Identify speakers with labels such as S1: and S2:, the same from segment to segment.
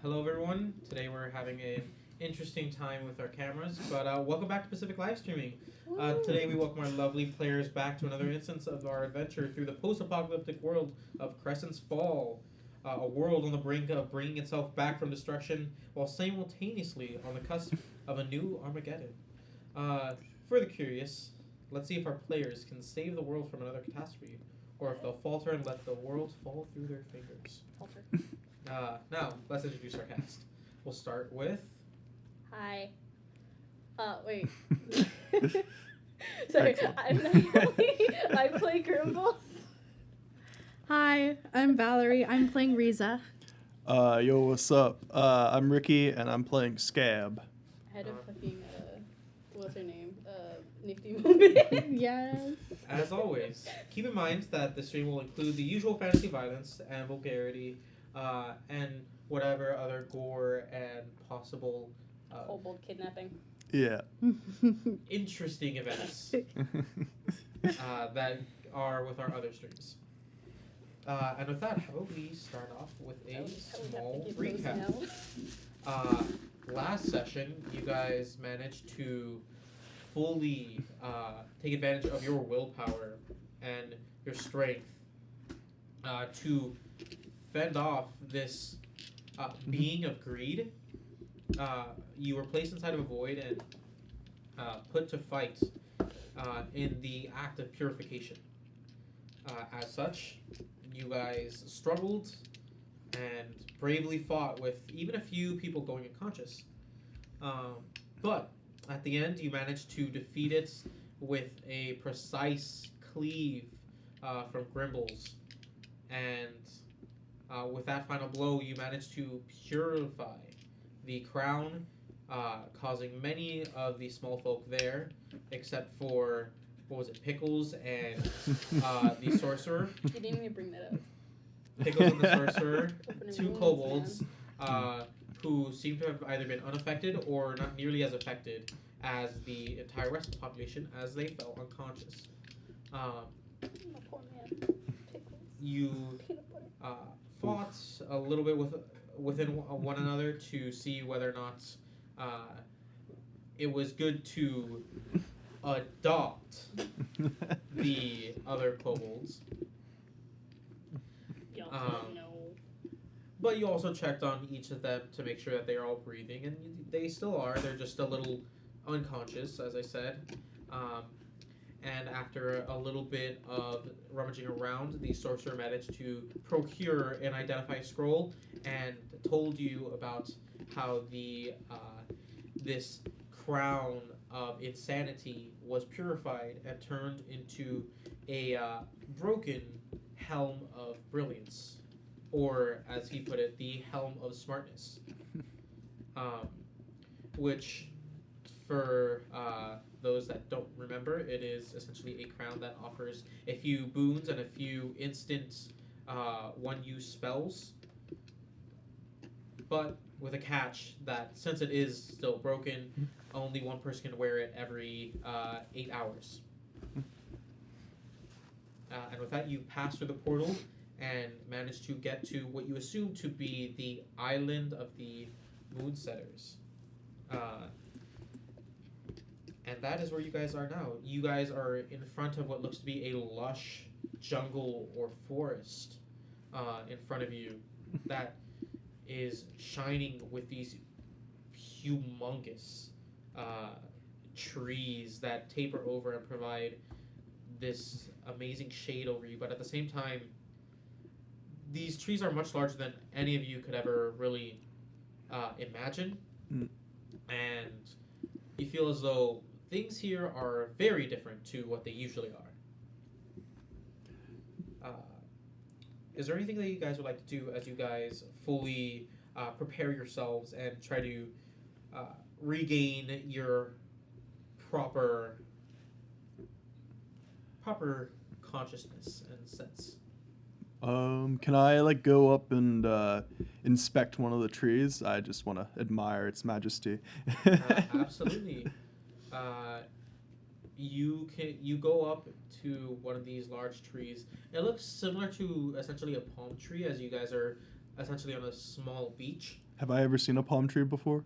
S1: Hello everyone. Today we're having an interesting time with our cameras, but welcome back to Pacific Live Streaming. Today we welcome our lovely players back to another instance of our adventure through the post-apocalyptic world of Crestfallen, a world on the brink of bringing itself back from destruction while simultaneously on the cusp of a new Armageddon. For the curious, let's see if our players can save the world from another catastrophe, or if they'll falter and let the world fall through their fingers.
S2: Falter.
S1: Now, let's introduce our cast. We'll start with...
S2: Hi. Wait. Sorry, I'm Naomi. I play Grimbles.
S3: Hi, I'm Valerie. I'm playing Riza.
S4: Yo, what's up? I'm Ricky, and I'm playing Scab.
S2: I had a fucking, what's her name? Nifty moment.
S3: Yes.
S1: As always, keep in mind that the stream will include the usual fantasy violence and vulgarity, and whatever other gore and possible
S2: Kobold kidnapping.
S4: Yeah.
S1: interesting events that are with our other streams. And with that, how about we start off with a small recap. Last session, you guys managed to fully take advantage of your willpower and your strength to fend off this being of greed. You were placed inside of a void and put to fight in the act of purification. As such, you guys struggled and bravely fought with even a few people going unconscious. But at the end, you managed to defeat it with a precise cleave from Grimbles. And with that final blow, you managed to purify the crown, causing many of the small folk there, except for, what was it, Pickles and the sorcerer.
S2: You didn't even bring that up.
S1: Pickles and the sorcerer,
S2: Opening
S1: two
S2: wounds,
S1: kobolds, who seem to have either been unaffected or not nearly as affected as the entire rest of the population as they fell unconscious.
S2: Oh, poor man. Pickles.
S1: You
S2: Peanut butter.
S1: fought a little bit within one another to see whether or not it was good to adopt the other kobolds.
S2: No.
S1: But you also checked on each of them to make sure that they are all breathing, and they still are. They're just a little unconscious, as I said. And after a little bit of rummaging around, the sorcerer managed to procure an identify scroll and told you about how the this crown of insanity was purified and turned into a broken helm of brilliance, or as he put it, the helm of smartness, which for those that don't remember, it is essentially a crown that offers a few boons and a few instant one-use spells, but with a catch that since it is still broken, only one person can wear it every 8 hours. And with that, you pass through the portal and manage to get to what you assume to be the island of the Moonsetters. And that is where you guys are now. You guys are in front of what looks to be a lush jungle or forest in front of you that is shining with these humongous trees that taper over and provide this amazing shade over you. But at the same time, these trees are much larger than any of you could ever really imagine. And you feel as though things here are very different to what they usually are. Is there anything that you guys would like to do as you guys fully prepare yourselves and try to regain your proper consciousness and sense?
S4: Can I go up and inspect one of the trees? I just want to admire its majesty.
S1: Absolutely. You go up to one of these large trees. It looks similar to essentially a palm tree, as you guys are essentially on a small beach.
S4: Have I ever seen a palm tree before?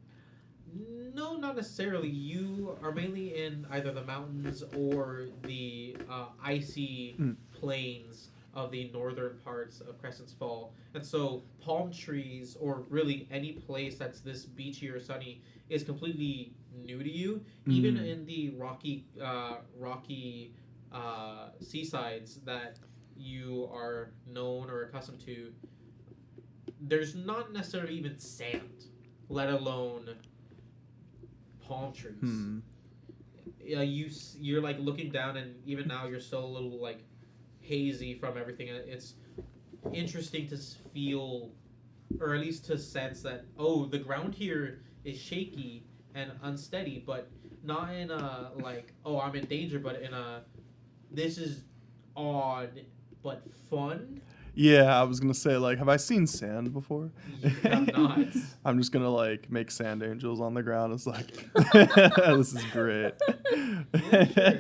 S1: No, not necessarily. You are mainly in either the mountains or the icy plains of the northern parts of Crestfallen. And so palm trees, or really any place that's this beachy or sunny, is completely new to you. Even in the rocky seasides that you are known or accustomed to, there's not necessarily even sand, let alone palm trees. You're like looking down, and even now you're still a little like hazy from everything. And it's interesting to feel, or at least to sense that the ground here is shaky and unsteady, but not in a like I'm in danger, but in a this is odd but fun.
S4: Yeah, I was gonna say, like, have I seen sand before?
S1: You have not.
S4: I'm just gonna like make sand angels on the ground. It's like, this is great.
S1: Yeah, sure.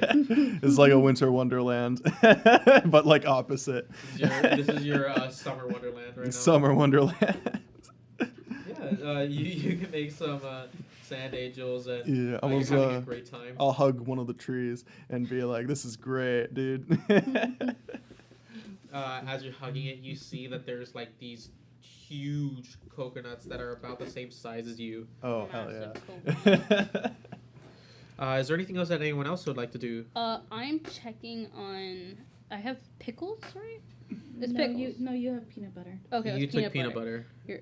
S4: It's like a winter wonderland, but like opposite.
S1: This is your summer wonderland right now.
S4: Summer wonderland.
S1: Yeah, you can make some sand angels, and
S4: Yeah, I
S1: you're
S4: was,
S1: having a great time.
S4: I'll hug one of the trees and be like, "This is great, dude."
S1: As you're hugging it, you see that there's like these huge coconuts that are about the same size as you.
S4: Oh hell
S2: Massive
S4: yeah!
S1: Is there anything else that anyone else would like to do?
S2: I'm checking on. I have pickles, right? It's
S3: no,
S2: pickles.
S3: you have peanut butter.
S2: Okay,
S1: You
S2: it's
S1: took peanut butter.
S2: God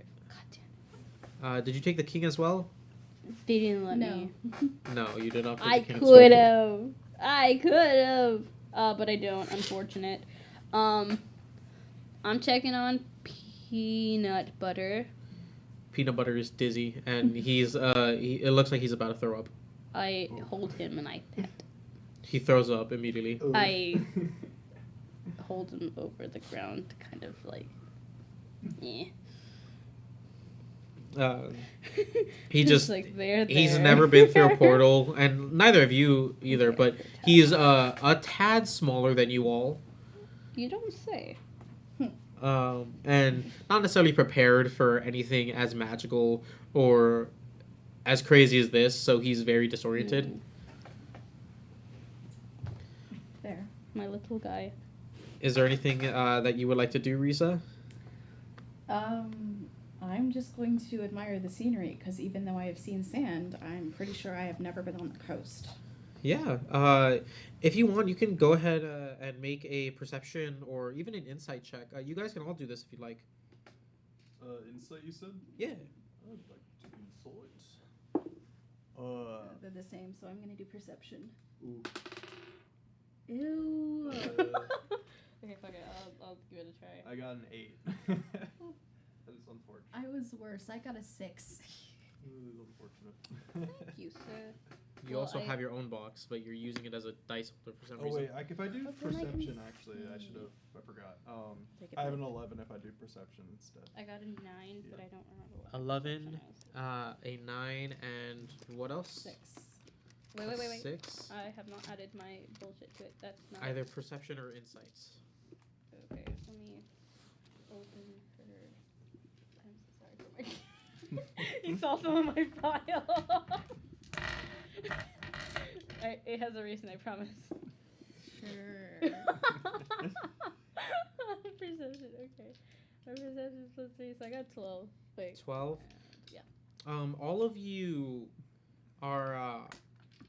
S2: damn.
S1: Did you take the king as well?
S2: They didn't let
S3: No.
S2: me.
S1: No, you did not. Take
S2: I
S1: the king as
S2: could
S1: well.
S2: have. I could have. But I don't. Unfortunate. I'm checking on peanut butter.
S1: Peanut butter is dizzy, and he's it looks like he's about to throw up.
S2: I hold him and I pet.
S1: He throws up immediately.
S2: I hold him over the ground, kind of like, yeah.
S1: He just
S2: like there.
S1: he's never been through a portal, and neither of you either. But he's a tad smaller than you all.
S2: You don't say.
S1: And not necessarily prepared for anything as magical or as crazy as this, so he's very disoriented.
S2: There, my little guy.
S1: Is there anything that you would like to do, Risa?
S3: I'm just going to admire the scenery because even though I have seen sand, I'm pretty sure I have never been on the coast.
S1: Yeah. If you want, you can go ahead and make a perception or even an insight check. You guys can all do this if you'd like.
S4: Insight, you said?
S1: Yeah.
S4: I'd like to insight.
S3: They're the same, so I'm going to do perception.
S4: Ooh.
S3: Ew.
S2: Okay, fuck it. I'll give it a try.
S4: I got an 8. That is unfortunate.
S3: I was worse. I got a 6.
S4: It is unfortunate.
S2: Thank you, sir.
S1: You
S2: Well,
S1: also
S2: I-
S1: have your own box, but you're using it as a dice holder for some
S4: Oh
S1: reason.
S4: wait, if I do
S3: Oh, then I can-
S4: perception, actually, I should have. I forgot.
S3: Take it
S4: I have
S3: back.
S4: an 11 if I do perception instead.
S2: I got a 9, but I don't remember what.
S1: 11,
S2: perception was.
S1: a 9, and what else?
S3: 6.
S2: Wait.
S1: 6.
S2: I have not added my bullshit to it. That's not.
S1: Either perception or insights.
S2: Okay, let me open her. I'm so sorry for my. You saw some of my file. It has a reason, I promise.
S3: Sure.
S2: Perception, okay. My perception is plus 3, so I got 12. Wait.
S1: 12.
S2: Yeah.
S1: All of you are.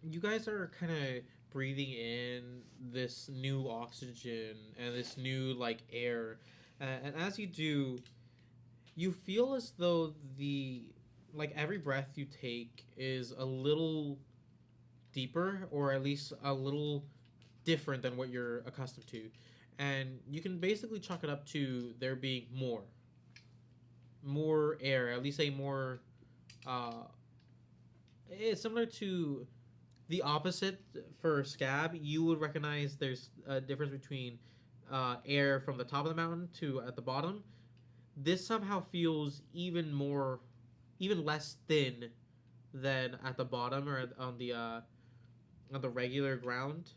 S1: You guys are kind of breathing in this new oxygen and this new like air, and as you do, you feel as though every breath you take is a little deeper, or at least a little different than what you're accustomed to, and you can basically chalk it up to there being more air, at least a more it's similar to the opposite for Scab. You would recognize there's a difference between air from the top of the mountain to at the bottom. This somehow feels even less thin than at the bottom or on the regular ground.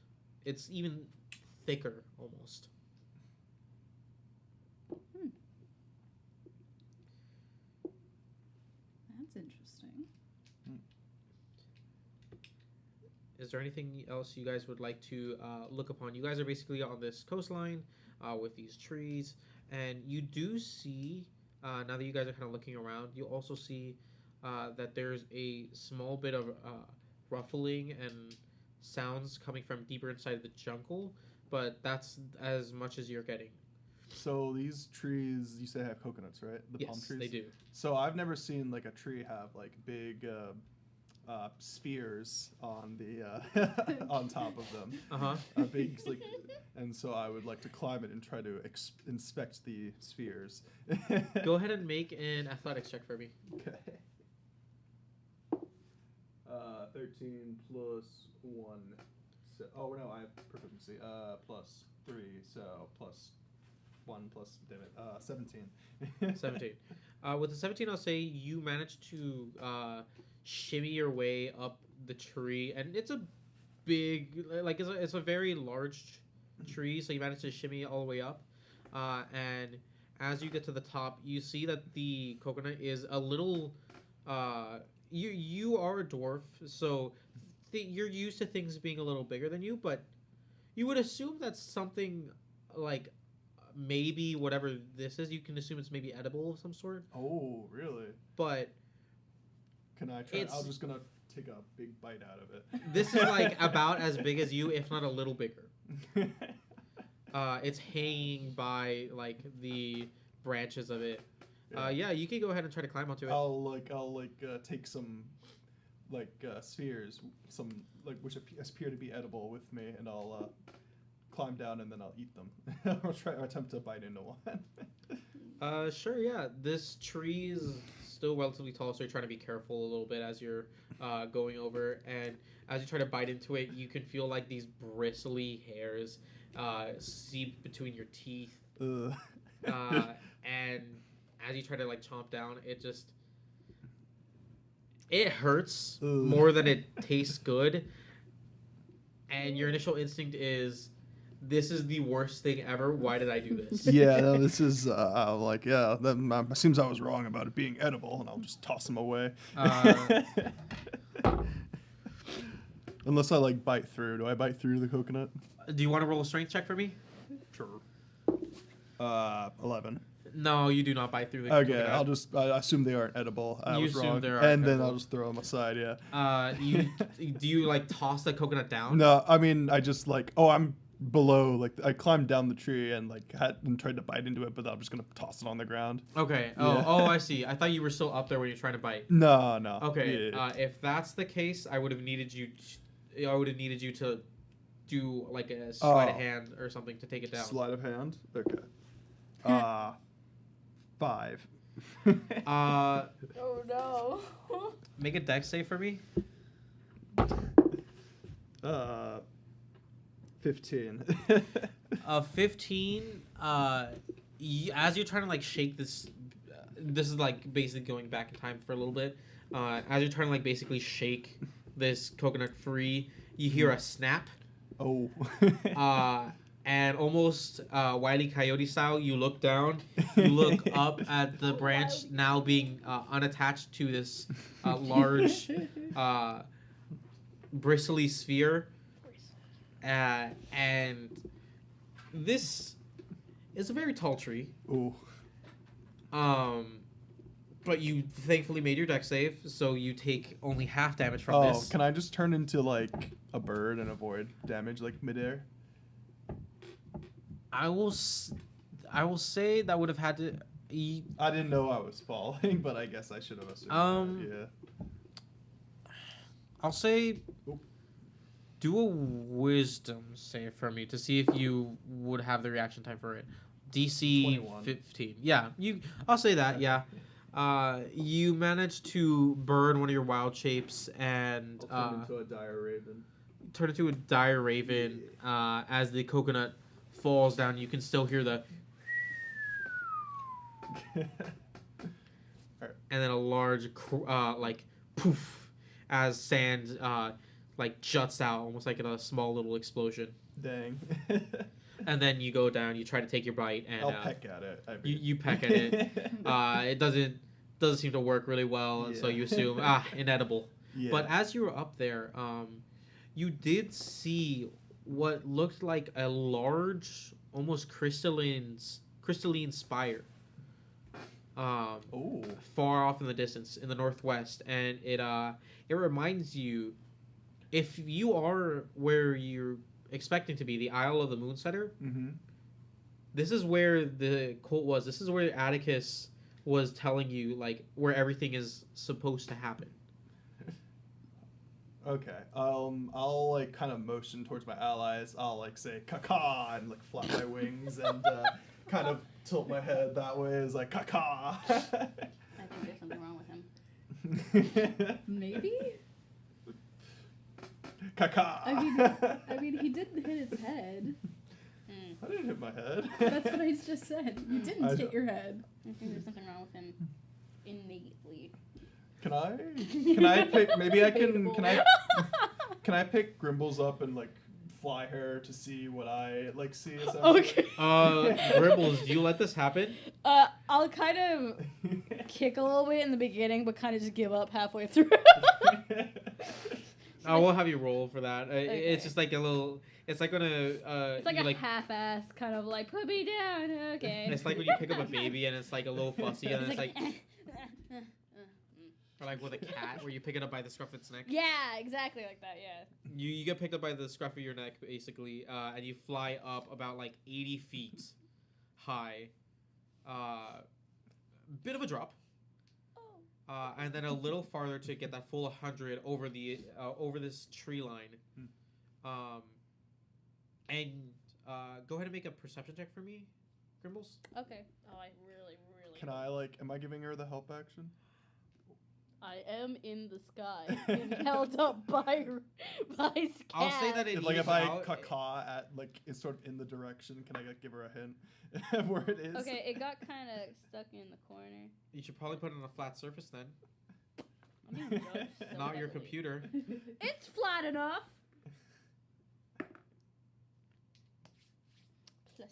S1: It's even thicker almost.
S3: That's interesting.
S1: Is there anything else you guys would like to look upon? You guys are basically on this coastline with these trees, and you do see, now that you guys are kind of looking around, you also see that there's a small bit of ruffling and sounds coming from deeper inside the jungle, but that's as much as you're getting.
S4: So these trees, you say have coconuts, right? The palm
S1: Yes,
S4: trees.
S1: they do.
S4: So I've never seen like a tree have like big spheres on the on top of them.
S1: Uh-huh.
S4: Big like, and so I would like to climb it and try to inspect the spheres.
S1: Go ahead and make an athletics check for me.
S4: Okay. 13 plus 1. So, oh no, I have proficiency. Plus 3, so plus 1 plus, damn it, 17.
S1: 17. With the 17, I'll say you managed to shimmy your way up the tree, and it's a big, like it's a very large tree, so you managed to shimmy all the way up. And as you get to the top, you see that the coconut is a little. You are a dwarf, so you're used to things being a little bigger than you, but you would assume that's something like maybe whatever this is. You can assume it's maybe edible of some sort.
S4: Oh, really?
S1: But
S4: can I try? I'm just gonna take a big bite out of it.
S1: This is like about as big as you, if not a little bigger. It's hanging by like the branches of it. Yeah, you can go ahead and try to climb onto it.
S4: I'll take some spheres, some which appear to be edible with me, and I'll climb down and then I'll eat them. I'll attempt to bite into one.
S1: Sure, yeah. This tree is still relatively tall, so you're trying to be careful a little bit as you're going over. And as you try to bite into it, you can feel like these bristly hairs seep between your teeth. And as you try to like chomp down, it hurts more than it tastes good. And your initial instinct is, this is the worst thing ever. Why did I do this?
S4: Yeah, no, this is that seems I was wrong about it being edible, and I'll just toss them away. Unless I like bite through. Do I bite through the coconut?
S1: Do you want to roll a strength check for me?
S4: Sure. 11.
S1: No, you do not bite through the
S4: Okay,
S1: coconut.
S4: I assume they aren't edible. I was
S1: assume
S4: wrong.
S1: they aren't
S4: and then
S1: edible.
S4: I'll just throw them aside, yeah.
S1: Do you like toss the coconut down?
S4: No, I mean, I just I'm below, I climbed down the tree and tried to bite into it, but I'm just going to toss it on the ground.
S1: Okay.
S4: Yeah.
S1: Oh, I see. I thought you were still up there when you're trying to bite.
S4: No.
S1: Okay.
S4: Yeah.
S1: If that's the case, I would have needed you to do like a sleight of hand or something to take it down.
S4: Sleight of hand? Okay. 5.
S2: Oh no.
S1: Make a dex save for me.
S4: 15.
S1: 15. As you're trying to shake this, this is basically going back in time for a little bit. As you're trying to basically shake this coconut free, you hear a snap.
S4: Oh.
S1: And almost Wile E. Coyote style, you look down, you look up at the branch now being unattached to this large bristly sphere. And this is a very tall tree.
S4: Ooh.
S1: But you thankfully made your dex save, so you take only half damage from this.
S4: Oh, can I just turn into a bird and avoid damage midair?
S1: I will say that would have had to.
S4: I didn't know I was falling, but I guess I should have assumed that, yeah.
S1: I'll say do a wisdom save for me to see if you would have the reaction time for it. DC
S4: 21.
S1: 15. Yeah, I'll say that. Yeah. You managed to burn one of your wild shapes and
S4: I'll turn into a dire raven.
S1: Turn into a dire raven. As the coconut falls down, you can still hear the and then a large poof as sand juts out almost like in a small little explosion.
S4: Dang.
S1: And then you go down, you try to take your bite, and
S4: I'll peck at it.
S1: you peck at it. It doesn't doesn't seem to work really well, and so you assume inedible.
S4: Yeah.
S1: But as you were up there, you did see what looked like a large, almost crystalline spire. Far off in the distance, in the northwest, and it reminds you, if you are where you're expecting to be, the Isle of the Moonsetter.
S4: Mm-hmm.
S1: This is where the cult was. This is where Atticus was telling you, like, where everything is supposed to happen.
S4: Okay. I'll like kind of motion towards my allies. I'll like say "caca" and like flap my wings and kind of tilt my head that way. Is like "caca."
S2: I think there's something wrong with him.
S3: Maybe?
S4: Caca.
S3: I mean, he didn't hit his head.
S4: I didn't hit my head.
S3: That's what I just said. You didn't hit your head.
S2: I think there's something wrong with him innately.
S4: Can I pick? Maybe I can. Can I pick Grimbles up and like fly her to see what I like see?
S2: Okay.
S1: Grimbles, do you let this happen?
S2: I'll kind of kick a little bit in the beginning, but kind of just give up halfway through.
S1: I will have you roll for that.
S2: Okay.
S1: It's just like a little. It's like when
S2: it's like a half-ass kind of like put me down. Okay.
S1: It's like when you pick up a baby and it's like a little fussy and it's like. Or like with a cat, where you pick it up by the scruff of its neck.
S2: Yeah, exactly like that. Yeah.
S1: You get picked up by the scruff of your neck, basically, and you fly up about like 80 feet high. Bit of a drop. And then a little farther to get that full 100 over the over this tree line. And go ahead and make a perception check for me, Grimbles.
S2: Okay. Oh, I really.
S4: Can I like? Am I giving her the help action?
S2: I am in the sky, being held up by Scat.
S1: I'll say that it
S4: Like if
S1: evens
S4: I
S1: out.
S4: caca at like is sort of in the direction, can I like give her a hint where it is?
S2: Okay, it got kind of stuck in the corner.
S1: You should probably put it on a flat surface then.
S2: I'm being judged so
S1: Not your
S2: heavily.
S1: computer.
S2: It's flat enough. +3,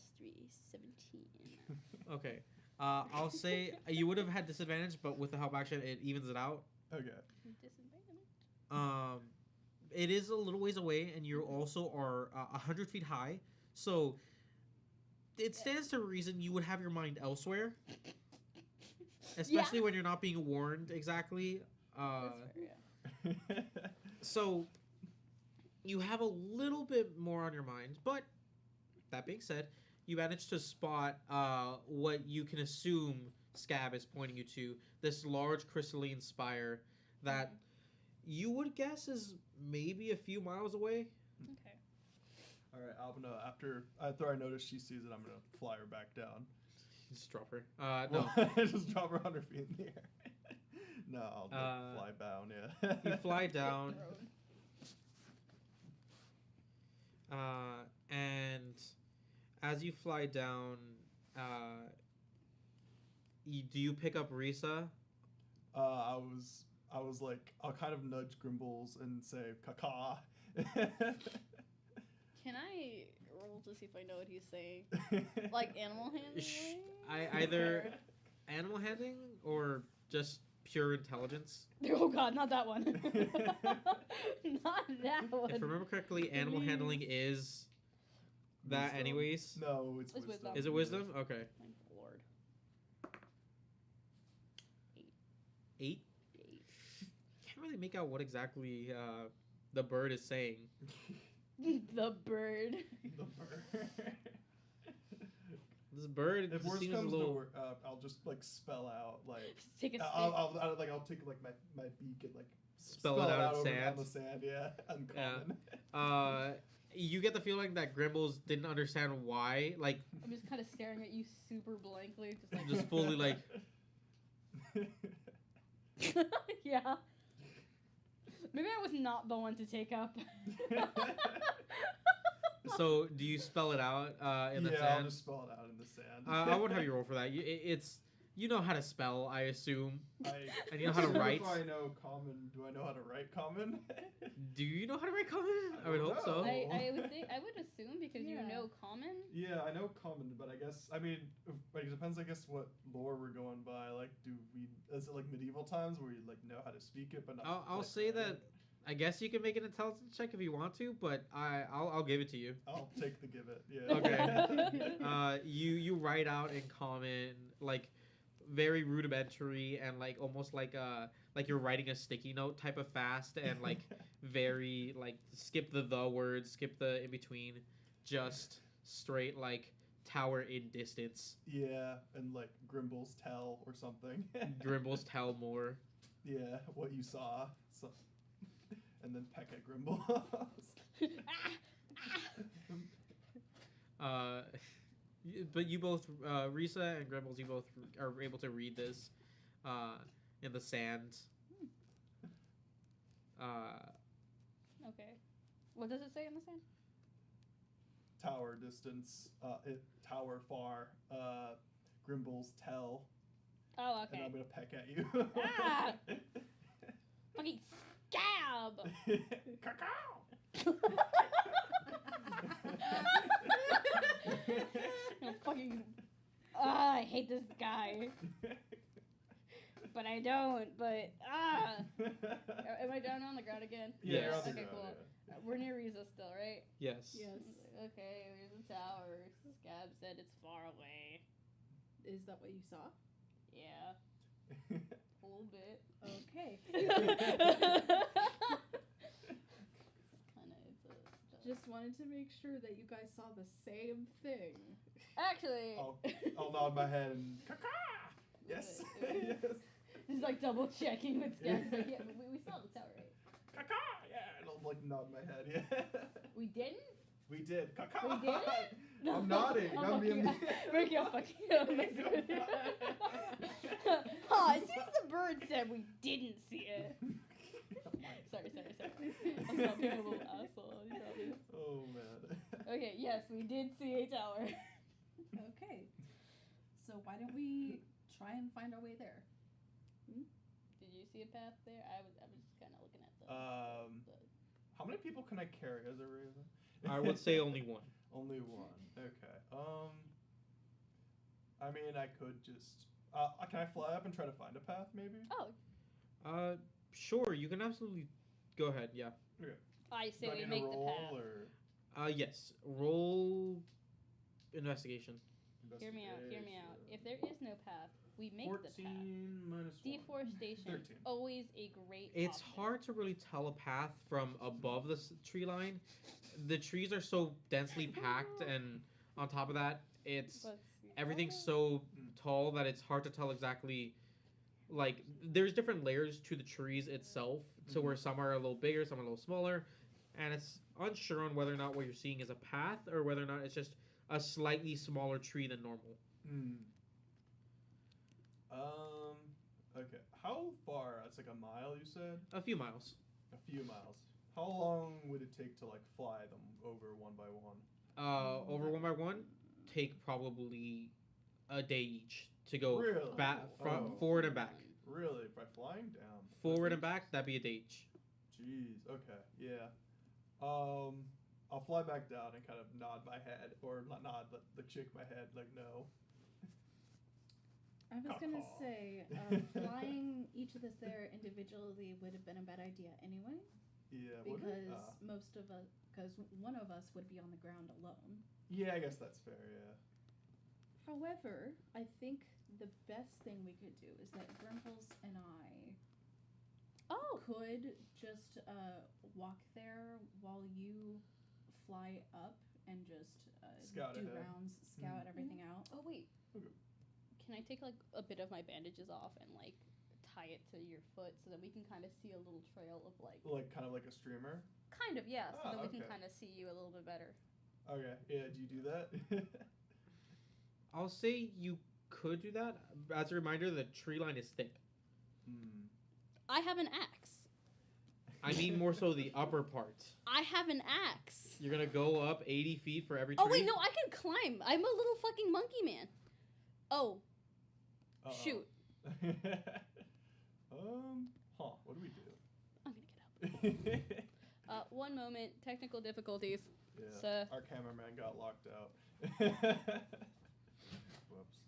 S2: 17.
S1: Okay. I'll say you would have had disadvantage, but with the help action, it evens it out.
S4: Okay.
S2: Disadvantage.
S1: It is a little ways away, and you also are 100 feet high, so it stands to reason you would have your mind elsewhere, especially when you're not being warned exactly.
S2: That's fair, yeah.
S1: So you have a little bit more on your mind, but that being said, you managed to spot what you can assume Scab is pointing you to, this large crystalline spire that you would guess is maybe a few miles away.
S2: Okay.
S4: All right, I'm gonna after I notice she sees it, I'm gonna fly her back down.
S1: Just drop her.
S4: Well,
S1: No.
S4: just drop her 100 feet in the air. No, I'll like, fly down. Yeah.
S1: You fly down, and as you fly down, do you pick up Risa?
S4: I was like, I'll kind of nudge Grimbles and say, "Caca."
S2: Can I roll to see if I know what he's saying? Like animal handling?
S1: Either animal handling or just pure intelligence.
S2: Oh god, not that one. Not that one.
S1: If I remember correctly, animal handling is that
S4: Wisdom.
S1: anyways.
S4: No, it's
S2: It's
S4: wisdom.
S1: Is it wisdom? Okay.
S2: My lord.
S1: 8? Can't really make out what exactly the bird is saying.
S2: The bird.
S4: The bird.
S1: This bird
S4: If
S1: just
S4: worst
S1: seems a
S4: comes
S1: little.
S4: to worst, I'll just like spell out like
S2: Take a stick.
S4: I'll take like my beak and like
S1: Spell it out in
S4: over
S1: sand.
S4: on the sand. Yeah, uncommon.
S1: You get the feeling that Grimbles didn't understand why. Like,
S2: I'm just kind of staring at you super blankly, just like.
S1: just fully like.
S2: Yeah. Maybe I was not the one to take up.
S1: So, do you spell it out in the
S4: yeah,
S1: sand?
S4: I'll just spell it out in the sand.
S1: I won't have you roll for that. It's you know how to spell, I assume. And you know how to
S4: I don't
S1: write?
S4: If I know common, do I know how to write common?
S1: Do you know how to write common? I would hope so.
S2: I would assume because you
S3: Yeah.
S2: know common.
S4: Yeah, I know common, but I guess it depends. I guess what lore we're going by. Like, do we Is it like medieval times where you like know how to speak it, but not?
S1: I'll
S4: like,
S1: say
S4: write
S1: that.
S4: it?
S1: I guess you can make an intelligence check if you want to, but I'll give it to you.
S4: I'll take the give it. Yeah.
S1: Okay. You write out in common, like very rudimentary and like almost like you're writing a sticky note type of fast, and like very like skip the words, skip the in between, just straight like tower in distance.
S4: Yeah, and like Grimble's tell or something.
S1: Grimble's tell more.
S4: Yeah, what you saw. So, and then peck at Grimble.
S1: But you both, Risa and Grimbles, you both are able to read this in the sand.
S2: Okay. What does it say in the sand?
S4: Tower distance. Tower far. Grimble's tell.
S2: Oh,
S4: And I'm
S2: okay.
S4: gonna peck at you.
S2: Ah! Fucking scab!
S4: Cacao!
S2: No, fucking. Ah, I hate this guy. But I don't, but. Am I down on the ground again?
S4: Yeah, you're
S1: Yes.
S4: on the
S2: Okay,
S4: ground,
S2: cool.
S4: yeah.
S2: We're near Riza still, right?
S1: Yes.
S3: Yes.
S2: Okay, there's a tower. Scab said it's far away.
S3: Is that what you saw?
S2: Yeah, a little bit.
S3: Okay. Just wanted to make sure that you guys saw the same thing.
S2: Actually,
S4: I'll nod my head and caca. Yes. Yes.
S2: he's like double checking with Scab. Like, yeah, we saw the tower, right?
S4: Caca. Yeah, and I'll like nod my head. Yeah.
S2: We didn't?
S4: We did. Caca.
S2: We did?
S4: I'm nodding. I'm being.
S2: Ricky, I'm fucking up. Huh, as soon as the bird said we didn't see it. Sorry. I'm not being a little asshole. You got me.
S4: Oh man.
S2: Okay, yes, we did see a tower.
S3: Okay. So why don't we try and find our way there?
S2: Did you see a path there? I was just kind of looking at the.
S4: How many people can I carry as a raven?
S1: I would say only one.
S4: Only one. Okay. I mean, I could just. Can I fly up and try to find a path, maybe?
S2: Oh,
S1: Sure, you can absolutely go ahead. Yeah.
S4: Okay.
S2: I say
S4: Do I
S2: we
S4: need
S2: make
S4: to
S2: the
S4: roll
S2: path.
S4: or
S1: Yes. Roll investigation.
S2: Hear me out. If there is no path, we make the path.
S4: 14 minus 1.
S2: Deforestation,
S4: 13.
S2: always a great
S1: It's
S2: option.
S1: hard to really tell a path from above the tree line. The trees are so densely packed, and on top of that, it's everything's so tall that it's hard to tell exactly. Like, there's different layers to the trees itself, to where some are a little bigger, some are a little smaller, and it's unsure on whether or not what you're seeing is a path or whether or not it's just a slightly smaller tree than normal.
S4: Okay. How far? It's like a mile, you said?
S1: A few miles.
S4: A few miles. How long would it take to like fly them over one by one?
S1: Over one by one, take probably a day each to go
S4: Really?
S1: forward and back.
S4: Really? By flying down?
S1: Forward and back, that'd be a day each.
S4: Jeez. Okay. Yeah. I'll fly back down and kind of nod my head, or not nod, but like shake my head, like no.
S3: I was gonna say, flying each of us there individually would have been a bad idea anyway,
S4: Yeah. would it?
S3: because most of us, because one of us would be on the ground alone.
S4: Yeah, I guess that's fair. Yeah.
S3: However, I think the best thing we could do is that Grimples and I could just walk there while you fly up and just
S4: Scout
S3: do
S4: ahead.
S3: rounds, scout everything out.
S2: Oh wait.
S4: Okay.
S2: Can I take like a bit of my bandages off and like tie it to your foot so that we can kind of see a little trail of like
S4: Kind of like a streamer.
S2: kind of, yeah, so that we can
S4: okay.
S2: kind of see you a little bit better.
S4: Okay. Yeah. Do you do that?
S1: I'll say you could do that. As a reminder, the tree line is thick.
S2: I have an axe.
S1: I mean more so the upper part.
S2: I have an axe.
S1: You're gonna go up 80 feet for every tree?
S2: Oh wait, no, I can climb. I'm a little fucking monkey man. Oh,
S4: Uh-oh.
S2: shoot.
S4: What do we do?
S2: I'm gonna get up. One moment, technical difficulties.
S4: Yeah.
S2: So-
S4: Our cameraman got locked out. Whoops.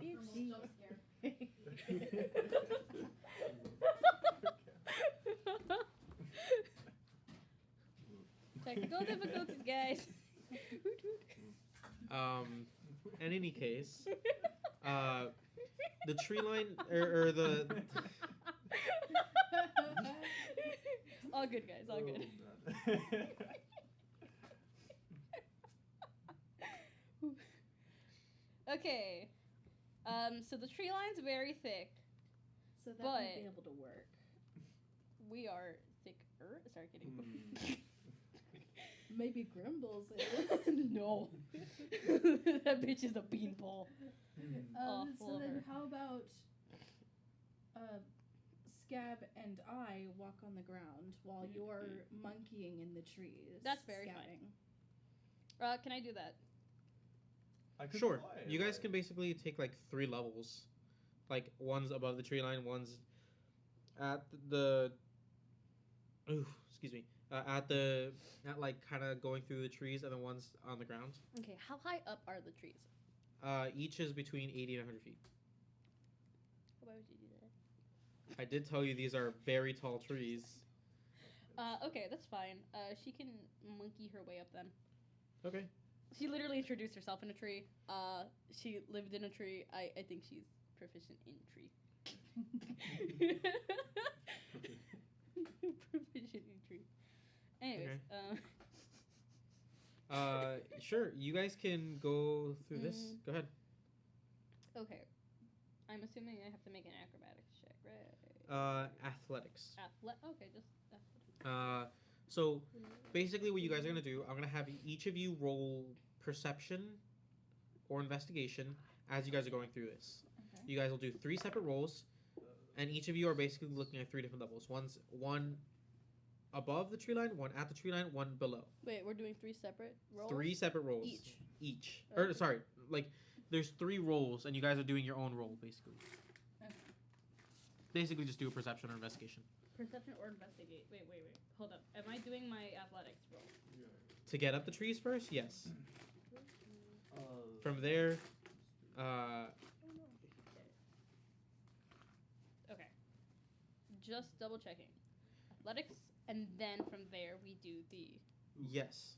S3: Oopsie.
S2: No difficulties, guys.
S1: In any case, the tree line or the
S2: all good, guys. All good. Okay. So the tree line's very thick.
S3: So that
S2: But-
S3: might be able to work.
S2: We are thicker. Sorry, kidding.
S3: Maybe Grimbles is.
S2: No. That bitch is a beanpole.
S3: So
S2: full
S3: then
S2: of her.
S3: how about Scab and I walk on the ground while you're monkeying in the trees?
S2: That's very
S3: scabbing.
S2: Can I do that?
S4: I could
S1: Sure.
S4: fly,
S1: You guys
S4: like-
S1: can basically take like 3 levels. Like one's above the tree line, one's at the excuse me. At like kind of going through the trees, and then one's on the ground.
S2: Okay, how high up are the trees?
S1: Each is between 80 and 100 feet.
S2: Why would you do that?
S1: I did tell you these are very tall trees.
S2: Okay, that's fine. She can monkey her way up then.
S1: Okay.
S2: She literally introduced herself in a tree. She lived in a tree. I think she's proficient in tree. Proficient in tree. Anyways,
S1: Sure. You guys can go through this. Go ahead.
S2: okay. I'm assuming I have to make an acrobatics check, right?
S1: Athletics.
S2: Okay, just athletics.
S1: So basically, what you guys are gonna do, I'm gonna have each of you roll perception or investigation as you guys are going through this.
S3: Okay.
S1: You guys will do 3 separate rolls, and each of you are basically looking at 3 different levels. One above the tree line, one at the tree line, one below.
S2: Wait, we're doing 3 separate rolls?
S1: 3 separate rolls.
S2: Each.
S1: Each.
S2: Okay.
S1: Or sorry, like there's 3 rolls, and you guys are doing your own roll basically.
S3: Okay.
S1: Basically, just do a perception or investigation.
S2: Perception or investigate. Wait. Hold up. Am I doing my athletics roll?
S1: To get up the trees first, yes. From there,
S2: Okay. Just double checking. Athletics, and then from there we do the
S1: yes,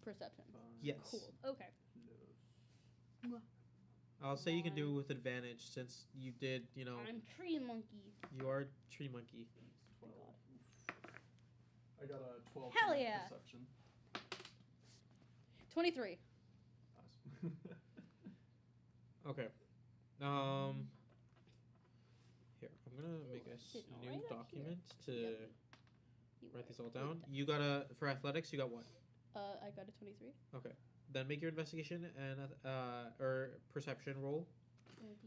S2: perception.
S1: yes.
S2: Cool. Okay.
S1: I'll say you can do it with advantage since you did,
S2: I'm tree monkey.
S1: you are tree monkey.
S2: Oh my god.
S4: I got a 12
S2: Hell
S4: for
S2: yeah.
S4: perception.
S2: 23.
S4: Nice.
S1: Okay. Here, I'm gonna make a
S2: Sitting
S1: new
S2: right up
S1: document to
S2: Yep. You
S1: write
S2: are
S1: these all
S2: good.
S1: down. You got for athletics, you got what?
S2: I got a 23.
S1: Then make your investigation and or perception roll,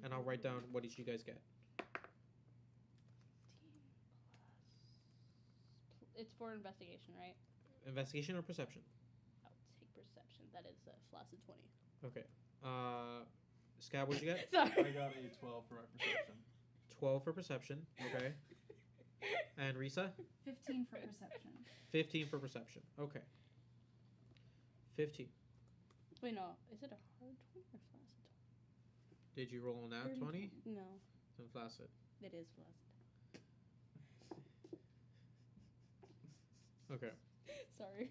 S1: and I'll write down what each of you guys get.
S2: It's for investigation, right?
S1: Investigation or perception?
S2: I'll take perception. That is a flaccid 20.
S1: Okay. Scab, what'd you get?
S4: I
S2: Sorry.
S4: got a 12 for my perception.
S1: 12 for perception. Okay. And Risa?
S3: 15 for perception.
S1: 15 for perception. Okay. 15.
S2: Wait, no. Is it a hard 20 or flaccid
S1: Did you roll on that 20?
S2: 20? No,
S1: Then flaccid.
S2: it is flaccid.
S1: Okay.
S2: Sorry.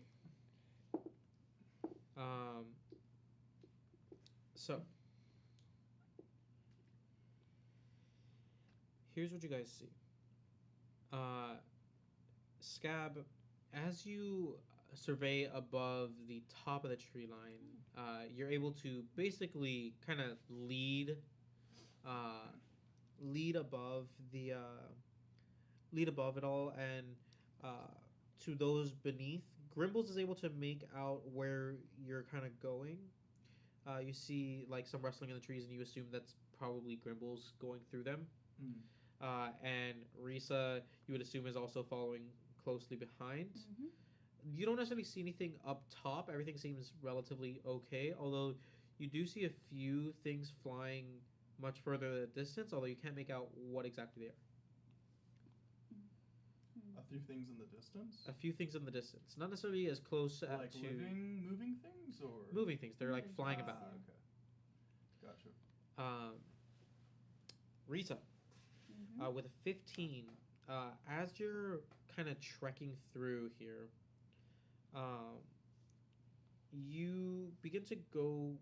S1: So here's what you guys see. Scab, as you survey above the top of the tree line, you're able to basically kind of lead above the lead above it all, and to those beneath. Grimbles is able to make out where you're kind of going. You see like some rustling in the trees, and you assume that's probably Grimbles going through them. And Risa, you would assume, is also following closely behind.
S3: Mm-hmm.
S1: You don't necessarily see anything up top. Everything seems relatively okay, although you do see a few things flying much further at a distance, although you can't make out what exactly they are.
S4: A few things in the distance?
S1: A few things in the distance. Not necessarily as close
S4: Like
S1: to
S4: living, moving things, or
S1: moving things. They're like
S3: Moving
S1: flying
S3: things,
S1: about.
S3: yeah.
S4: Okay, gotcha.
S1: Rita,
S3: Mm-hmm.
S1: with a 15, as you're kind of trekking through here, you begin to go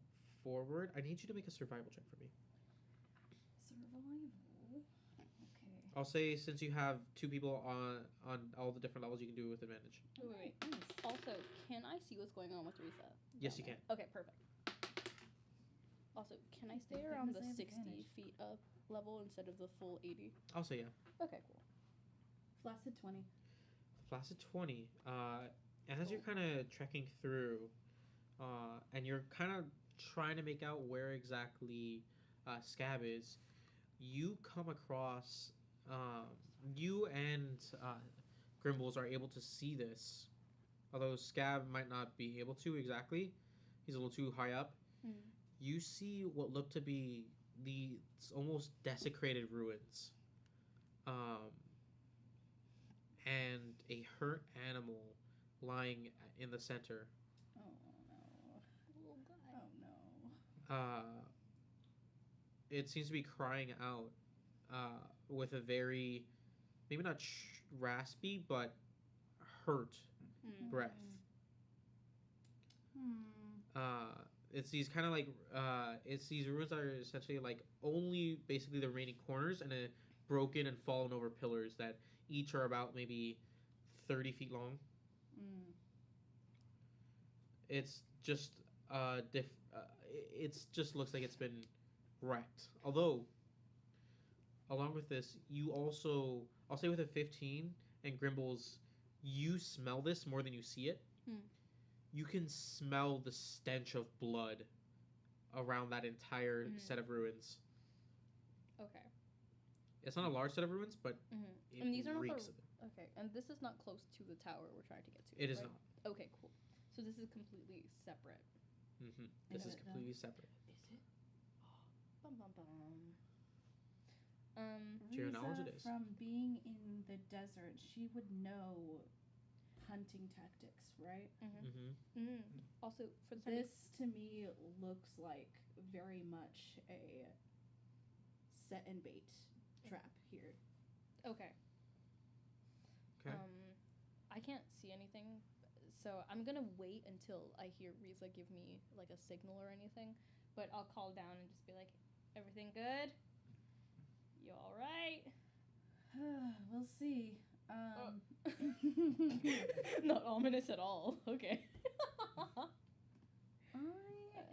S1: forward. I need you to make a survival check for me.
S3: Survival. Okay.
S1: I'll say since you have 2 people on all the different levels, you can do it with advantage.
S2: Wait.
S3: Nice.
S2: Also, can I see what's going on with Risa?
S1: Yes, you can.
S2: Okay, perfect. Also, can I stay
S3: Thank
S2: around
S3: goodness
S2: the
S3: I have
S2: 60
S3: advantage.
S2: feet up level instead of the full 80?
S1: I'll say yeah.
S2: Okay, cool.
S3: Flaccid 20.
S1: Flaccid 20. As you're kind of trekking through, and you're kind of trying to make out where exactly Scab is, you come across, you and Grimbles are able to see this, although Scab might not be able to exactly. He's a little too high up. You see what look to be these almost desecrated ruins. And a hurt animal lying in the center.
S3: Oh no.
S2: Little guy.
S3: Oh no.
S1: It seems to be crying out with a very, maybe not raspy, but hurt breath. It's these kind of like, it's these ruins that are essentially like only basically the remaining corners and a broken and fallen over pillars that each are about maybe 30 feet long. It's just it's just looks like it's been wrecked. Although, along with this, you also, I'll say with a 15 and Grimbles, you smell this more than you see it. You can smell the stench of blood around that entire set of ruins.
S2: Okay.
S1: It's not a large set of ruins, but it
S2: And these are not
S1: reeks
S2: the-
S1: of it.
S2: Okay, and this is not close to the tower we're trying to get to.
S1: It is
S2: right?
S1: not.
S2: Okay, cool. So this is completely separate.
S1: This
S3: Is
S1: is
S3: it,
S1: completely separate.
S2: Is it? Bum bum bum.
S1: To your knowledge,
S3: Risa,
S1: it is.
S3: from being in the desert, she would know hunting tactics, right?
S2: Also, for the
S3: This to me looks like very much a set and bait trap here.
S2: Okay.
S1: Okay.
S2: I can't see anything, so I'm gonna wait until I hear Riza give me like a signal or anything. But I'll call down and just be like, "Everything good? You all right?"
S3: We'll see.
S2: Not ominous at all. Okay.
S3: I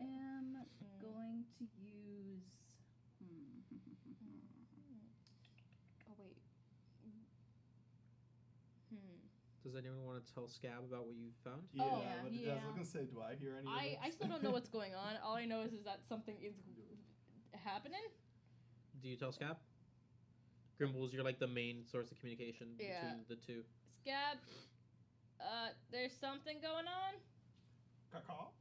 S3: am going to use.
S2: Oh wait.
S1: Does anyone want to tell Scab about what you found?
S4: Yeah,
S2: Oh,
S4: but I was gonna say, do I hear any of
S2: I
S4: this?
S2: still don't know what's going on. All I know is that something is happening.
S1: Do you tell Scab? Grimbles, you're like the main source of communication
S2: Yeah.
S1: between the two.
S2: Scab, there's something going on.
S4: Caw-caw.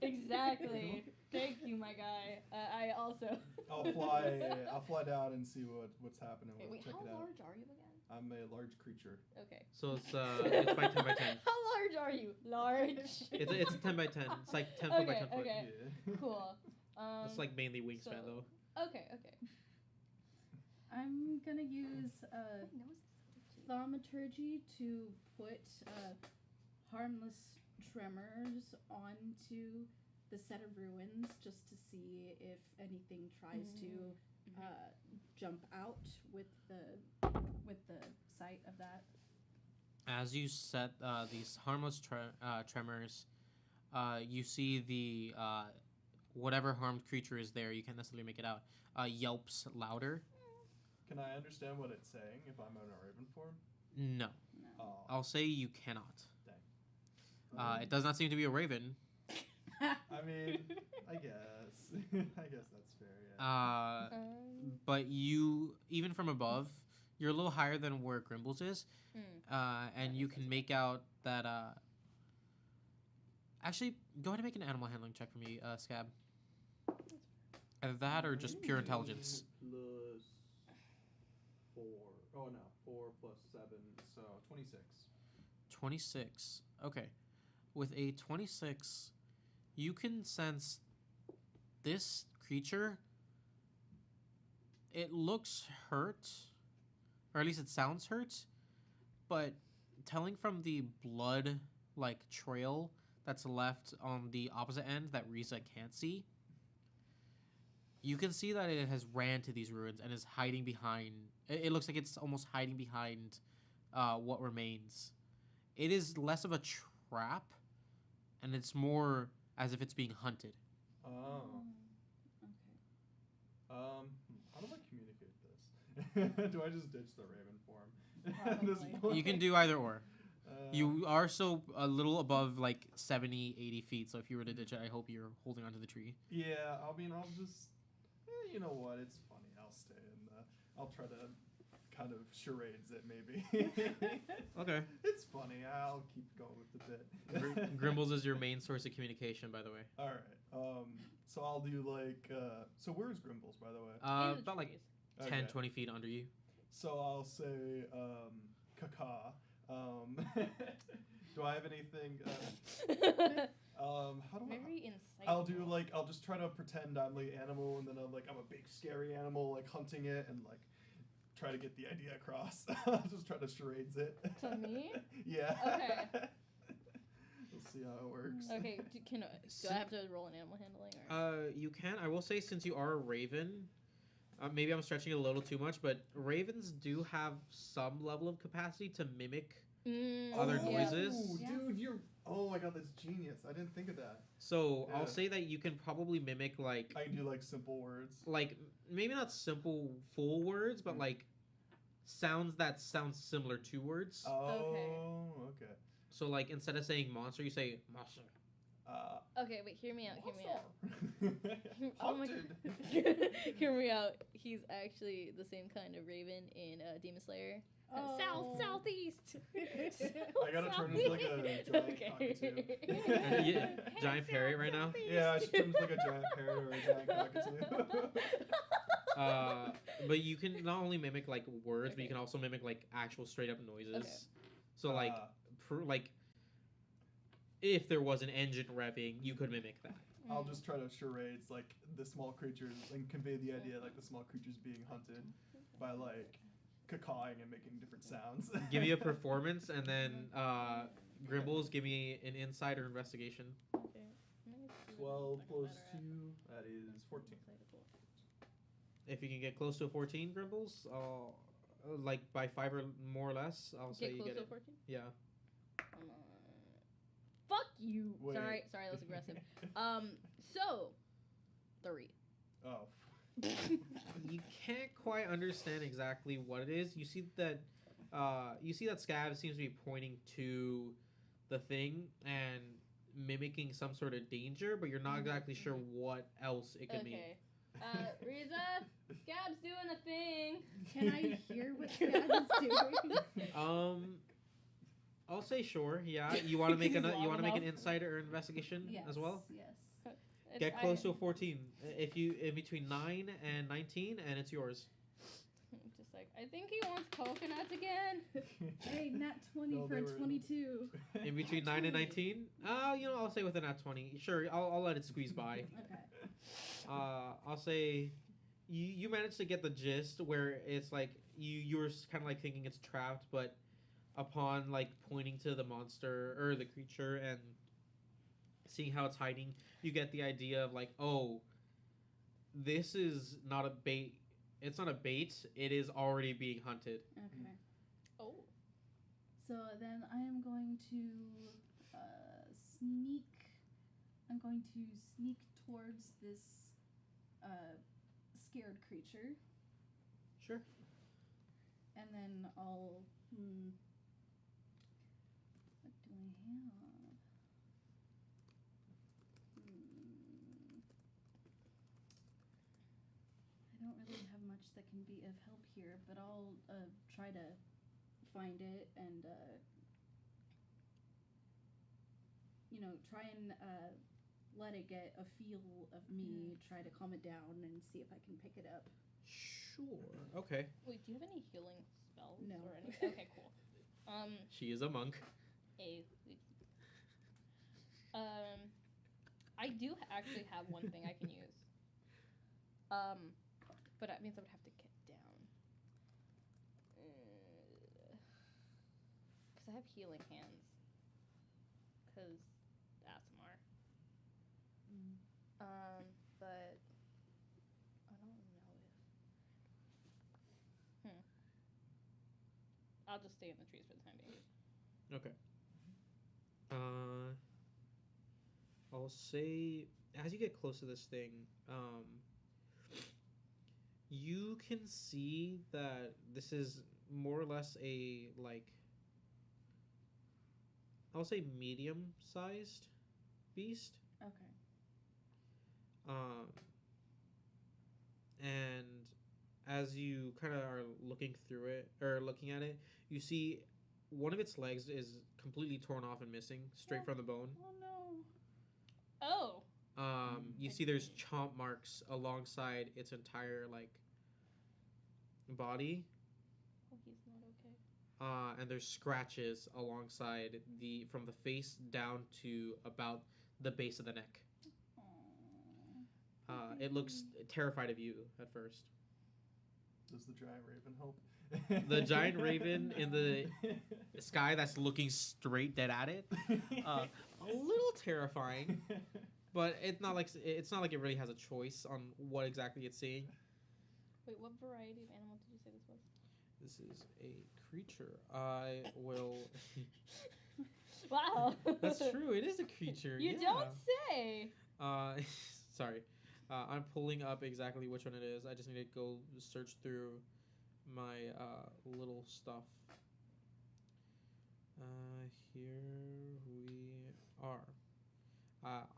S2: Exactly. Thank you, my guy. I also.
S4: I'll fly down and see what's happening.
S2: Okay,
S4: We'll
S2: wait,
S4: check
S2: how
S4: it out.
S2: large are you again?
S4: I'm a large creature.
S2: Okay.
S1: So it's by 10 by 10.
S2: How large are you? Large.
S1: It's 10 by 10. It's like 10 foot by 10 foot.
S2: Okay.
S4: Yeah.
S2: Cool.
S1: It's like mainly wingspan though.
S2: Okay.
S3: I'm gonna use
S2: My nose is
S3: thaumaturgy to put harmless tremors onto the set of ruins just to see if anything tries to jump out with the sight of that.
S1: As you set these harmless tremors, you see the whatever harmed creature is there. You can't necessarily make it out. Yelps louder.
S4: Can I understand what it's saying if I'm in a raven form?
S1: No,
S3: No.
S4: Oh,
S1: I'll say you cannot.
S4: dang.
S1: It does not seem to be a raven.
S4: I mean, I guess. I guess that's fair, yeah.
S1: But you, even from above, you're a little higher than where Grimbles is, and you can make out that. Actually, go ahead and make an animal handling check for me, Scab. Either that or just pure intelligence.
S4: Plus 4. Oh no, 4 plus 7, so 26.
S1: 26. Okay. With a 26, you can sense this creature. It looks hurt, or at least it sounds hurt, but
S5: telling from the blood like trail that's left on the opposite end that Riza can't see. You can see that it has ran to these ruins and is hiding behind. It looks like it's almost hiding behind what remains. It is less of a trap, and it's more as if it's being hunted.
S4: Oh.
S3: Okay.
S4: How do I communicate this? Do I just ditch the raven form? At this
S3: Probably.
S4: point?
S5: You can do either or.
S4: Uh,
S5: You are so a little above like 70, 80 feet, so if you were to ditch it, I hope you're holding onto the tree.
S4: Yeah, I mean, I'll just. You know what? It's funny. I'll stay and I'll try to kind of charades it maybe.
S5: Okay.
S4: It's funny. I'll keep going with the bit.
S5: Grimbles is your main source of communication, by the way.
S4: All right. So I'll do like. So where's Grimbles, by the way?
S2: In the
S5: About like
S2: trees.
S5: 10,
S4: Okay.
S5: 20 feet under you.
S4: So I'll say Kaka. Do I have anything? How do I?
S2: Very insightful.
S4: I'll do like I'll just try to pretend I'm the animal, and then I'm a big scary animal like hunting it, and like try to get the idea across. I'll just try to charades it.
S2: To me?
S4: Yeah.
S2: Okay.
S4: We'll see how it works.
S2: Okay, do I have to roll an animal handling? Or?
S5: You can. I will say, since you are a raven, maybe I'm stretching it a little too much, but ravens do have some level of capacity to mimic other
S2: yeah.
S5: noises.
S3: Yeah.
S4: Dude, you're. Oh my god, that's genius. I didn't think of that.
S5: So
S4: Yeah.
S5: I'll say that you can probably mimic like
S4: I can do like simple words.
S5: maybe not simple full words, but
S4: Mm.
S5: like sounds that sound similar to words.
S4: Oh, okay.
S5: So like instead of saying monster, you say monster.
S2: Okay, wait, hear me out, hear me out.
S4: Monster.
S2: Oh my
S4: Hunted.
S2: Hear me out. He's actually the same kind of raven in Demon Slayer.
S3: Oh.
S2: Southeast.
S4: I gotta turn into like a giant cockatoo.
S5: Yeah, giant parrot right now.
S4: Yeah, I should turn into like a giant parrot or a giant cockatoo.
S5: But you can not only mimic like words, but you can also mimic like actual straight up noises.
S2: Okay.
S5: So like, like, if there was an engine revving, you could mimic that.
S4: I'll just try to charades like the small creatures and convey the idea like the small creatures being hunted by like cawing and making different sounds.
S5: Give me a performance, and then Grimbles, give me an insight or investigation.
S2: Okay.
S4: 12 plus 2, that is 14.
S5: If you can get close to a 14, Grimbles, like by 5 or more or less, I'll say
S2: Get
S5: you
S2: close
S5: get
S2: to
S5: it.
S2: 14?
S5: Yeah.
S2: Come on. Fuck you.
S4: Wait.
S2: Sorry, that was aggressive. So 3.
S4: Oh.
S5: You can't quite understand exactly what it is. You see that Scav seems to be pointing to the thing and mimicking some sort of danger, but you're not exactly sure what else it could mean.
S2: Okay. Riza, Scab's doing a thing.
S3: Can I hear what Scab is doing?
S5: I'll say sure. Yeah. You want to make an
S2: Long
S5: an
S2: enough.
S5: insight or investigation
S3: Yes.
S5: as well?
S3: Yes.
S5: Get close to a 14. If you in between 9 and 19, and it's yours.
S2: Just like, I think he wants coconuts again.
S3: Hey, nat 20
S4: No,
S3: for
S4: they
S3: a
S4: were-
S3: 22.
S5: In between 9 and 19? I'll say with a nat 20. Sure, I'll let it squeeze by.
S3: Okay.
S5: I'll say you managed to get the gist where it's like you were kind of like thinking it's trapped, but upon like pointing to the monster or the creature and seeing how it's hiding, you get the idea of like, oh, this is not a bait. It's not a bait. It is already being hunted.
S3: Okay.
S2: Oh.
S3: So then I am going to sneak. I'm going to sneak towards this scared creature,
S5: Sure.
S3: and then I'll. What do I have? I don't really have much that can be of help here, but I'll try to find it and try and let it get a feel of me. Try to calm it down and see if I can pick it up.
S5: Sure. Okay.
S2: Wait, do you have any healing spells
S3: No.
S2: or anything? Okay, cool.
S5: She is a monk.
S2: I do actually have one thing I can use. But that means I would have to get down. because I have healing hands. Because ASMR. But I don't know if. I'll just stay in the trees for the time being.
S5: Okay. I'll say as you get close to this thing, you can see that this is more or less a like I'll say medium-sized beast.
S3: Okay.
S5: And as you kind of are looking through it or looking at it, you see one of its legs is completely torn off and missing, straight from the bone.
S3: Oh no.
S2: Oh.
S5: You see there's chomp marks alongside its entire like body.
S2: Oh, he's not okay.
S5: And there's scratches alongside from the face down to about the base of the neck. It looks terrified of you at first.
S4: Does the giant raven help?
S5: The giant raven in the sky that's looking straight dead at it. A little terrifying, but it's not like it really has a choice on what exactly it's seeing.
S2: Wait, what variety of animal did you say this was?
S5: This is a creature. I will.
S2: Wow.
S5: That's true. It is a creature.
S2: You
S5: yeah.
S2: don't say.
S5: Sorry. I'm pulling up exactly which one it is. I just need to go search through my little stuff. Here we are.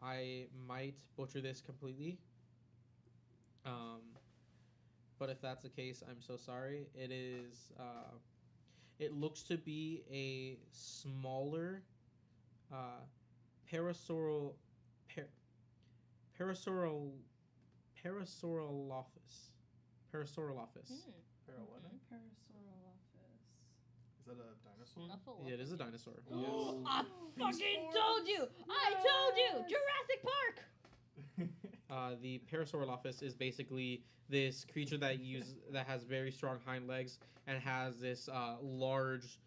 S5: I might butcher this completely. But if that's the case, I'm so sorry. It is. It looks to be a smaller parasaurolophus. Parasaurolophus. Parasaurolophus.
S4: Para what?
S3: Parasaurolophus.
S4: Is that a dinosaur?
S2: Snuffleupagus.
S5: Yeah, it is a dinosaur.
S2: I fucking told you! I told you! Jurassic Park!
S5: The Parasaurolophus is basically this creature that has very strong hind legs and has this large,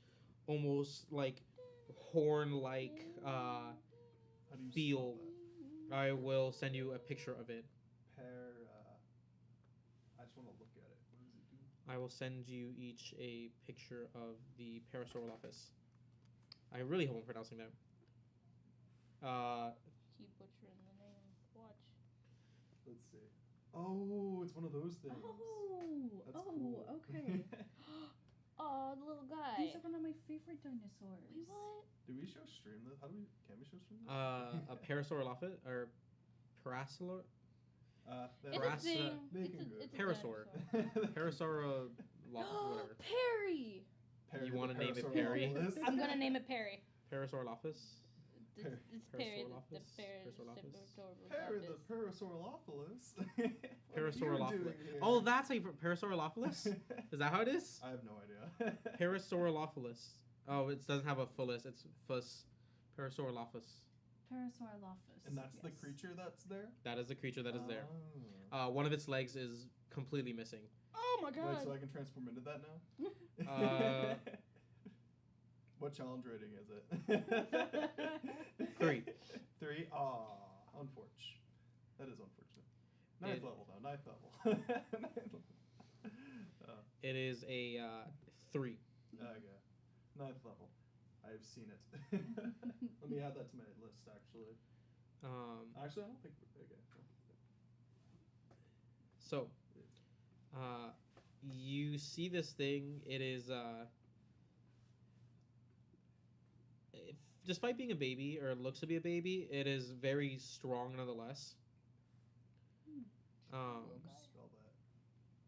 S5: almost like horn-like
S4: How do you
S5: feel.
S4: spell
S5: I will send you a picture of it.
S4: that? I just want to look at it. What does it do?
S5: I will send you each a picture of the Parasaurolophus. I really hope I'm pronouncing that.
S2: Keep butchering the name. Watch.
S4: Let's see. Oh, it's one of those things. That's cool.
S3: Okay.
S2: Oh, the little guy.
S3: These are one of my favorite dinosaurs.
S2: Wait, what?
S4: Do we show stream this? Can we show stream this?
S5: A Parasaurolophus or Parasaur.
S2: It's a thing. It's a
S5: Parasaur.
S2: dinosaur.
S5: Whatever.
S2: Perry!
S5: You wanna name it Perry?
S2: I'm gonna name it Perry.
S5: Parasaurolophus.
S2: It's Perry, the
S4: Parasaurolophus.
S5: Parasaurolophus. Oh, that's a Parasaurolophus? Is that how it is?
S4: I have no idea.
S5: Parasaurolophus. Oh, it doesn't have a fullus. It's fus. Parasaurolophus.
S3: Parasaurolophus.
S4: And that's the
S3: yes.
S4: creature that's there?
S5: That is the creature that is there.
S4: Oh.
S5: One of its legs is completely missing.
S2: Oh my god!
S4: Wait, so I can transform into that now? What challenge rating is it?
S5: 3.
S4: 3? Aw, unfortunate. That is unfortunate. Ninth level though, ninth level.
S5: It is a 3.
S4: Okay. Ninth level. I've seen it. Let me add that to my list actually. Actually, I don't think okay.
S5: So, you see this thing. It is despite being a baby, or it looks to be a baby, it is very strong nonetheless.
S4: Spell that.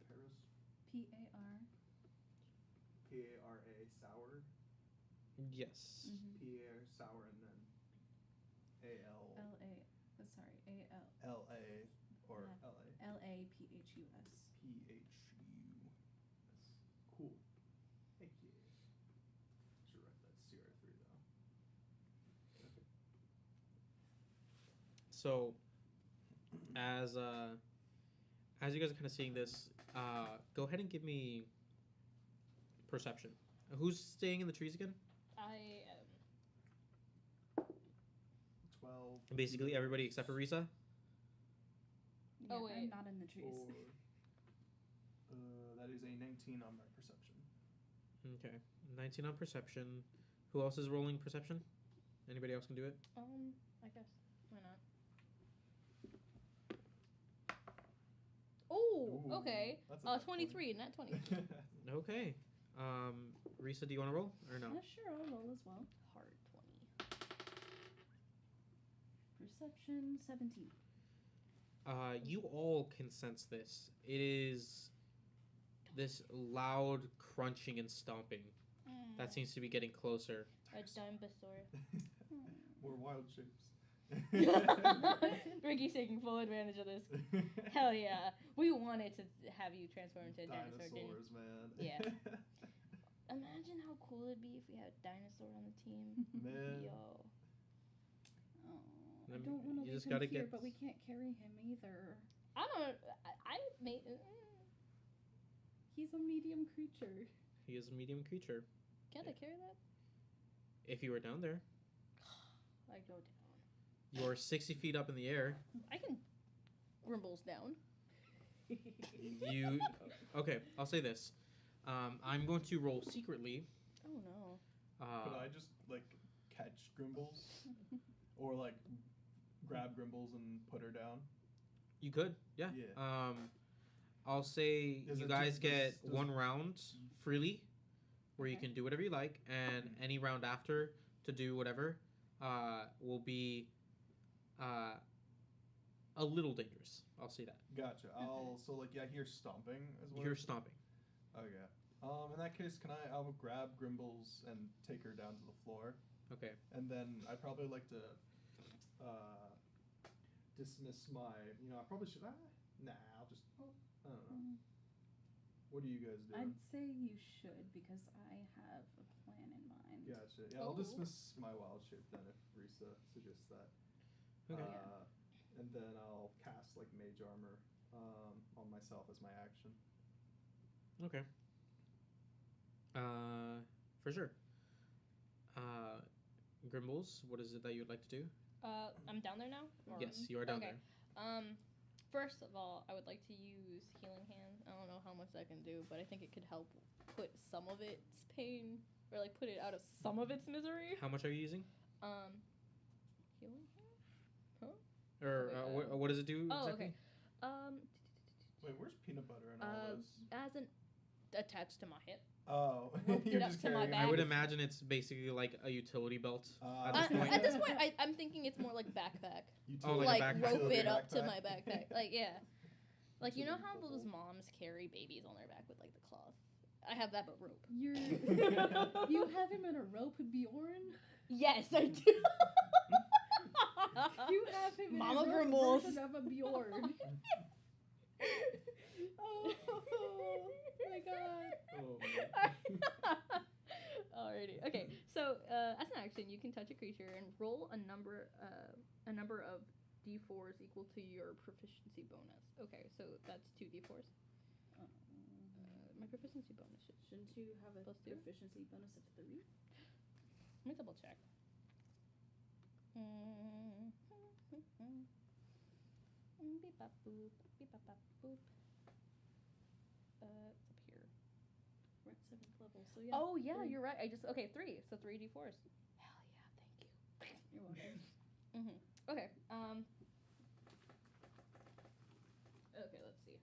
S4: Paris.
S3: P-A-R.
S4: P-A-R-A, sour.
S5: Yes.
S4: P-A-R, sour, and then A-L.
S3: L-A. Sorry, A-L.
S4: L-A, or
S3: Yeah.
S4: L-A.
S3: L-A-P-H-U-S.
S4: P-H-U-S. Cool. Heck yeah. Should write that CR3 though. Okay.
S5: So, as you guys are kind of seeing this, go ahead and give me perception. Who's staying in the trees again?
S2: I
S4: 12.
S5: Basically, everybody except for Risa.
S3: Yeah,
S2: Oh, wait.
S3: I'm not in the trees.
S4: That is a 19 on my perception.
S5: Okay, 19 on perception. Who else is rolling perception? Anybody else can do it?
S2: I guess why not? Oh,
S4: Ooh,
S2: okay.
S4: that's a nat
S2: 23, not 20.
S5: Okay. Risa, do you want to roll or no?
S3: Yeah, sure, I'll roll as well.
S2: Hard 20.
S3: Perception 17.
S5: You all can sense this. It is this loud crunching and stomping that seems to be getting closer.
S2: A dinosaur.
S4: More wild shapes.
S2: Ricky's taking full advantage of this. Hell yeah. We wanted to have you transform into a dinosaur, didn't
S4: Dinosaurs, man.
S2: Yeah. Imagine how cool it'd be if we had a dinosaur on the team.
S4: Man.
S2: Yo.
S3: Oh, I
S5: Then
S3: don't want to
S5: you
S3: leave
S5: just
S3: him
S5: gotta
S3: here,
S5: get-
S3: but we can't carry him either.
S2: I don't. I made.
S3: He's a medium creature.
S5: He is a medium creature.
S2: Can't I carry that?
S5: If you were down there,
S2: I go down.
S5: you're 60 feet up in the air.
S2: I can Grimbles down.
S5: You okay? I'll say this. I'm going to roll secretly.
S2: Oh no.
S4: Could I just like catch Grimbles, or like grab Grimbles and put her down?
S5: You could, yeah.
S4: Yeah.
S5: I'll say
S4: Is
S5: you
S4: it
S5: guys
S4: just-
S5: get
S4: does-
S5: one round freely, where you
S2: Okay.
S5: can do whatever you like, and any round after to do whatever will be a little dangerous. I'll say that.
S4: Gotcha. So like I hear stomping as well.
S5: You hear stomping.
S4: Okay. In that case, I'll grab Grimbles and take her down to the floor,
S5: Okay.
S4: and then I'd probably like to dismiss my. I probably should. Nah, I'll just. I don't know. What do you guys do?
S3: I'd say you should because I have a plan in mind.
S4: Gotcha. Yeah, I'll
S2: Oh.
S4: dismiss my wild shape then if Risa suggests that.
S5: Okay.
S4: And then I'll cast like mage armor on myself as my action.
S5: Okay. For sure. Grimbles, what is it that you would like to do?
S2: I'm down there now? Or-
S5: Yes, you are down
S2: Okay.
S5: there.
S2: First of all, I would like to use Healing Hand. I don't know how much that can do, but I think it could help put some of its pain, or like put it out of some of its misery.
S5: How much are you using?
S2: Healing Hand?
S5: Or
S2: Okay,
S5: what does it do
S2: Oh,
S5: exactly?
S2: okay.
S4: Wait, where's peanut butter in all this?
S2: As an attached to my hip.
S4: Oh,
S2: roped it
S4: you're
S2: up
S4: just
S2: to my
S4: carrying.
S2: back.
S5: I would imagine it's basically like a utility belt. At this
S2: I-
S5: point.
S2: At this point, I'm thinking it's more like backpack.
S5: Oh,
S4: Utility
S5: like a
S2: Like
S5: backpack.
S2: rope it
S4: backpack.
S2: up to my backpack. Like yeah. Like you know how
S4: Utility
S2: those moms carry babies on their back with like the cloth? I have that but rope.
S3: You have him in a rope, Bjorn.
S2: Yes, I do.
S3: You have him
S2: Mama
S3: in a rope
S2: Grimbles.
S3: version of a Bjorn. Oh my god.
S4: Oh, man.
S2: Alrighty. Okay. So as an action, you can touch a creature and roll a number of d4s equal to your proficiency bonus. Okay, so that's 2 d4s. My proficiency bonus should.
S3: Shouldn't you have a
S2: Plus two?
S3: proficiency bonus of 3?
S2: Let me double check. Beep bop boop. Beep bop bop boop. It's up here.
S3: We're at 7th level, so yeah.
S2: Oh yeah,
S3: 3.
S2: you're right. 3. So 3 d4s. Hell yeah, thank you.
S3: You're welcome.
S2: Okay. Okay, let's see.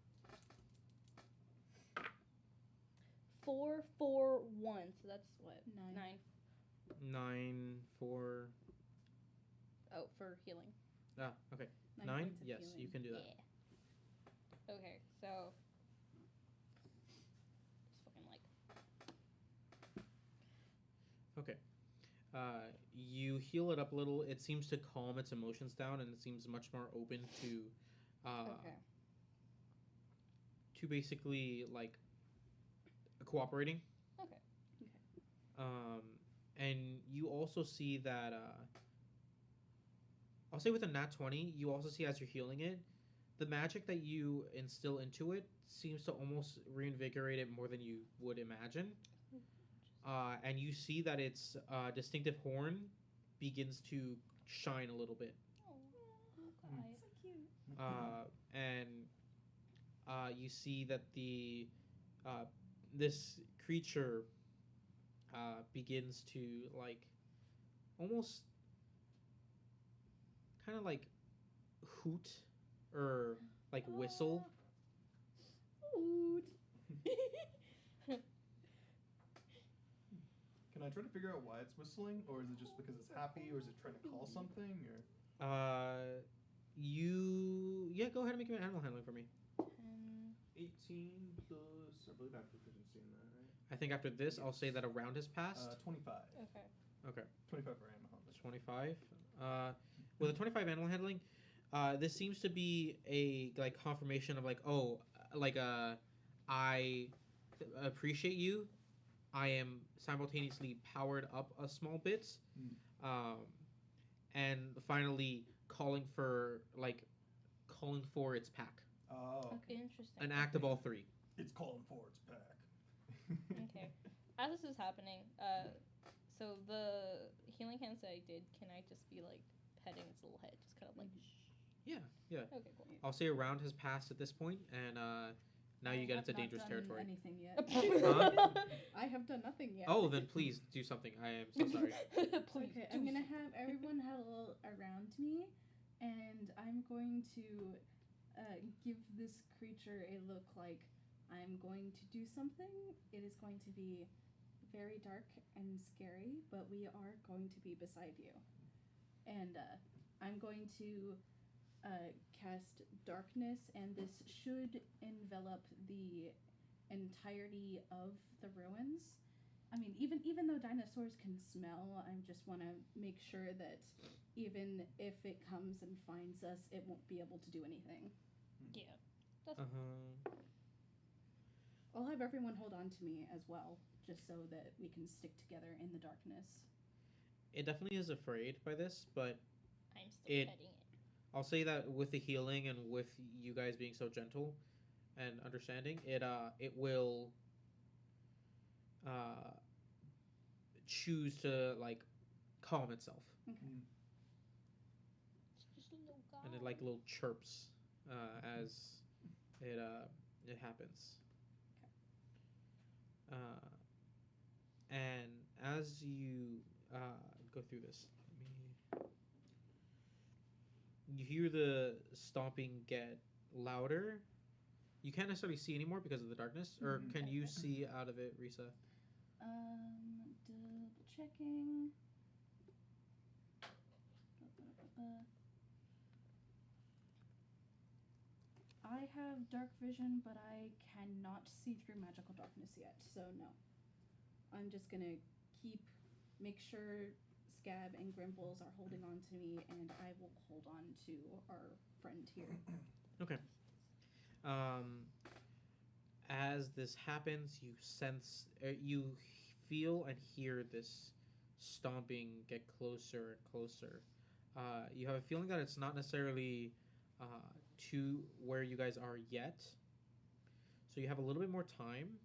S2: 4, 4, 1. So that's what?
S3: 9.
S5: 9 for.
S2: Oh, for healing.
S5: Ah, okay.
S3: 9
S5: 9?
S3: points of
S5: Yes,
S3: healing.
S5: you can do that.
S2: Yeah. Okay, so. Just fucking like.
S5: Okay. You heal it up a little. It seems to calm its emotions down, and it seems much more open to,
S2: Okay.
S5: to basically like cooperating.
S2: Okay.
S5: And you also see that. I'll say with a nat 20, you also see as you're healing it, the magic that you instill into it seems to almost reinvigorate it more than you would imagine.
S1: and you see that its distinctive horn begins to shine a little bit.
S2: Oh, guy.
S3: So cute.
S1: And you see that the this creature begins to like almost kind of like hoot or like whistle.
S3: Hoot.
S4: Can I try to figure out why it's whistling, or is it just because it's happy, or is it trying to call something, or?
S1: Go ahead and make an animal handling for me.
S4: 18 plus, I believe I have proficiency in that, right?
S1: I think after this, I'll say that a round has passed.
S4: 25.
S2: Okay.
S4: 25 for animal handling.
S1: 25. With a 25 animal handling, this seems to be a like confirmation of like, I appreciate you. I am simultaneously powered up a small bit, and finally calling for its pack.
S4: Oh.
S2: Okay, interesting.
S1: An act of all three.
S4: It's calling for its pack.
S2: Okay. As this is happening, so the healing hands that I did, can I just be like petting its little head, just kind of like?
S1: Yeah.
S2: Okay, cool.
S1: I'll say a round has passed at this point, and now you get into dangerous territory.
S3: Anything yet?
S1: Huh?
S3: I have done nothing yet.
S1: Oh, then please do something. I am so sorry.
S2: Please
S3: Okay,
S2: do
S3: I'm gonna have everyone huddle around me, and I'm going to give this creature a look like I'm going to do something. It is going to be very dark and scary, but we are going to be beside you. And I'm going to cast darkness, and this should envelop the entirety of the ruins. I mean, even though dinosaurs can smell, I just want to make sure that even if it comes and finds us, it won't be able to do anything.
S2: Yeah. That's
S3: I'll have everyone hold on to me as well, just so that we can stick together in the darkness.
S1: It definitely is afraid by this, but
S2: I'm still petting it.
S1: I'll say that with the healing and with you guys being so gentle and understanding, it will choose to like calm itself,
S3: Okay.
S2: It's just a little guy.
S1: and it like little chirps as it happens. And as you go through this, you hear the stomping get louder. You can't necessarily see anymore because of the darkness, or
S4: Mhm.
S1: can you see out of it, Risa?
S3: Double checking. I have dark vision, but I cannot see through magical darkness yet, so no. I'm just gonna make sure Scab and Grimples are holding on to me, and I will hold on to our friend here.
S1: Okay. As this happens, you sense, you feel and hear this stomping get closer and closer. You have a feeling that it's not necessarily to where you guys are yet, so you have a little bit more time.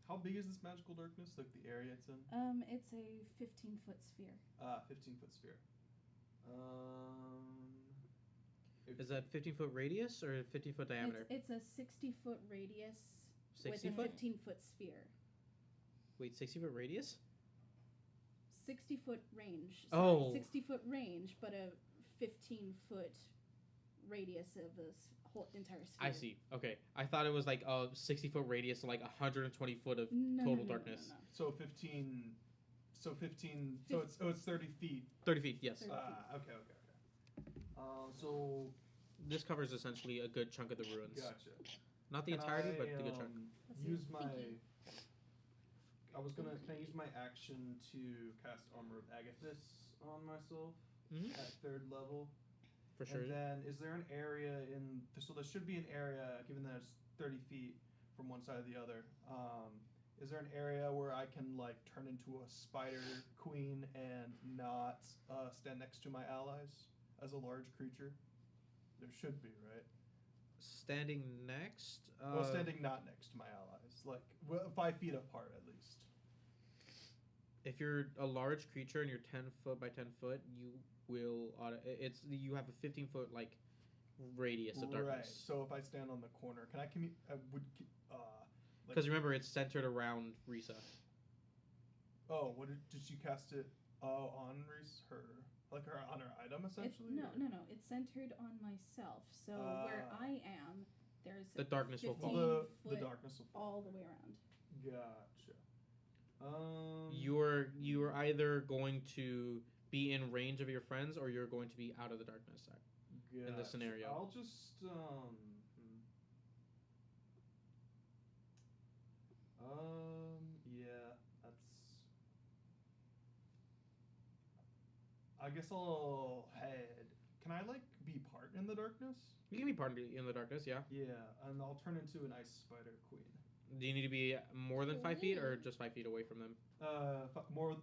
S4: How big is this magical darkness? Like the area it's in?
S3: It's a 15-foot sphere.
S4: 15-foot sphere.
S1: Is that 15-foot radius or 15-foot diameter?
S3: It's a 60-foot radius
S1: 60
S3: with
S1: foot?
S3: a 15-foot sphere.
S1: Wait, 60-foot radius?
S3: 60-foot range.
S1: Oh.
S3: 60-foot range, but a 15-foot radius of this whole entire sphere.
S1: I see. Okay. I thought it was like a 60-foot radius, like 120 foot of total darkness.
S3: No.
S4: So 15. So it's 30 feet.
S1: 30 feet, yes.
S3: 30
S4: Okay. So
S1: This covers essentially a good chunk of the ruins.
S4: gotcha.
S1: Not the
S4: Can
S1: entirety, but
S4: I,
S1: the good chunk.
S4: Use my.
S2: Thank you.
S4: Can I use my action to cast Armor of Agathis on myself
S1: Mhm.
S4: at 3rd level?
S1: For sure.
S4: And then, is there an area so there should be an area, given that it's 30 feet from one side to the other. Is there an area where I can like turn into a spider queen and not stand next to my allies as a large creature? There should be, right?
S1: standing next.
S4: Well, standing not next to my allies, like 5 feet apart at least.
S1: If you're a large creature and you're 10 foot by 10 foot, you will you have a 15-foot like radius of darkness.
S4: Right. So if I stand on the corner, can I
S1: Because remember, it's centered around Risa.
S4: Oh, did she cast it on her on her item essentially?
S3: No. It's centered on myself. So where I am, there's
S1: The darkness will
S3: 15
S1: fall.
S4: The darkness will fall.
S3: all the way around.
S4: Gotcha.
S1: You're either going to be in range of your friends or you're going to be out of the darkness side.
S4: Gotcha.
S1: In this scenario.
S4: I'll just yeah, that's. I guess I'll head. Can I like be part in the darkness?
S1: You can be part in the darkness, yeah.
S4: Yeah, and I'll turn into an ice spider queen.
S1: Do you need to be more than 5 feet or just 5 feet away from them?
S4: More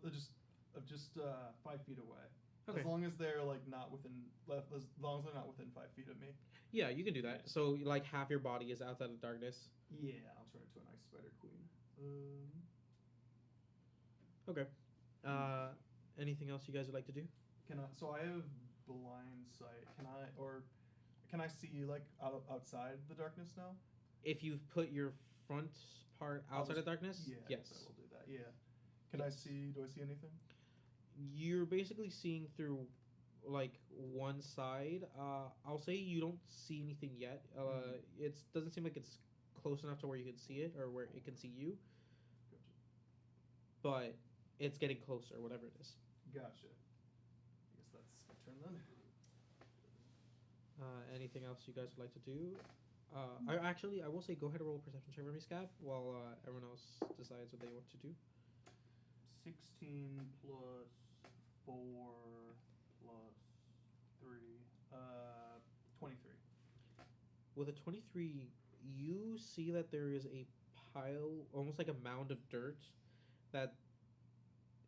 S4: just 5 feet away.
S1: Okay.
S4: As long as they're like not within, as long as they're not within 5 feet of me.
S1: Yeah, you can do that. So like half your body is outside of darkness.
S4: Yeah, I'll turn into an ice spider queen.
S1: Okay. Anything else you guys would like to do?
S4: So I have blind sight. Can I see like outside the darkness now?
S1: If you've put your front part outside of darkness,
S4: Yeah,
S1: yes.
S4: I will do that. Yeah. Do I see anything?
S1: You're basically seeing through like one side. I'll say you don't see anything yet. It doesn't seem like it's close enough to where you can see it or where it can see you.
S4: Gotcha.
S1: But it's getting closer, whatever it is.
S4: Gotcha. I guess that's my turn then.
S1: Anything else you guys would like to do? I will say go ahead and roll a perception check for me, Scab, while everyone else decides what they want to do.
S4: 16 plus 4 plus 3. 23.
S1: With a 23, you see that there is a pile, almost like a mound of dirt, that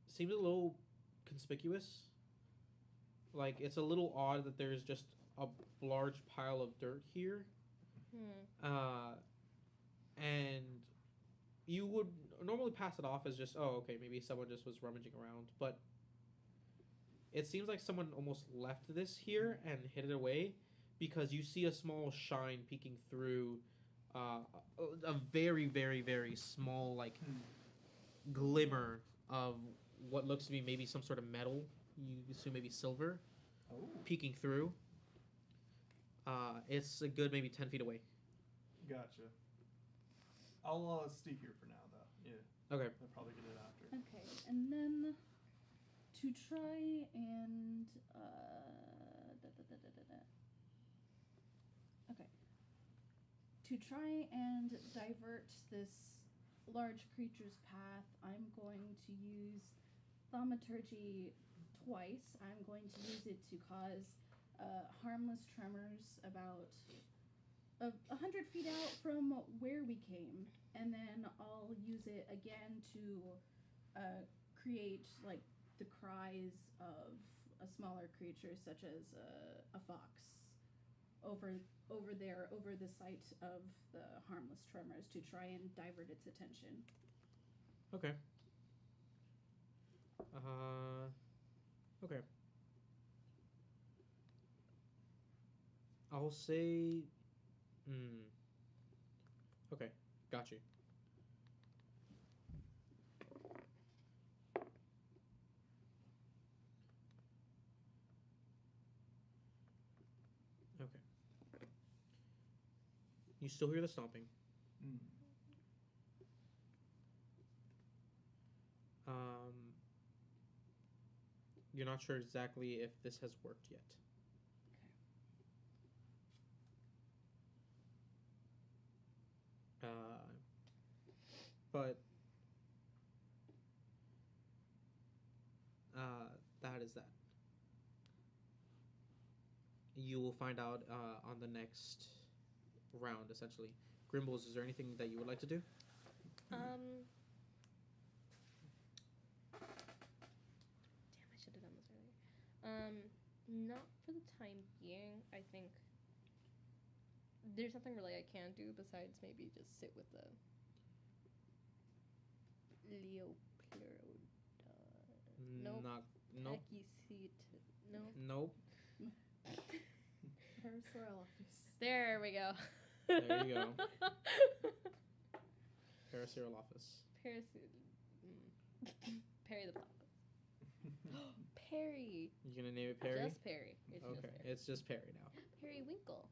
S1: seems a little conspicuous. Like, it's a little odd that there's just a large pile of dirt here. And you would normally pass it off as just, oh, okay, maybe someone just was rummaging around. But it seems like someone almost left this here and hid it away, because you see a small shine peeking through a very, very, very small, like, glimmer of what looks to be maybe some sort of metal. You assume maybe silver. Peeking through. It's a good maybe 10 feet away.
S4: Gotcha. I'll stay here for now, though. Yeah.
S1: Okay.
S4: I'll probably get it after.
S3: Okay, and then to try and okay, to try and divert this large creature's path, I'm going to use thaumaturgy twice. I'm going to use it to cause harmless tremors about 100 feet out from where we came, and then I'll use it again to create like the cries of a smaller creature, such as a fox, over the site of the harmless tremors, to try and divert its attention.
S1: Okay. Okay. I'll say. Okay, got you. Okay. You still hear the stomping. You're not sure exactly if this has worked yet. But that is that. You will find out on the next round, essentially. Grimbles, is there anything that you would like to do?
S2: Damn, I should have done this earlier. Not for the time being. I think There's nothing really I can do besides maybe just sit with the Leopleurodon. Nope.
S5: Nope.
S2: No.
S5: Nope.
S3: Parasaurolophus.
S2: There we go.
S5: There you go. Parasaurolophus.
S2: Perry the Platypus. Perry.
S5: You gonna name it Perry?
S2: Just Perry. It's
S5: Okay,
S2: just Perry.
S5: it's just Perry now.
S2: Periwinkle.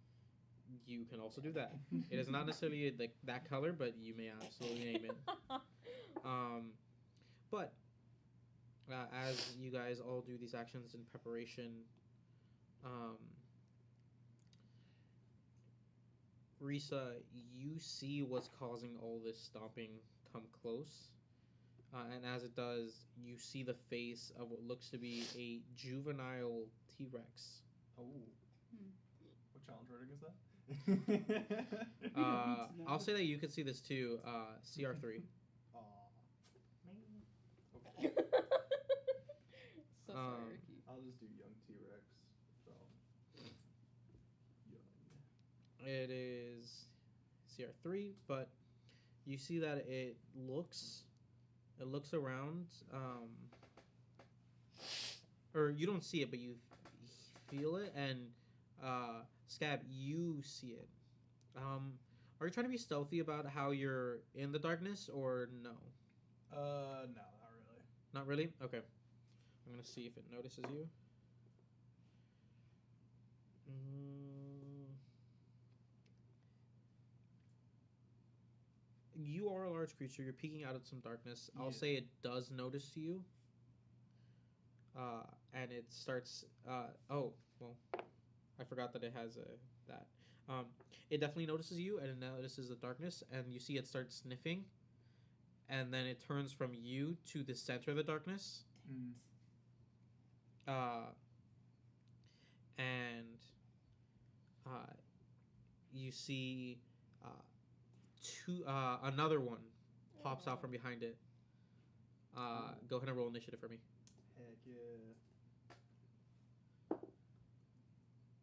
S5: You can also do that. It is not necessarily like that color, but you may absolutely name it. But as you guys all do these actions in preparation, Risa, you see what's causing all this stomping come close. And as it does, you see the face of what looks to be a juvenile T-Rex.
S4: Oh. What challenge rating is that?
S5: I'll say that you can see this too. CR3.
S4: Aw.
S2: So
S4: Okay.
S2: sorry, Ricky.
S4: I'll just do young T-Rex. So. Young.
S5: It is CR3, but you see that it looks around, or you don't see it, but you feel it, and Scab, you see it. Are you trying to be stealthy about how you're in the darkness, or no?
S4: No, not really.
S5: Not really? Okay. I'm gonna see if it notices you. You are a large creature. You're peeking out of some darkness. I'll say it does notice you. And it starts. Oh, well, I forgot that it has that. It definitely notices you, and it notices the darkness, and you see it start sniffing, and then it turns from you to the center of the darkness. And you see another one pops out from behind it. Go ahead and roll initiative for me.
S4: Heck yeah.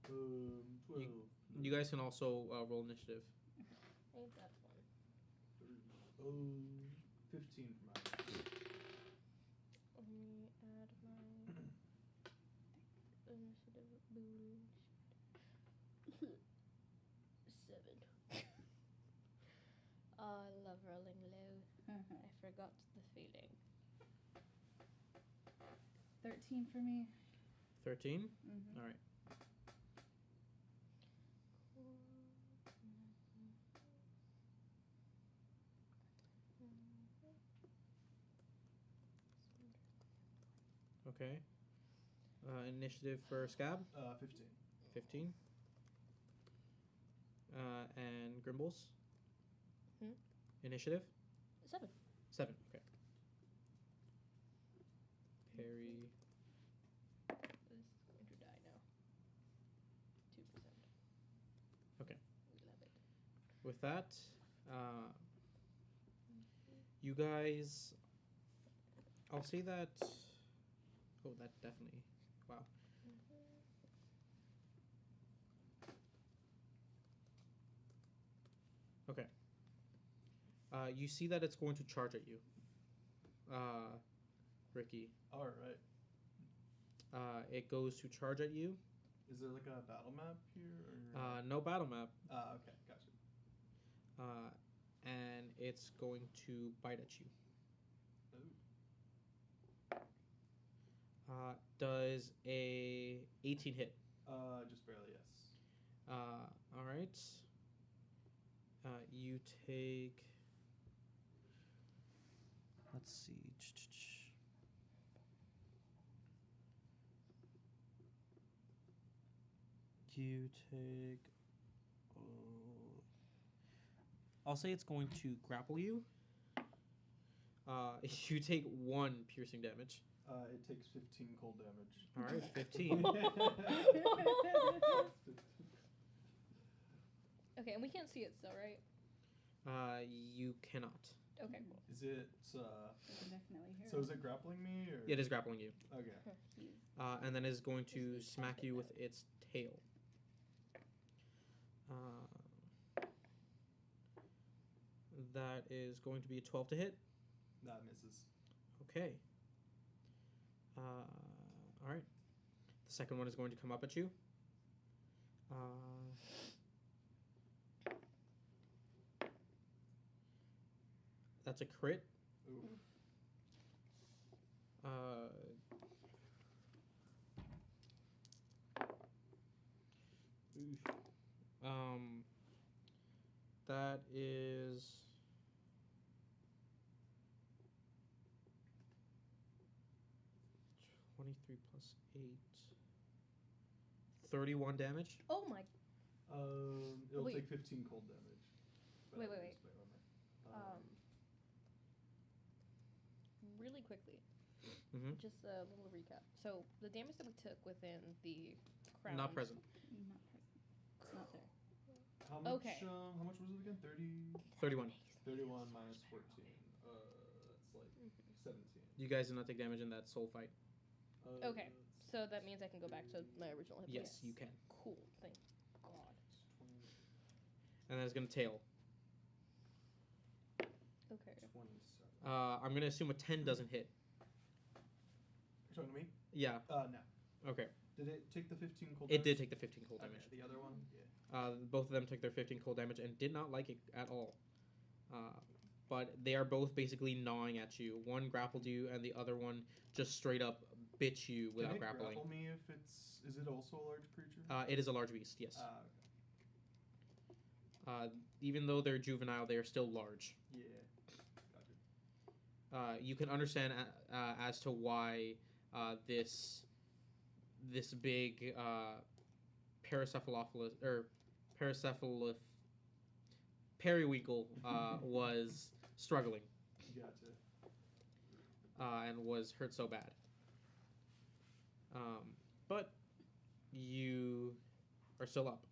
S4: 12.
S5: You guys can also roll initiative.
S2: Ain't that fun?
S4: 15 for mine.
S2: Let me add my initiative boost. 7. Oh, I love rolling low. I forgot the feeling.
S3: 13 for me.
S5: 13?
S3: Mm-hmm.
S5: All right. Okay. Initiative for Scab?
S4: 15.
S5: 15. And Grimbles? Initiative?
S2: 7.
S5: 7. Okay. Perry.
S2: This is going to die now. 2%.
S5: Okay.
S2: We love it.
S5: With that, you guys. I'll say that. Oh, that definitely. Wow. Okay. You see that it's going to charge at you. Ricky.
S4: Alright.
S5: It goes to charge at you.
S4: Is there like a battle map here? Or?
S5: No battle map.
S4: Okay, gotcha.
S5: And it's going to bite at you.
S4: Ooh.
S5: Does a 18 hit?
S4: Just barely, yes.
S5: All right. You take. Let's see. You take. I'll say it's going to grapple you. You take 1 piercing damage.
S4: It takes 15 cold damage.
S5: All right, 15.
S2: Okay, and we can't see it still, right?
S5: You cannot.
S2: Okay, cool.
S4: Is it?
S3: I can definitely hear
S4: So is it grappling me or?
S5: It is grappling you.
S4: Okay.
S5: And then is going to smack you with its tail. That is going to be a 12 to hit.
S4: That misses.
S5: Okay. All right. The second one is going to come up at you. That's a crit.
S4: Ooh.
S5: That is 23 plus 8. 31 damage.
S2: Oh my.
S4: It'll
S2: Wait.
S4: take 15 cold damage. But
S2: Wait,
S4: I'll
S2: wait,
S4: explain on that.
S2: Really quickly.
S5: Mhm.
S2: Just a little recap. So the damage that we took within the crown.
S5: Not present.
S3: Not present. Not there.
S4: How much?
S2: Okay.
S4: How much was it again?
S5: 31.
S4: 31 minus 14. It's like 17.
S5: You guys did not take damage in that soul fight.
S2: Okay. So that means I can go back to my original hit
S5: Yes,
S2: points.
S5: you can.
S2: Cool. Thank God.
S5: And then it's going to tail.
S2: Okay.
S4: 27.
S5: I'm going to assume a 10 doesn't hit.
S4: You're talking to me?
S5: Yeah.
S4: No.
S5: Okay.
S4: Did it take the 15 cold
S5: It
S4: damage?
S5: did take the 15 cold damage.
S4: Okay, the other one? Yeah.
S5: Both of them took their 15 cold damage and did not like it at all. But they are both basically gnawing at you. One grappled you, and the other one just straight up bit you without
S4: Can it
S5: grappling.
S4: grapple me if it's... Is it also a large creature?
S5: It is a large beast, yes.
S4: Okay.
S5: Even though they're juvenile, they are still large.
S4: Yeah. Gotcha.
S5: You can understand as to why this big periwinkle was struggling
S4: Gotcha.
S5: and was hurt so bad. But you are still up.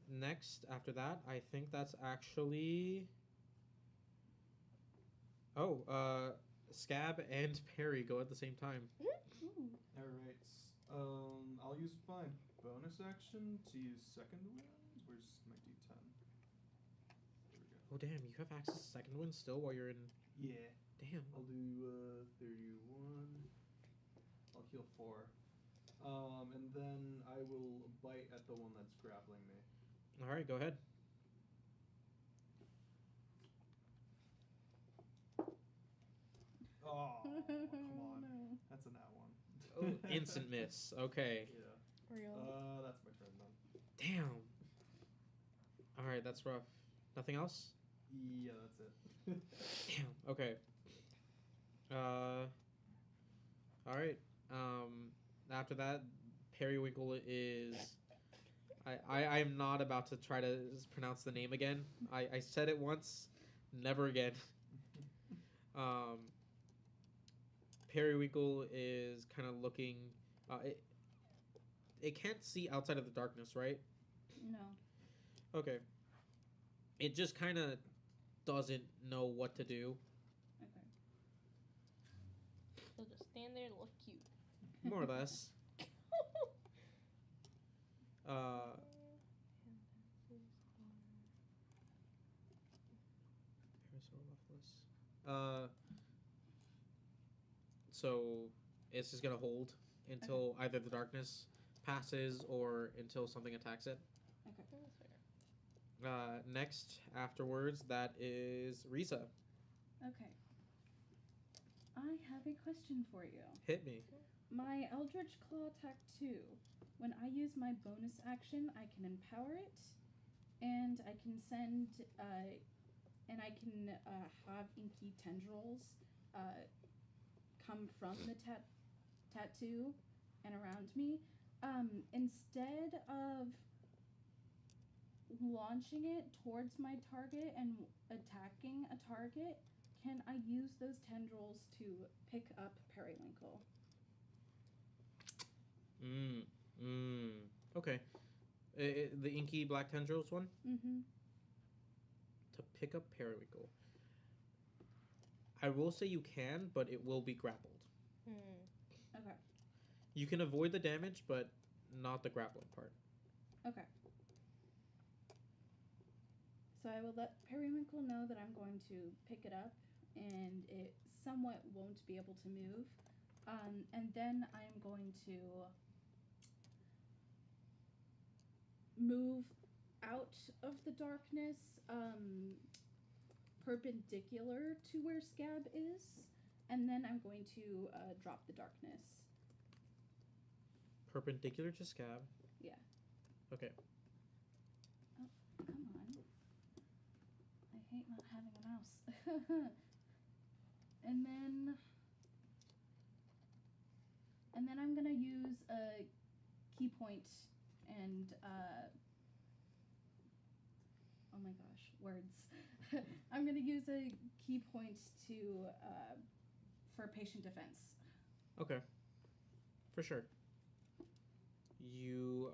S5: Next, after that, I think that's actually... Scab and Perry go at the same time.
S3: Ooh.
S4: Alright. I'll use my bonus action to use second wind. Where's my d10? There we go.
S5: Oh, damn, you have access to second wind still while you're in...
S4: Yeah.
S5: Damn.
S4: I'll do 31. I'll heal 4. And then I will bite at the one that's grappling me.
S5: Alright, go ahead.
S4: Oh, come on.
S3: No.
S4: That's a nat one.
S5: Oh, instant miss. Okay.
S4: Yeah.
S2: Real.
S4: That's my turn then.
S5: Damn. Alright, that's rough. Nothing else?
S4: Yeah, that's it.
S5: Damn. Okay. Alright. After that, Periwinkle is... I am not about to try to pronounce the name again. I said it once, never again. Periwinkle is kind of looking... it can't see outside of the darkness, right?
S3: No.
S5: Okay. It just kind of doesn't know what to do.
S3: Okay.
S2: They'll just stand there and look cute.
S5: More or less. So it's just gonna hold until either the darkness passes or until something attacks it.
S3: Okay.
S2: That's fair.
S5: Next, afterwards, that is Risa.
S3: Okay. I have a question for you.
S5: Hit me.
S3: My Eldritch Claw attack 2. When I use my bonus action, I can empower it, and I can send, and I can have inky tendrils come from the tattoo and around me. Instead of launching it towards my target and attacking a target, can I use those tendrils to pick up Periwinkle?
S5: Okay. The inky black tendrils one?
S3: Mm-hmm.
S5: To pick up Periwinkle. I will say you can, but it will be grappled.
S3: Okay.
S5: You can avoid the damage, but not the grappling part.
S3: Okay. So I will let Periwinkle know that I'm going to pick it up, and it somewhat won't be able to move. And then I'm going to move out of the darkness, perpendicular to where Scab is, and then I'm going to drop the darkness.
S5: Perpendicular to Scab.
S3: Yeah.
S5: Okay.
S3: Oh, come on. I hate not having a mouse. And then I'm gonna use a key point and oh my gosh, words. I'm gonna use a key point to for patient defense.
S5: Okay. For sure. You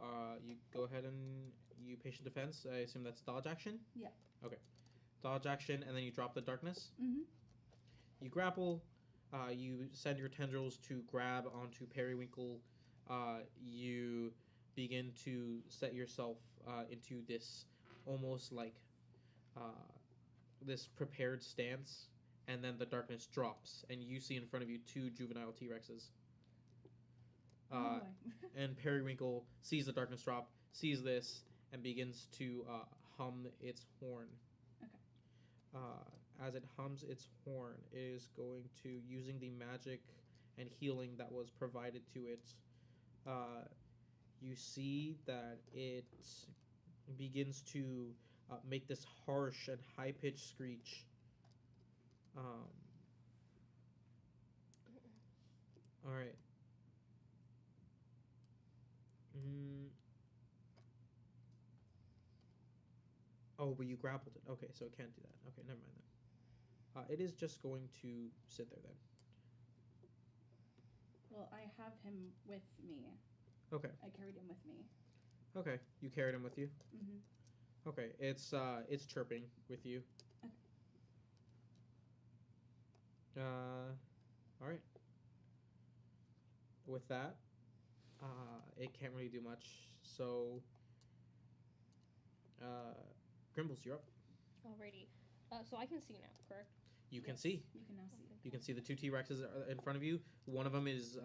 S5: go ahead and you patient defense. I assume that's dodge action?
S3: Yeah.
S5: Okay. Dodge action, and then you drop the darkness.
S3: Mm-hmm.
S5: You grapple. You send your tendrils to grab onto Periwinkle. You begin to set yourself into this almost like this prepared stance, and then the darkness drops, and you see in front of you 2 juvenile T-Rexes. And Periwinkle sees the darkness drop, sees this, and begins to hum its horn.
S3: Okay.
S5: As it hums its horn, it is going to, using the magic and healing that was provided to it, you see that it begins to make this harsh and high-pitched screech. All right. Oh, but you grappled it. Okay, so it can't do that. Okay, never mind then. It is just going to sit there then.
S3: Well, I have him with me.
S5: Okay.
S3: I carried him with me.
S5: Okay, you carried him with you.
S3: Mm-hmm.
S5: Okay, it's chirping with you.
S3: Okay.
S5: All right. With that, it can't really do much. So, Grimbles, you're up.
S2: Alrighty. So I can see now, correct?
S5: You can
S3: Yes,
S5: see.
S3: You can now see.
S5: You can see the 2 T-Rexes are in front of you. One of them is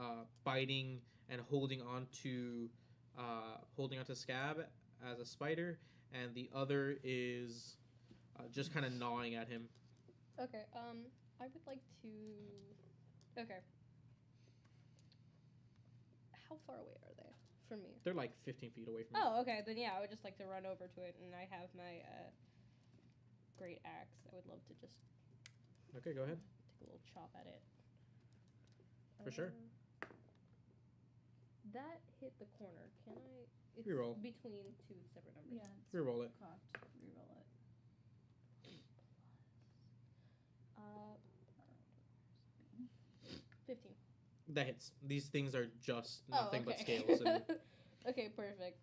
S5: biting and holding onto Scab as a spider, and the other is just kind of gnawing at him.
S2: Okay. I would like to. Okay. How far away are they from me?
S5: They're like 15 feet away from you.
S2: Oh, okay. Then yeah, I would just like to run over to it, and I have my great axe. I would love to just.
S5: Okay, go ahead.
S2: Take a little chop at it.
S5: For sure.
S2: That hit the corner. Can I? It's
S5: Reroll.
S2: between 2 separate numbers.
S3: Yeah. It's
S5: Reroll it.
S3: cocked. Reroll it.
S2: Uh, 15.
S5: That hits. These things are just nothing but
S2: okay.
S5: scales. And
S2: Okay, perfect.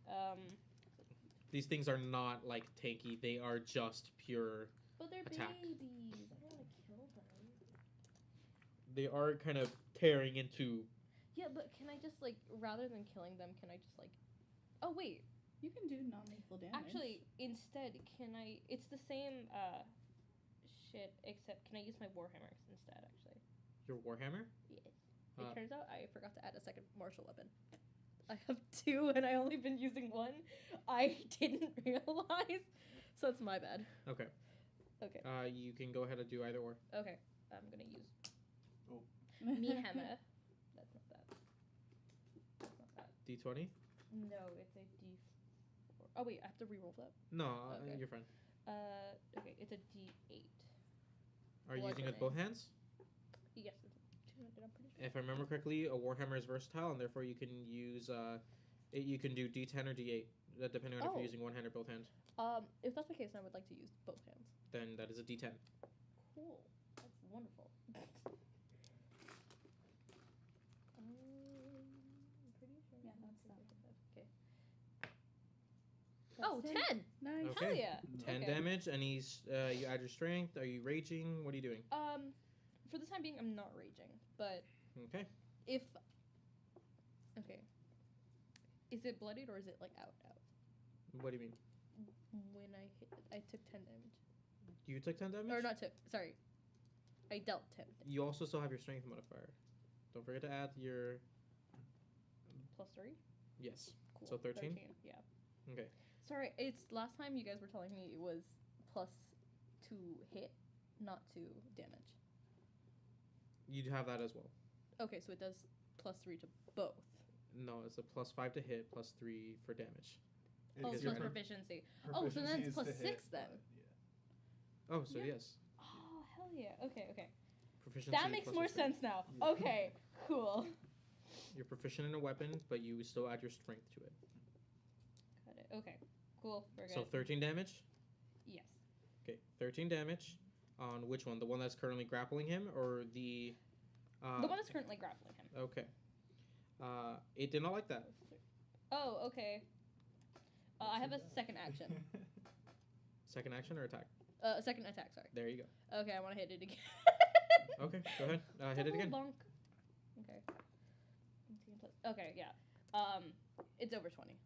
S5: these things are not like tanky. They are just pure.
S2: But they're
S5: Attack.
S2: babies. I don't want to kill them.
S5: They are kind of tearing into.
S2: Yeah, but can I just like, rather than killing them, can I just like? Oh wait.
S3: You can do non-lethal damage.
S2: Actually, instead, can I? It's the same shit, except can I use my warhammer instead? Actually.
S5: Your warhammer?
S2: Yes. It turns out I forgot to add a second martial weapon. I have 2 and I only been using 1. I didn't realize, so it's my bad.
S5: Okay.
S2: Okay.
S5: You can go ahead and do either or.
S2: Okay. I'm gonna use.
S4: Oh.
S2: Me hammer. That's not that. That's not that.
S5: D20?
S2: No, it's a D4. Oh wait, I have to reroll that.
S5: No,
S2: Okay.
S5: you're fine.
S2: Okay, it's a D8.
S5: Are you using it with both hands?
S2: Yes, it's 200. I'm pretty sure.
S5: If I remember correctly, a warhammer is versatile, and therefore you can use you can do D10 or D8, depending on if
S2: Oh.
S5: you're using one hand or both hands.
S2: If that's the case, then I would like to use both hands.
S5: Then that is a D10.
S2: Cool. That's wonderful. I'm pretty sure.
S3: Yeah, that's that.
S2: Okay.
S3: That's
S2: Oh,
S3: 10.
S2: 10!
S3: Nice.
S5: Okay.
S2: Hell yeah!
S5: 10
S2: Okay.
S5: damage, and you add your strength. Are you raging? What are you doing?
S2: For the time being, I'm not raging, but
S5: Okay.
S2: if. Okay. Is it bloodied or is it like out?
S5: What do you mean?
S2: when I took 10 damage.
S5: You took 10 damage?
S2: Or not took. Sorry. I dealt 10 damage.
S5: You also still have your strength modifier. Don't forget to add your...
S2: Plus 3?
S5: Yes.
S2: Cool.
S5: So 13?
S2: Yeah.
S5: Okay.
S2: Sorry, it's last time you guys were telling me it was plus to hit, not to damage.
S5: You have that as well.
S2: Okay, so it does plus 3 to both.
S5: No, it's a plus 5 to hit, plus 3 for damage.
S2: Oh,
S5: Because
S2: plus
S5: your
S2: proficiency. Oh, so then it's plus 6 then.
S5: Oh, so
S2: Yeah.
S5: yes.
S2: Oh, hell yeah. Okay, okay.
S5: Proficiency
S2: That makes
S5: plus
S2: more
S5: your strength.
S2: sense now.
S4: Yeah.
S2: Okay, cool.
S5: You're proficient in a weapon, but you still add your strength to it.
S2: Got it. Okay, cool. We're good.
S5: So 13 damage?
S2: Yes.
S5: Okay, 13 damage. On which one? The one that's currently grappling him, or the...
S2: The one that's currently grappling him.
S5: Okay. It did not like that.
S2: Oh, okay. I have a second action.
S5: Second action or attack?
S2: Second attack, sorry.
S5: There you go.
S2: Okay, I want to hit it again.
S5: Okay, go ahead. Hit it
S2: Double
S5: again.
S2: bonk. Okay. 18 plus. Okay, yeah. It's over 20.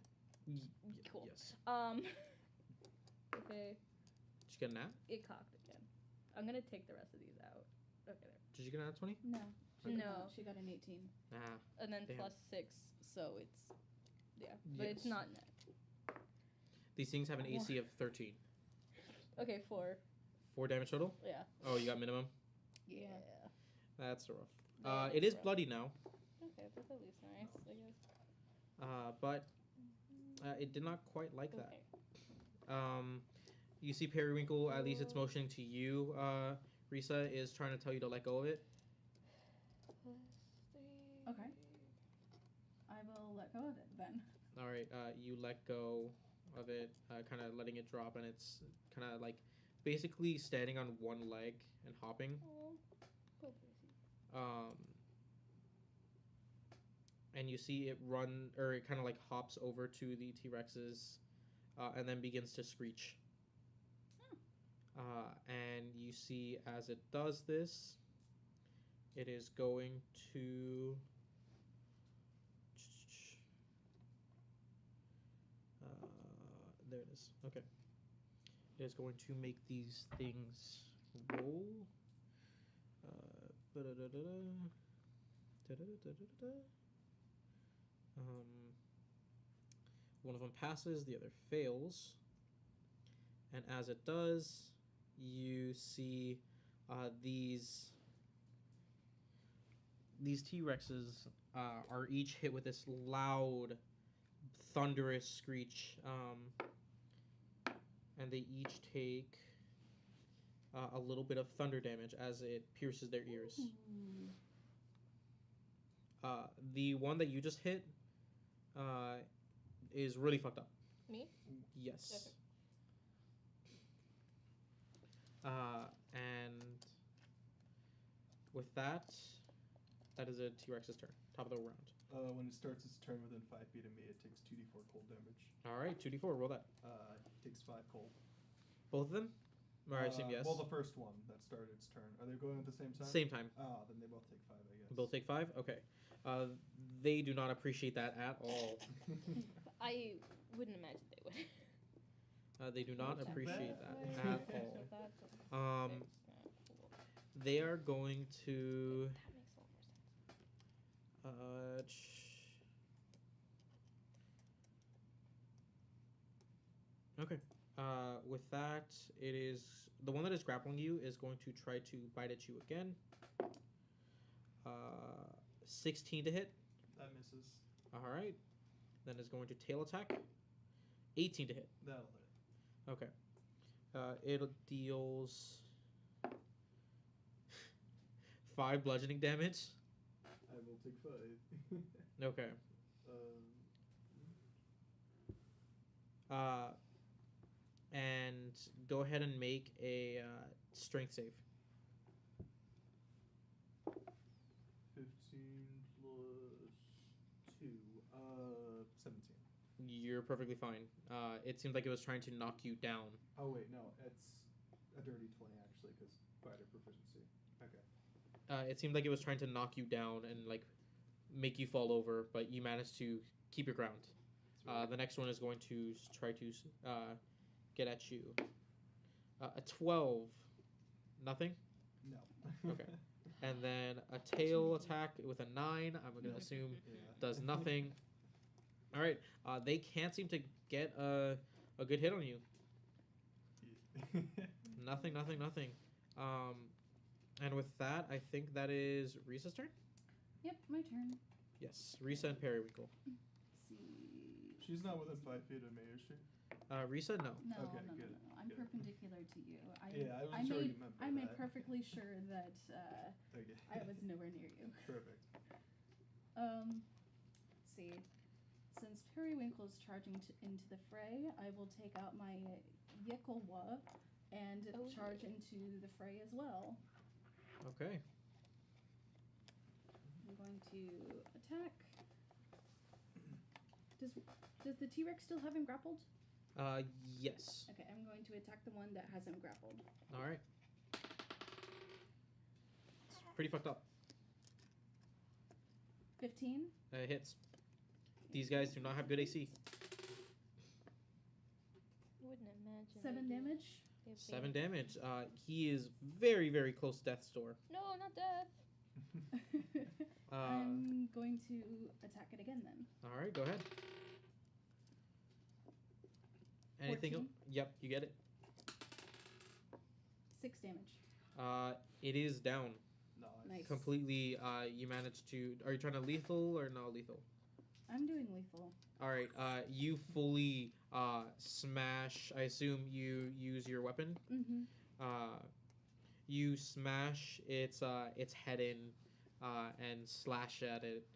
S2: Cool.
S5: Yes.
S2: Okay.
S5: Did you get an nat?
S2: It cocked again. I'm gonna take the rest of these out. Okay, there.
S5: Did you get an nat 20?
S3: No.
S2: No.
S3: She got an 18.
S5: Ah.
S2: And then
S5: Damn.
S2: plus 6, so it's yeah, but it's
S5: Yes.
S2: not net.
S5: These things have an AC of 13.
S2: Okay, 4.
S5: 4 damage total?
S2: Yeah.
S5: Oh, you got minimum?
S2: Yeah.
S5: That's rough.
S2: That
S5: It is
S2: rough.
S5: bloody now,
S2: Okay, that's at least nice, I guess.
S5: but it did not quite like that.
S2: Okay.
S5: You see Periwinkle, at least it's motioning to you, Risa, is trying to tell you to let go of it.
S3: Okay. I will let go of it then.
S5: All right, you let go of it, kind of letting it drop, and it's kind of like basically standing on one leg and hopping.
S2: Oh, poor pussy.
S5: And you see it run, or it kind of like hops over to the T-Rexes, and then begins to screech. And you see as it does this, it is going to... there it is. Okay. It is going to make these things roll. One of them passes, the other fails. And as it does, you see these T-Rexes are each hit with this loud, thunderous screech, and they each take a little bit of thunder damage as it pierces their ears. The one that you just hit is really fucked up.
S2: Me?
S5: Yes.
S2: Okay.
S5: And with that, that is a T-Rex's turn. Top of the round.
S4: When it starts its turn within 5 feet of me, it takes 2d4 cold damage.
S5: All right, 2d4. Roll that.
S4: It takes 5 cold.
S5: Both of them? Or I assume yes.
S4: Well, the first one that started its turn. Are they going at the same time?
S5: Same time.
S4: Ah, then they both take 5, I guess.
S5: Both take 5? Okay. They do not appreciate that at all.
S2: I wouldn't imagine they would.
S5: They do not
S2: Okay.
S5: appreciate that at
S2: So
S5: all.
S2: that's a 6, cool.
S5: They are going to...
S2: That makes a lot more sense.
S5: Okay. With that, it is the one that is grappling you is going to try to bite at you again. 16 to hit.
S4: That misses.
S5: All right. Then is going to tail attack. 18 to hit.
S4: That'll hit.
S5: Okay. It deals 5 bludgeoning damage.
S4: I will take 5.
S5: Okay. And go ahead and make a strength save.
S4: 15 plus 2. 17.
S5: You're perfectly fine. It seemed like it was trying to knock you down.
S4: Oh, wait, no. It's a dirty 20, actually, because fighter proficiency. Okay.
S5: It seemed like it was trying to knock you down and like make you fall over, but you managed to keep your ground. The next one is going to try to
S1: get at you. A 12. Nothing?
S4: No.
S1: Okay. And then a tail attack with a 9. I'm going to
S4: Nope.
S1: assume
S4: Yeah.
S1: does nothing. All right. They can't seem to get a good hit on you. Nothing. And with that, I think that is Risa's turn.
S3: Yep, my turn.
S1: Yes, Risa and Periwinkle.
S3: Let's see.
S4: She's not within 5 feet of me, is she?
S1: Risa, no.
S3: No,
S4: Okay,
S3: no,
S4: good,
S3: no, no. I'm
S4: good.
S3: perpendicular to you.
S4: Yeah, I wasn't sure what you meant by
S3: I made
S4: that.
S3: perfectly sure that
S4: Okay.
S3: I was nowhere near you.
S4: Perfect.
S3: Let's see. Since Periwinkle is charging into the fray, I will take out my Yicklewa and charge into the fray as well.
S1: Okay.
S3: I'm going to attack. Does the T-Rex still have him grappled?
S1: Yes.
S3: Okay, I'm going to attack the one that has him grappled.
S1: All right. It's pretty fucked up.
S3: 15.
S1: Hits. These guys do not have good AC.
S2: Wouldn't imagine.
S3: 7 damage.
S1: 7 damage. He is very, very close to death's door.
S2: No, not death.
S3: I'm going to attack it again then.
S1: All right, go ahead. Anything?
S3: 14?
S1: Yep, you get it.
S3: 6 damage.
S1: It is down
S3: Nice.
S1: completely. You managed to. Are you trying to lethal or no lethal?
S3: I'm doing lethal.
S1: All right. You fully smash. I assume you use your weapon.
S3: Mm-hmm.
S1: You smash its head in and slash at it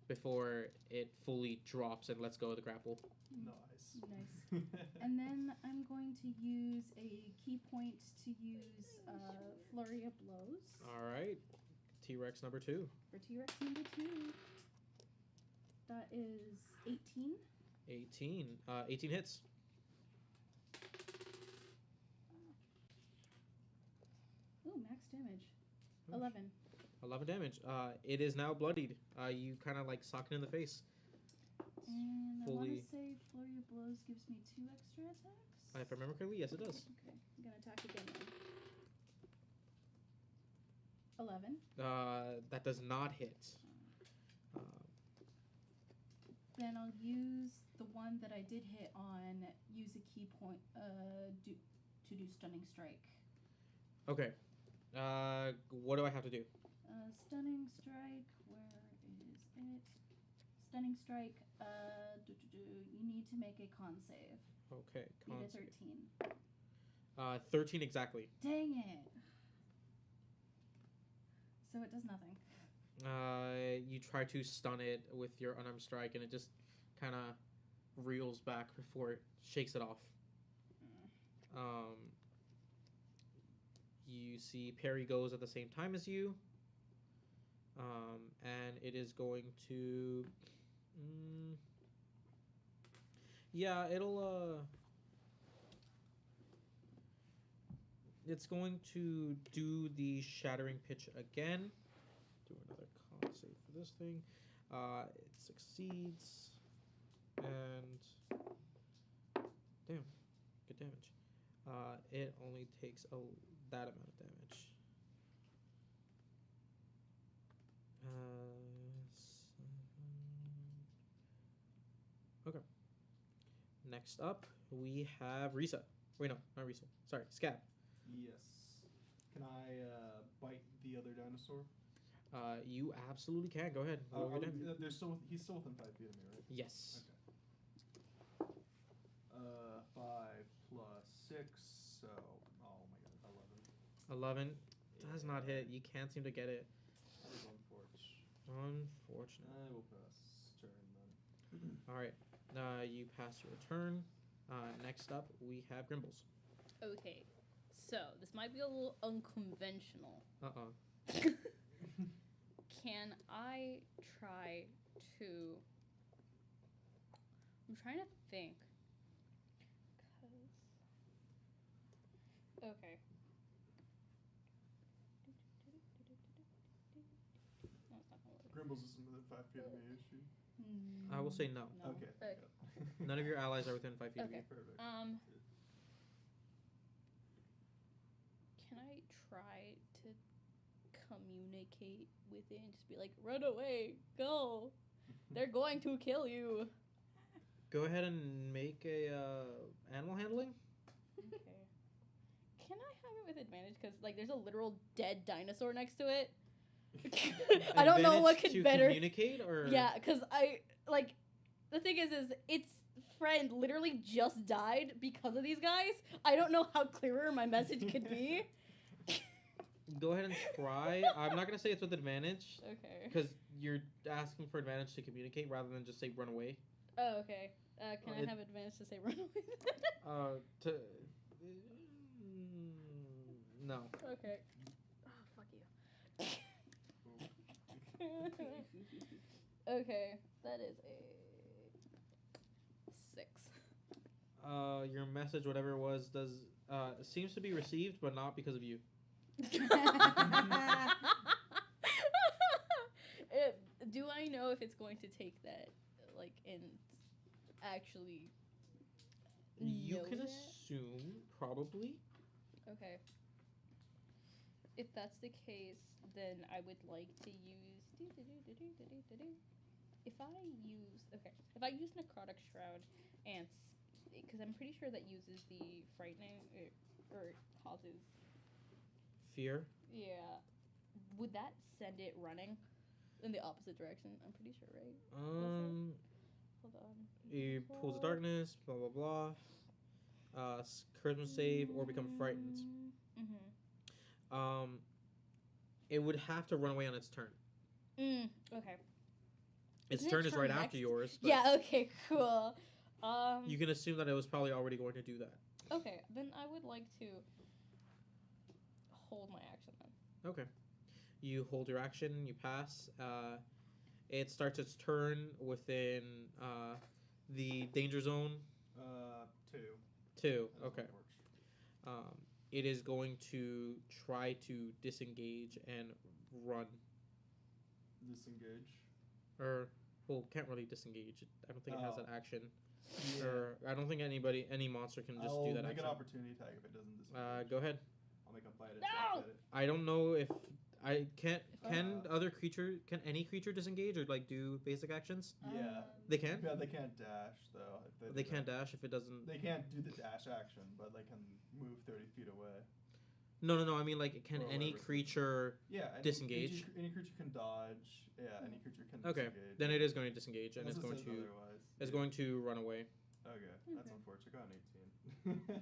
S1: before it fully drops and lets go of the grapple.
S4: Nice.
S3: Nice. And then I'm going to use a key point to use Flurry of Blows.
S1: All right. T-Rex number 2.
S3: For T-Rex number 2. That is 18.
S1: 18. 18 hits.
S3: Ooh, max damage. 11.
S1: 11 damage. It is now bloodied. You kind of like sock it in the face.
S3: And I want
S1: Fully.
S3: to say Flurry of Blows gives me 2 extra attacks.
S1: If I remember correctly, yes, it does.
S3: Okay, I'm going to attack again then. 11.
S1: That does not hit.
S3: Then I'll use the one that I did hit on, use a key point to do Stunning Strike.
S1: Okay. What do I have to do?
S3: Stunning Strike, where is it? Stunning Strike, you need to make a con save.
S1: Okay.
S3: Beat
S1: Con
S3: a 13.
S1: 13 exactly.
S3: Dang it! So it does nothing.
S1: You try to stun it with your unarmed strike, and it just kind of reels back before it shakes it off. You see Perry goes at the same time as you, and it is going to. Yeah, it'll. It's going to do the shattering pitch again. Do another con save for this thing. It succeeds, and damn, good damage. It only takes that amount of damage. Okay. Next up, we have Risa. Wait, no, not Risa. Sorry, Scab.
S4: Yes. Can I bite the other dinosaur?
S1: You absolutely can. Go ahead. Roll your damage.
S4: He's still within 5 feet of me, right?
S1: Yes.
S4: Okay. 5 plus 6, so oh my god,
S1: 11 does not hit. You can't seem to get it.
S4: That is unfortunate.
S1: Unfortunate.
S4: I will pass turn then.
S1: All right. You pass your turn. Next up, we have Grimbles.
S2: Okay, so this might be a little unconventional. Can I try to... I'm trying to think. Okay. No, it's not gonna work.
S4: Grimbles isn't within 5 feet of me, is she?
S5: I will say no.
S4: Okay.
S2: Okay.
S5: None of your allies are within 5 feet of
S2: Okay.
S5: you.
S4: Perfect.
S2: Can I try to communicate with it and just be like, run away, go. They're going to kill you.
S5: Go ahead and make a animal handling.
S2: Okay. Can I have it with advantage? Because like, there's a literal dead dinosaur next to it. I don't know what
S5: Advantage
S2: could
S5: to
S2: better.
S5: communicate or
S2: Yeah, because I like the thing is its friend literally just died because of these guys. I don't know how clearer my message could be.
S5: Go ahead and try. I'm not gonna say it's with advantage
S2: Okay.
S5: because you're asking for advantage to communicate rather than just say run away.
S2: Oh, okay. Can I
S5: It-
S2: have advantage to say run away?
S5: To no.
S2: Okay. Oh, fuck you. Okay, that is a 6.
S5: Your message, whatever it was, does seems to be received, but not because of you.
S2: Do I know if it's going to take that, like, and actually?
S5: You
S2: know
S5: can
S2: that?
S5: assume, probably.
S2: Okay. If that's the case, then I would like to use. If I use Necrotic Shroud and because I'm pretty sure that uses the frightening or causes.
S5: Fear.
S2: Yeah. Would that send it running in the opposite direction? I'm pretty sure, right? Hold on.
S5: He pulls the darkness. Blah blah blah. Charisma save or become frightened.
S2: Mm-hmm.
S5: It would have to run away on its turn.
S2: Okay.
S5: Its
S2: Isn't
S5: turn
S2: it
S5: is
S2: turn
S5: right
S2: next?
S5: after yours. But
S2: Yeah. Okay. Cool.
S5: You can assume that it was probably already going to do that.
S2: Okay. Then I would like to hold my action then.
S5: Okay. You hold your action. You pass. It starts its turn within the danger zone.
S4: 2.
S5: 2.
S4: That's
S5: Okay.
S4: how it works.
S5: It is going to try to disengage and run.
S4: Disengage.
S5: Or, well, can't really disengage. I don't think it has that action.
S4: Yeah.
S5: Or I don't think any monster can just do that
S4: make
S5: action.
S4: an opportunity tag if it doesn't disengage.
S5: Go ahead.
S4: I'll make a bite
S2: No!
S4: attack at it.
S5: I don't know if I can't. Can
S4: Uh,
S5: any creature disengage or like do basic actions?
S4: Yeah.
S5: They can.
S4: Yeah, they can't dash though. If
S5: They
S4: do
S5: can't
S4: that.
S5: dash if it doesn't.
S4: They can't do the dash action, but they can move 30 feet away.
S5: No. I mean, like, can
S4: Or
S5: any
S4: whatever.
S5: creature?
S4: Yeah.
S5: Disengage?
S4: Any creature can dodge. Yeah, any creature can
S5: Okay,
S4: disengage.
S5: then it is going to disengage and
S4: Unless
S5: it's
S4: it
S5: going
S4: says
S5: to
S4: otherwise.
S5: it's going to run away.
S4: Okay, that's
S2: Okay.
S4: unfortunate. I got an 18.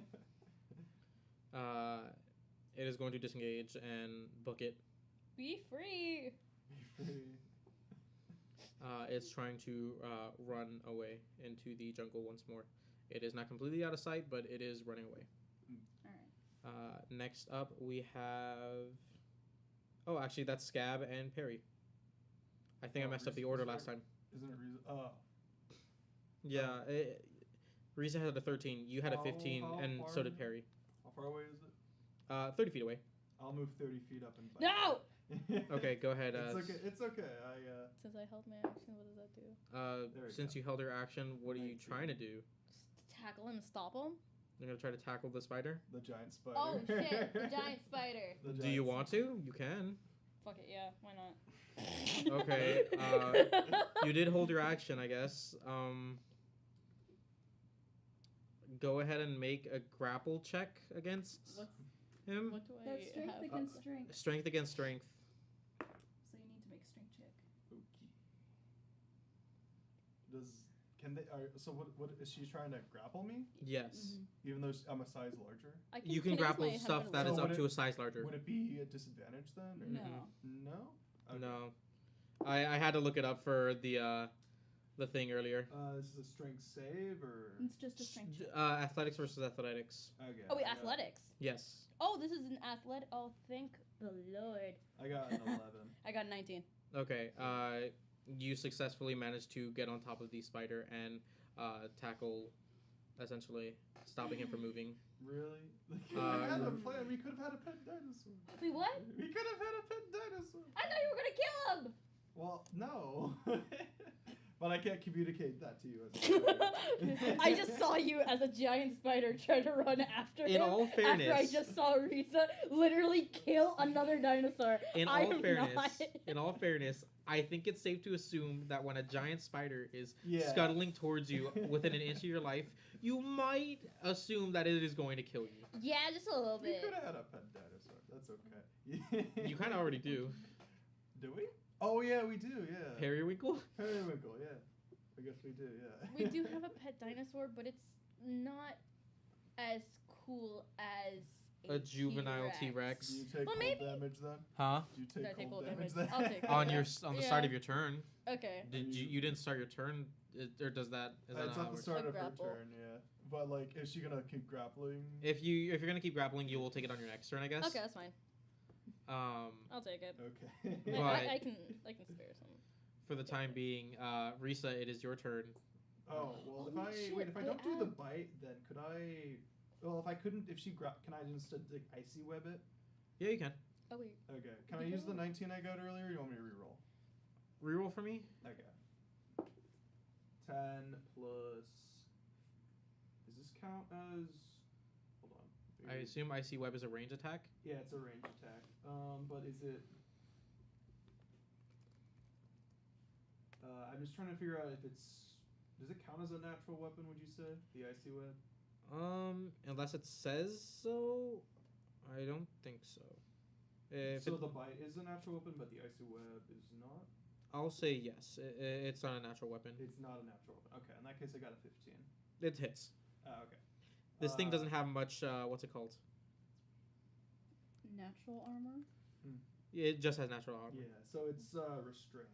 S5: It is going to disengage and book it.
S2: Be free.
S5: It's trying to run away into the jungle once more. It is not completely out of sight, but it is running away.
S3: Alright.
S5: Next up, we have. Oh, actually, that's Scab and Perry. I think I messed up the order last time.
S4: Isn't it reason? Oh.
S5: Yeah, Risa had a 13. You had a 15,
S4: How
S5: and
S4: far
S5: so did
S4: is it?
S5: Perry.
S4: How far away is it?
S5: 30 feet away.
S4: I'll move 30 feet up and.
S2: No!
S5: Okay, go ahead.
S4: It's okay. It's okay.
S2: Since I held my action, what does that do?
S4: There we
S5: Since
S4: go.
S5: you held your action, what are you
S4: 19.
S5: trying to do?
S2: Tackle him, stop him.
S5: You're gonna try to tackle the spider.
S4: The giant spider.
S2: Oh shit! The giant spider.
S4: The
S5: Do you
S4: giant
S5: want to? You can.
S2: Fuck it, yeah. Why not?
S5: Okay, You did hold your action, I guess. Go ahead and make a grapple check against
S2: What's,
S5: him.
S2: what do I
S3: That's strength
S2: have?
S3: against strength.
S5: Strength against strength.
S3: So you need to make a strength check.
S4: Okay. Can they? So what is she trying to grapple me?
S5: Yes.
S4: Even though I'm a size larger?
S2: I
S5: You can
S2: use
S5: grapple
S2: my
S5: stuff
S2: heaven
S5: that
S2: word.
S5: is
S4: So
S5: up
S4: would
S5: to
S4: it-
S5: a size larger.
S4: Would it be a disadvantage then? Or
S2: No.
S4: No. Okay.
S5: No. I had to look it up for the thing earlier.
S4: Is this a strength save or?
S3: It's just a strength check.
S5: Athletics versus athletics.
S4: Okay.
S2: Oh wait,
S4: I got-
S2: athletics.
S5: Yes.
S2: Oh, this is an athletic. Oh, thank the Lord.
S4: I got an 11.
S2: I got 19.
S5: Okay. You successfully managed to get on top of the spider and tackle, essentially stopping him from moving.
S4: Really?
S5: Uh,
S4: I had a plan. We could have had a pet dinosaur.
S2: Wait, what?
S4: We could have had a pet dinosaur.
S2: I thought you were gonna kill him.
S4: Well, no. But I can't communicate that to you as a player.
S2: I just saw you as a giant spider try to run after him.
S5: In all fairness,
S2: after I just saw Risa literally kill another dinosaur.
S5: in
S2: I
S5: all
S2: am
S5: fairness,
S2: not.
S5: in all fairness, I think it's safe to assume that when a giant spider is
S4: Yeah.
S5: scuttling towards you within an inch of your life, you might assume that it is going to kill you.
S2: Yeah, just a little
S4: We
S2: bit.
S4: could have had a pet dinosaur. That's okay.
S5: You kind of already do.
S4: Do we? Oh yeah, we do. Yeah.
S5: Periwinkle?
S4: Periwinkle. Yeah. I guess we do. Yeah.
S2: We do have a pet dinosaur, but it's not as cool as
S5: A juvenile T-Rex.
S4: Do you take
S2: Well,
S4: cold
S2: maybe-
S4: damage then?
S5: Huh?
S4: Do you
S2: Do I
S4: take
S2: take
S4: cold
S2: cold
S4: damage
S2: damage?
S4: then?
S2: I'll take
S5: On
S2: cold
S5: your
S2: damage.
S5: on the
S2: Yeah.
S5: start of your turn.
S2: Okay.
S5: Did you didn't start your turn, or does that is that
S4: It's
S5: not how
S4: at
S5: it
S4: the
S5: works?
S4: start
S2: Like
S4: of her
S2: grapple.
S4: turn, yeah. But like, is she gonna keep grappling?
S5: If you're gonna keep grappling, you will take it on your next turn, I guess.
S2: Okay, that's fine. I'll take it.
S4: Okay.
S5: But-
S2: I can spare some.
S5: For the time being, Risa, it is your turn.
S4: Oh well, if
S2: Oh,
S4: I
S2: shit,
S4: wait, if I
S2: I
S4: don't do the
S2: add-
S4: bite, then could I? Well, if I couldn't, if she can I instead like icy web it?
S5: Yeah, you can.
S2: Oh wait.
S4: Okay. Can I use the 19 I got earlier? Or you want me to reroll?
S5: Reroll for me.
S4: Okay. 10 plus. Does this count as? Hold on.
S5: I assume Icy Web is a range attack.
S4: Yeah, it's a range attack. But is it? I'm just trying to figure out if it's. Does it count as a natural weapon? Would you say the icy web?
S5: Unless it says so, I don't think so. If
S4: So
S5: it,
S4: the bite is a natural weapon, but the icy web is not.
S5: I'll say yes. It's not a natural weapon.
S4: It's not a natural weapon. Okay, in that case, I got a 15.
S5: It hits.
S4: Okay.
S5: This thing doesn't have much. What's it called?
S3: Natural armor.
S5: It just has natural armor.
S4: Yeah, so it's restrained.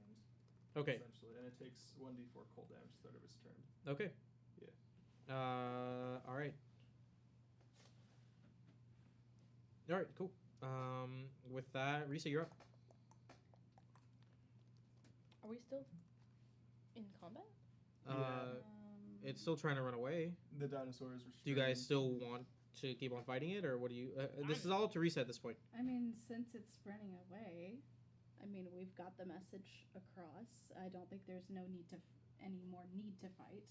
S5: Okay.
S4: Essentially, and it takes 1d4 cold damage to start of its turn.
S5: Okay.
S4: Yeah.
S5: All right. All right. Cool. With that, Risa, you're up.
S2: Are we still in combat?
S5: It's still trying to run away.
S4: The dinosaur is restrained.
S5: Do you guys still want to keep on fighting it, or what do you? This is all to Risa at this point.
S3: I mean, since it's running away, I mean, we've got the message across. I don't think there's any more need to fight.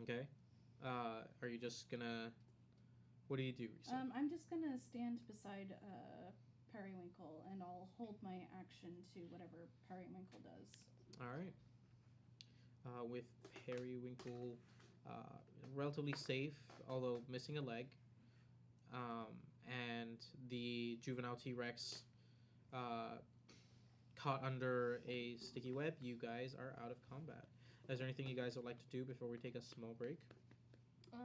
S5: Okay. Are you just gonna? What do you do, Risa?
S3: I'm just gonna stand beside Periwinkle, and I'll hold my action to whatever Periwinkle does.
S5: All right. With Periwinkle, relatively safe, although missing a leg, and the juvenile T-Rex caught under a sticky web, you guys are out of combat. Is there anything you guys would like to do before we take a small break?
S3: I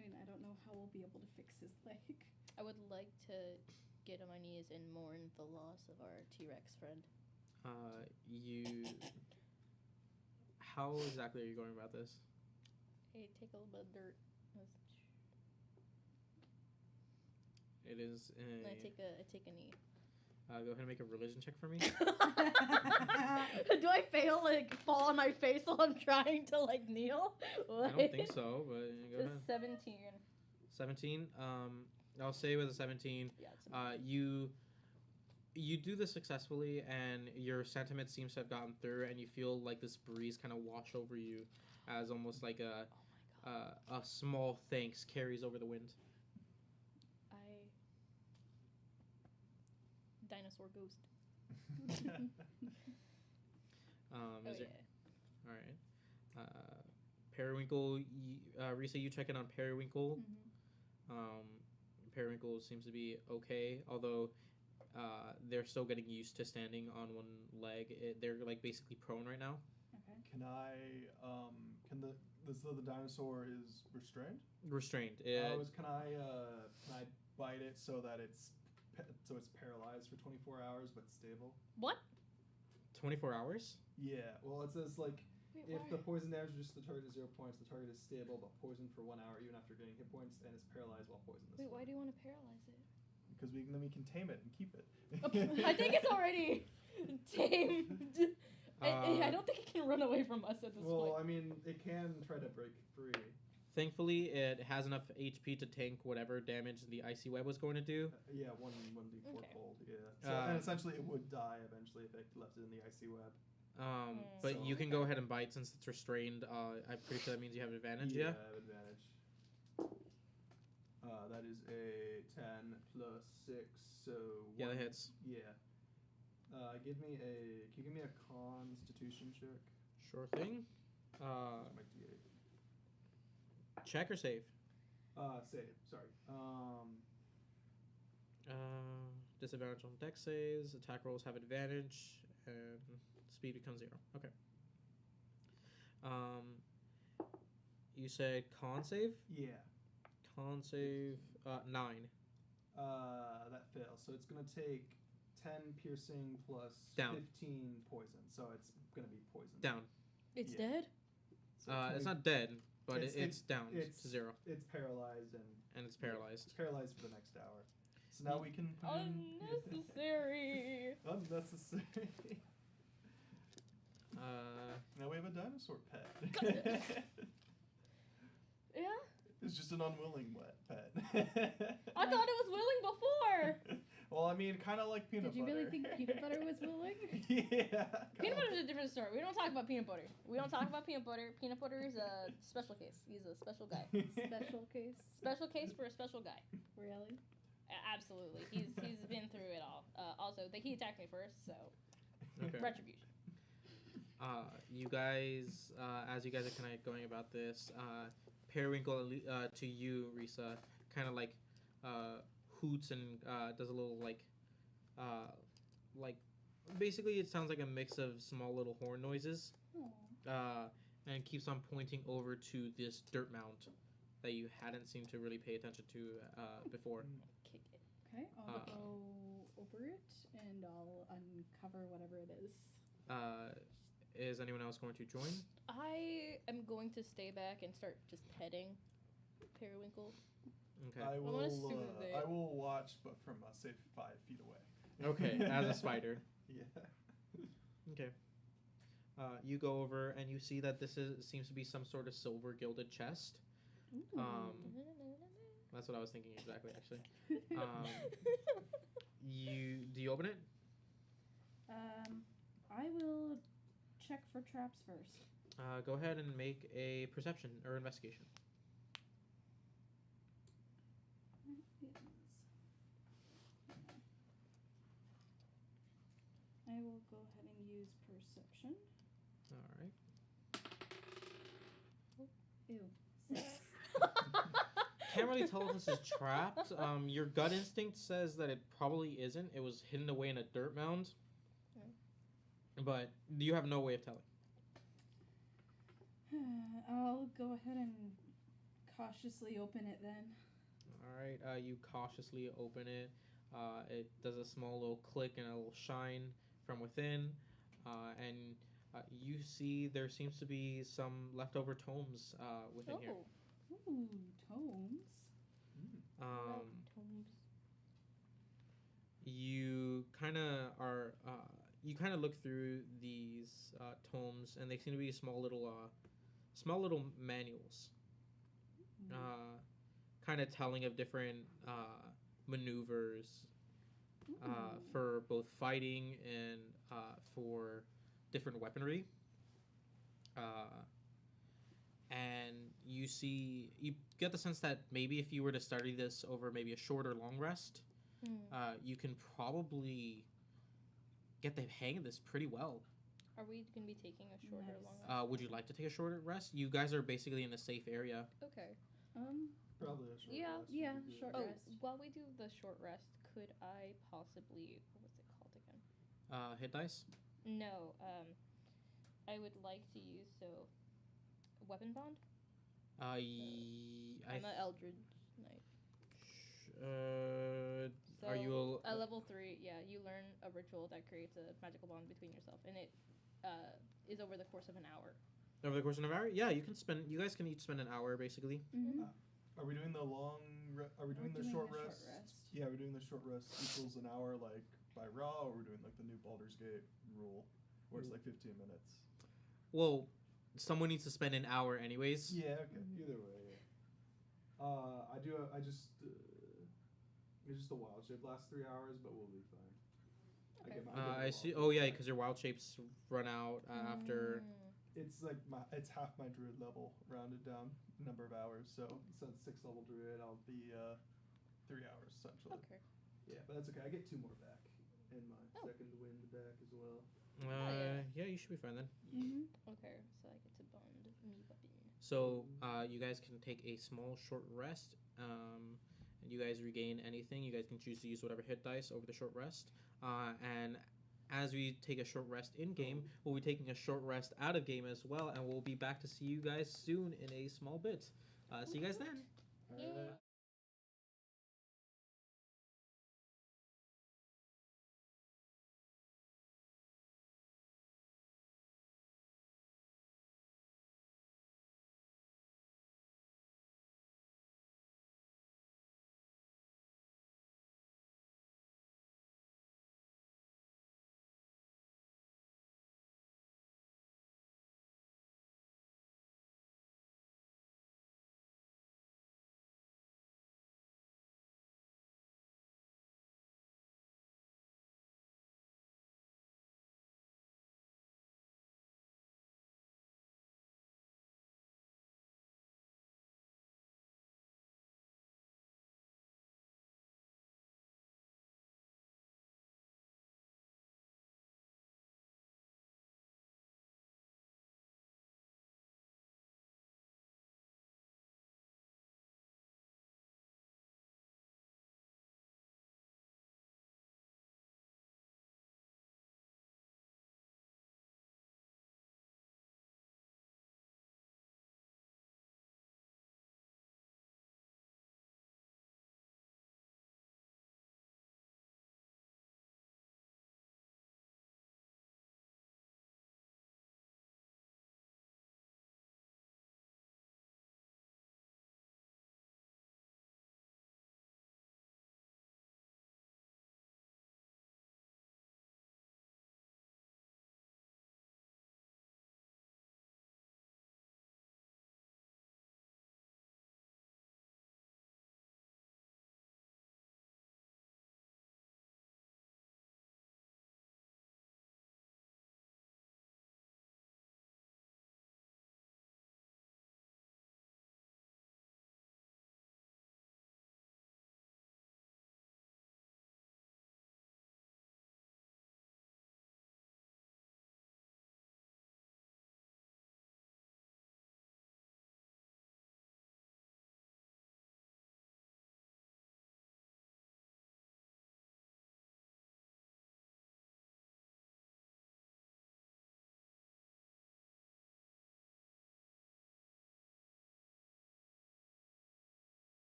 S3: mean, I don't know how we'll be able to fix his leg.
S2: I would like to get on my knees and mourn the loss of our T-Rex friend.
S5: How exactly are you going about this?
S2: Hey, take a little bit of dirt.
S5: It is
S2: And I
S5: a.
S2: take a knee.
S5: Go ahead and make a religion check for me.
S2: Do I fail, like, fall on my face while I'm trying to, like, kneel?
S5: I don't think so, but go ahead.
S2: It's 17.
S5: 17. I'll say with a 17.
S2: Yeah, it's
S5: You do this successfully, and your sentiment seems to have gotten through, and you feel like this breeze kind of wash over you, as almost like a small thanks carries over the wind.
S2: Dinosaur ghost.
S5: All right. Periwinkle. Risa, you check in on Periwinkle. Periwinkle seems to be okay, although they're still getting used to standing on one leg. They're like basically prone right now.
S3: Okay.
S4: Can I? The dinosaur is restrained.
S5: Restrained.
S4: Can I bite it so that it's paralyzed for 24 hours but stable?
S2: What?
S5: 24 hours?
S4: Yeah. Well, it says like
S2: Wait,
S4: if
S2: why?
S4: the poison damage reduces the target to 0 points, the target is stable but poisoned for 1 hour even after getting hit points and is paralyzed while poisoned.
S2: Wait, why do you want to paralyze it?
S4: Because then we can tame it and keep it.
S2: I think it's already tamed. I don't think it can run away from us at this
S4: Well,
S2: point.
S4: I mean, it can try to break free.
S5: Thankfully, it has enough HP to tank whatever damage the icy web was going to do.
S4: Yeah, 1d4
S2: Okay.
S4: cold. Yeah. So, and essentially, it would die eventually if it left it in the icy web.
S1: But
S4: So-
S1: you can go ahead and bite since it's restrained. I'm pretty sure that means you have advantage. Yeah.
S4: I have advantage. That is a 10 plus 6, so
S1: Yeah, that
S4: one-
S1: hits.
S4: Yeah. Can you give me a Constitution check?
S1: Sure thing.
S4: My D8.
S1: Check or save?
S4: Save. Sorry.
S1: Disadvantage on dex saves. Attack rolls have advantage, and speed becomes 0. Okay. You said con save.
S4: Yeah.
S1: Con save 9.
S4: That fails. So it's gonna take 10 piercing plus
S1: Down.
S4: 15 poison. So it's gonna be poison.
S1: Down.
S3: It's
S4: Yeah.
S3: dead?
S4: So
S1: It's
S4: 20
S1: not dead, but
S4: It's-
S1: it's down
S4: it's-
S1: to 0,
S4: It's paralyzed and
S1: and it's paralyzed.
S4: It's paralyzed for the next hour. So now we can put in
S2: Unnecessary.
S4: unnecessary. Now we have a dinosaur pet.
S2: Yeah?
S4: It's just an unwilling pet.
S2: I thought it was willing before.
S4: Well, I mean, kind of like peanut
S3: Did you
S4: butter.
S3: really think peanut butter was willing?
S4: Yeah.
S2: Peanut butter is a different story. We don't talk about peanut butter. We don't talk about peanut butter. Peanut butter is a special case. He's a special guy.
S3: Special case?
S2: Special case for a special guy.
S3: Really?
S2: Absolutely. He's been through it all. Also, he attacked me first, so
S1: Okay.
S2: retribution.
S1: You guys, as you guys are kind of going about this, Periwinkle to you, Risa, kind of like hoots and does a little like basically it sounds like a mix of small little horn noises, and keeps on pointing over to this dirt mound that you hadn't seemed to really pay attention to before.
S2: Kick it.
S3: Okay, I'll go over it and I'll uncover whatever it is.
S1: Is anyone else going to join?
S2: I am going to stay back and start just petting Periwinkle.
S1: Okay.
S4: I
S2: wanna soothe it.
S4: will watch, but from say 5 feet away.
S1: Okay, as a spider.
S4: Yeah.
S1: Okay. You go over and you see that this seems to be some sort of silver gilded chest.
S3: Ooh.
S1: That's what I was thinking exactly, actually. Do you open it?
S3: I will check for traps first.
S1: Go ahead and make a perception or investigation.
S3: I will go ahead and use perception.
S1: All right.
S3: Ew. 6.
S1: Can't really tell if this is trapped. Your gut instinct says that it probably isn't. It was hidden away in a dirt mound. But you have no way of telling.
S3: I'll go ahead and cautiously open it then.
S1: All right. You cautiously open it. It does a small little click and a little shine from within, and you see there seems to be some leftover tomes within here.
S3: Ooh, tomes.
S2: Tomes.
S1: You kind of look through these tomes, and they seem to be small little manuals, kind of telling of different maneuvers for both fighting and for different weaponry. And you get the sense that maybe if you were to study this over maybe a short or long rest, you can probably get the hang of this pretty well.
S2: Are we going to be taking a short or
S3: Nice.
S2: long rest?
S1: Would you like to take a shorter rest? You guys are basically in a safe area.
S2: Okay.
S4: Probably a short
S2: Yeah,
S4: rest would
S3: yeah,
S4: be good.
S3: short
S2: Oh,
S3: rest.
S2: while we do the short rest, could I possibly, what was it called again?
S1: Hit dice.
S2: No, I would like to use, weapon bond? I'm an Eldritch Knight.
S1: Are you
S2: at level 3, yeah, you learn a ritual that creates a magical bond between yourself, and it is over the course of an hour.
S1: over the course of an hour? Yeah, you guys can each spend an hour basically.
S3: Mm-hmm.
S4: Are we doing the are we doing
S3: We're
S4: the
S3: doing
S4: short
S3: the short
S4: rest?
S3: rest.
S4: Yeah, we're doing the short rest equals an hour like by raw, or we're doing like the new Baldur's Gate rule, where it's like 15 minutes.
S1: Well, someone needs to spend an hour anyways.
S4: Yeah, okay. Either way, yeah. It's just the wild shape lasts 3 hours, but we'll be fine. I get my.
S1: I see. Oh yeah, because your wild shapes run out after.
S4: It's like it's half my druid level, rounded down number of hours. So since 6th level druid, I'll be 3 hours essentially.
S2: Okay.
S4: Yeah, but that's okay. I get 2 more back, and my
S2: Oh.
S4: second wind back as well.
S1: Yeah, you should be fine then.
S2: Okay, so I get to bond me weapon.
S1: So you guys can take a small short rest. And you guys regain anything. You guys can choose to use whatever hit dice over the short rest. And as we take a short rest in game, we'll be taking a short rest out of game as well, and we'll be back to see you guys soon in a small bit. See you guys then.
S2: Yay.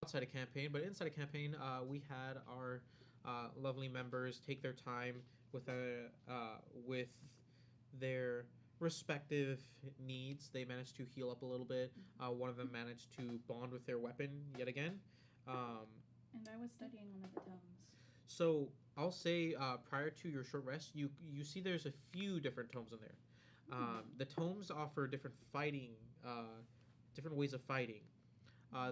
S1: outside a campaign, but inside a campaign, we had our lovely members take their time with with their respective needs. They managed to heal up a little bit. One of them managed to bond with their weapon yet again.
S3: And I was studying one of the tomes.
S1: So I'll say prior to your short rest, you see there's a few different tomes in there. The tomes offer different different ways of fighting.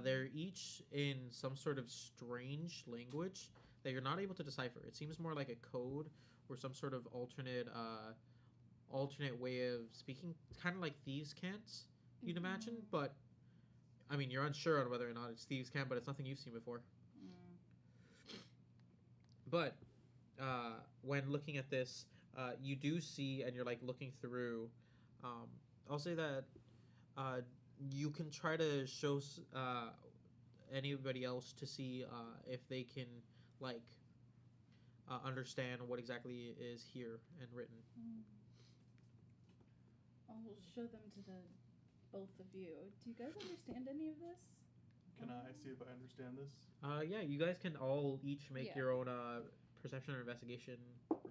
S1: They're each in some sort of strange language that you're not able to decipher. It seems more like a code or some sort of alternate way of speaking, kind of like thieves' cants, you'd imagine. But I mean, you're unsure on whether or not it's thieves' cant, but it's nothing you've seen before. But when looking at this, you do see, and you're like looking through. I'll say that you can try to show anybody else to see if they can like understand what exactly is here and written.
S3: I'll show them to the both of you. Do you guys understand any of this?
S4: Can I see if I understand this?
S1: Yeah, you guys can all each make
S2: Yeah.
S1: your own perception or investigation,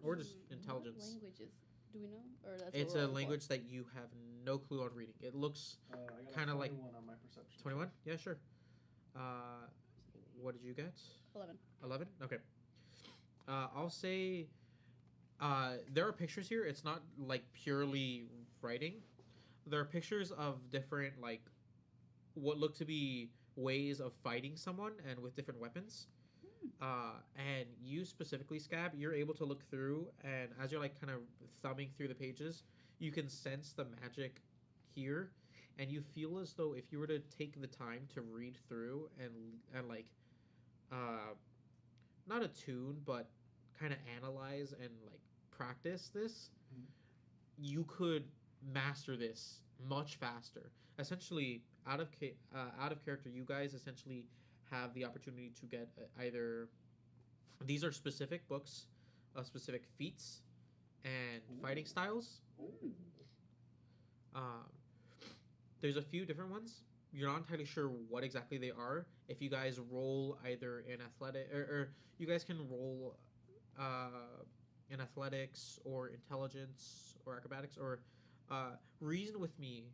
S1: or just intelligence.
S6: What languages do we know? Or that's
S1: It's
S6: what we're
S1: a
S6: rolling for?
S1: language that you have no clue on reading. It looks
S4: I got
S1: Kinda
S4: a
S1: like
S4: 21 on my perception.
S1: 21. Yeah, sure. What did you get?
S6: 11.
S1: 11. Okay. I'll say there are pictures here. It's not like purely writing. There are pictures of different like what look to be ways of fighting someone and with different weapons. And you specifically, Scab, you're able to look through, and as you're like kind of thumbing through the pages, you can sense the magic here, and you feel as though if you were to take the time to read through and like not attune but kind of analyze and like practice this, you could master this much faster. Essentially, out of character, you guys essentially have the opportunity to get either these are specific books of specific feats and fighting styles. There's a few different ones. You're not entirely sure what exactly they are. If you guys roll either in athletic or you guys can roll in athletics or intelligence or acrobatics or reason with me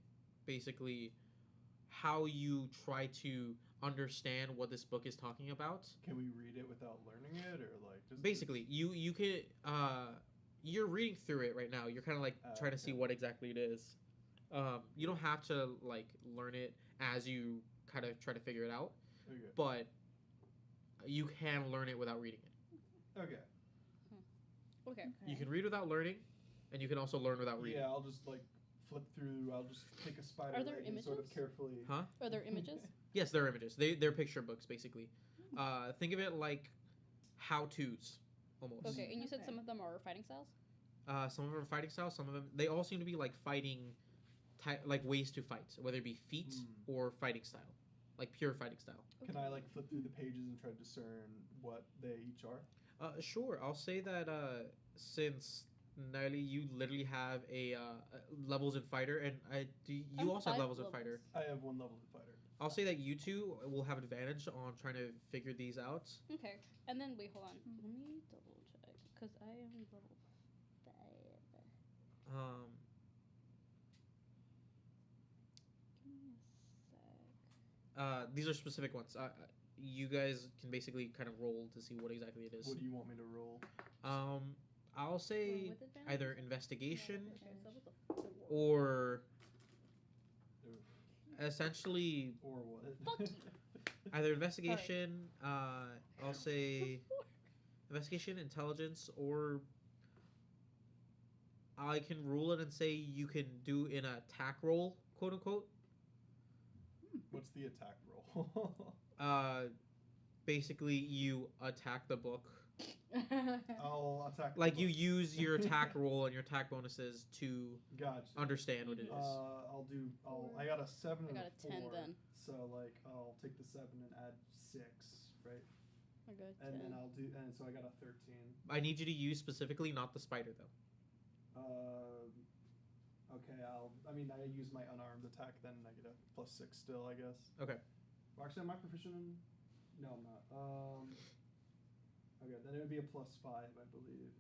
S1: basically how you try to understand what this book is talking about.
S4: Can we read it without learning it, or like just
S1: Basically, you could you're reading through it right now. You're kind of like trying to see
S4: okay.
S1: what exactly it is. You don't have to like learn it as you kind of try to figure it out,
S4: Okay.
S1: but you can learn it without reading it.
S4: Okay.
S6: Okay.
S1: You can read without learning, and you can also learn without reading.
S4: Yeah, I'll just like flip through. I'll just take a spider
S6: Are there
S4: leg and sort of
S6: images?
S4: carefully.
S1: Huh?
S6: Are there images?
S1: Yes, they're images. They're picture books basically. Think of it like how-tos almost.
S6: Okay, and you said
S3: Okay.
S6: some of them are fighting styles?
S1: Some of them are fighting styles. Some of them they all seem to be like fighting, like ways to fight, whether it be feat or fighting style, like pure fighting style.
S4: Can I like flip through the pages and try to discern what they each are?
S1: Sure. I'll say that since Nelly, you literally have a levels in fighter, and you
S6: I'm
S1: also have
S6: 5
S1: levels in
S6: levels.
S1: fighter.
S4: I have 1 level in fighter.
S1: I'll say that you two will have advantage on trying to figure these out.
S6: Okay. And then, wait, hold on. Let me double check. Because I am level 5. Give me a sec.
S1: These are specific ones. You guys can basically kind of roll to see what exactly it is.
S4: What do you want me to roll?
S1: I'll say
S6: With advantage?
S1: either investigation
S6: Okay, so that was a 4.
S1: or
S4: Oof.
S1: essentially
S4: Or what?
S6: Fuck you.
S1: either investigation. I'll say investigation, intelligence, or I can rule it and say you can do an attack roll, quote unquote.
S4: What's the attack roll?
S1: Basically you attack the book.
S4: I'll attack. the
S1: Like you
S4: book.
S1: use your attack roll and your attack bonuses to
S4: Gotcha.
S1: understand what it is.
S4: I got a 7
S6: I
S4: and
S6: got
S4: a
S6: a 10
S4: 4.
S6: then.
S4: So like I'll take the 7 and add 6, right?
S6: I got
S4: And
S6: 10.
S4: then and so I got a 13.
S1: I need you to use specifically not the spider though.
S4: Okay, I use my unarmed attack, then I get a +6 still, I guess.
S1: Okay.
S4: Well, actually, am I proficient in No, I'm not. Okay, then it would be a +5, I believe.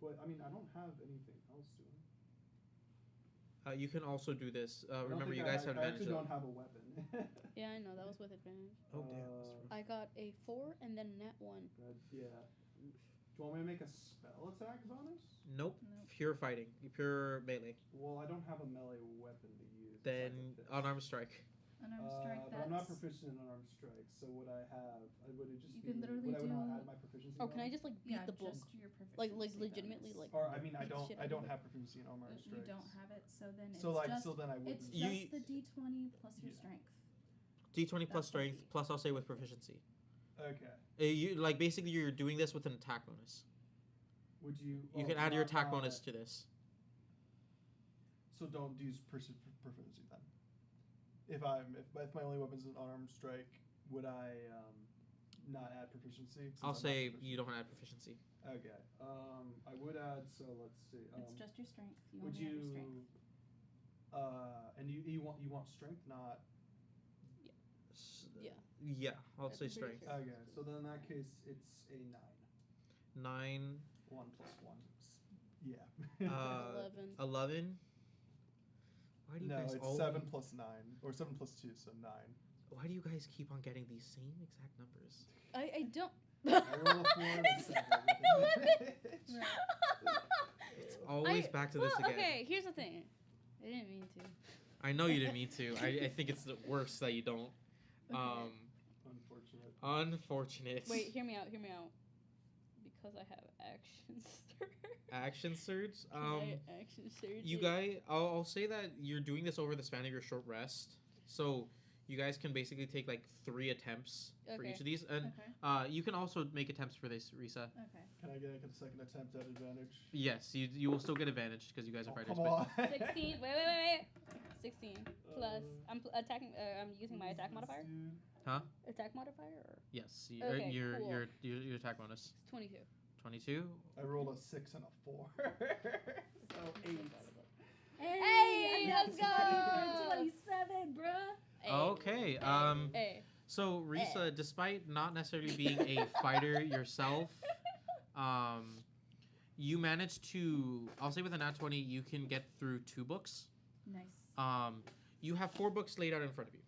S4: But I mean, I don't have anything else, do I?
S5: You can also do this.
S4: I don't
S5: Remember,
S4: think
S5: you guys have
S4: I
S5: advantage.
S4: actually don't have a weapon.
S6: Yeah, I know that was with advantage.
S5: Oh damn.
S6: I got a 4 and then net 1.
S4: Yeah. Do you want me to make a spell attack bonus?
S5: Nope.
S3: Nope.
S5: Pure fighting. Pure melee.
S4: Well, I don't have a melee weapon to use.
S5: Then
S4: besides a fist.
S5: unarmed strike.
S3: Unarmed strike.
S4: But I'm not proficient in unarmed strike, so would I have? Would it just
S3: You
S4: be?
S3: can literally
S4: would I not
S3: do-
S4: add my proficiency?
S6: Oh, can I
S4: bonus?
S6: just like beat
S3: Yeah,
S6: the book?
S3: just your proficiency
S6: Like legitimately
S3: bonus.
S6: like.
S4: Or I mean, I
S6: beat the
S4: don't.
S6: shit
S4: I
S6: out
S4: don't
S6: of
S4: have proficiency in unarmed
S3: You
S4: strikes.
S3: don't have it, so then
S4: So
S3: it's
S4: like,
S3: just,
S4: so then I wouldn't.
S3: it's
S5: You-
S3: just the D20 plus your
S4: Yeah.
S3: strength.
S5: D20 plus
S3: That's what
S5: strength plus I'll say with proficiency.
S4: Okay.
S5: You like basically you're doing this with an attack bonus.
S4: Would you?
S5: You
S4: oh,
S5: can add your
S4: not-
S5: attack
S4: not-
S5: bonus to this.
S4: So don't use proficiency then. If my only weapon's an unarmed strike, would I not add proficiency? Since
S5: I'll
S4: I'm not
S5: say
S4: proficient?
S5: you don't add proficiency.
S4: Okay. I would add. So let's see.
S3: It's just your strength. You
S4: Would
S3: only have your
S4: you?
S3: strength.
S4: And you want strength, not.
S6: Yeah.
S5: Yeah, I'll
S6: I'm
S5: say
S6: pretty
S5: strength.
S6: sure.
S4: Okay. So then in that case, it's a 9.
S5: 9,
S4: 1 plus 1. Yeah.
S6: 11.
S5: 11. Why do you
S4: No,
S5: guys
S4: it's
S5: always,
S4: 7 plus 9, or 7 plus 2, so 9.
S5: Why do you guys keep on getting these same exact numbers?
S6: I don't.
S4: I roll a 4 and a 7.
S5: It's always back to this
S6: well,
S5: again.
S6: Okay, here's the thing. I didn't mean to.
S5: I know you didn't mean to. I think it's the worst that you don't.
S4: Unfortunate.
S5: Unfortunate.
S6: Wait, hear me out. Hear me out. Because I have action surge.
S5: Action surge.
S6: Can I action surge.
S5: You
S6: it?
S5: guys, I'll say that you're doing this over the span of your short rest. So you guys can basically take like 3 attempts for
S6: Okay.
S5: each of these, and
S3: Okay.
S5: you can also make attempts for this, Risa.
S3: Okay.
S4: Can I get a second attempt at advantage?
S5: Yes, you will still get advantage because you guys are
S4: Oh,
S5: fighters.
S4: come
S5: But
S4: on.
S6: 16. Wait. 16 plus. I'm attacking. I'm using my attack
S4: Who's
S6: modifier.
S4: this dude?
S6: Attack modifier or
S5: yes,
S6: Okay,
S5: your
S6: cool.
S5: your attack bonus
S6: 22.
S5: 22.
S4: I rolled a 6 and a 4. So 8.
S6: Hey, let's go!
S3: 27, bruh.
S6: Hey.
S5: Okay.
S6: Hey.
S5: So Risa, despite not necessarily being a fighter yourself, you managed to. I'll say with a nat 20, you can get through 2 books.
S3: Nice.
S5: You have 4 books laid out in front of you.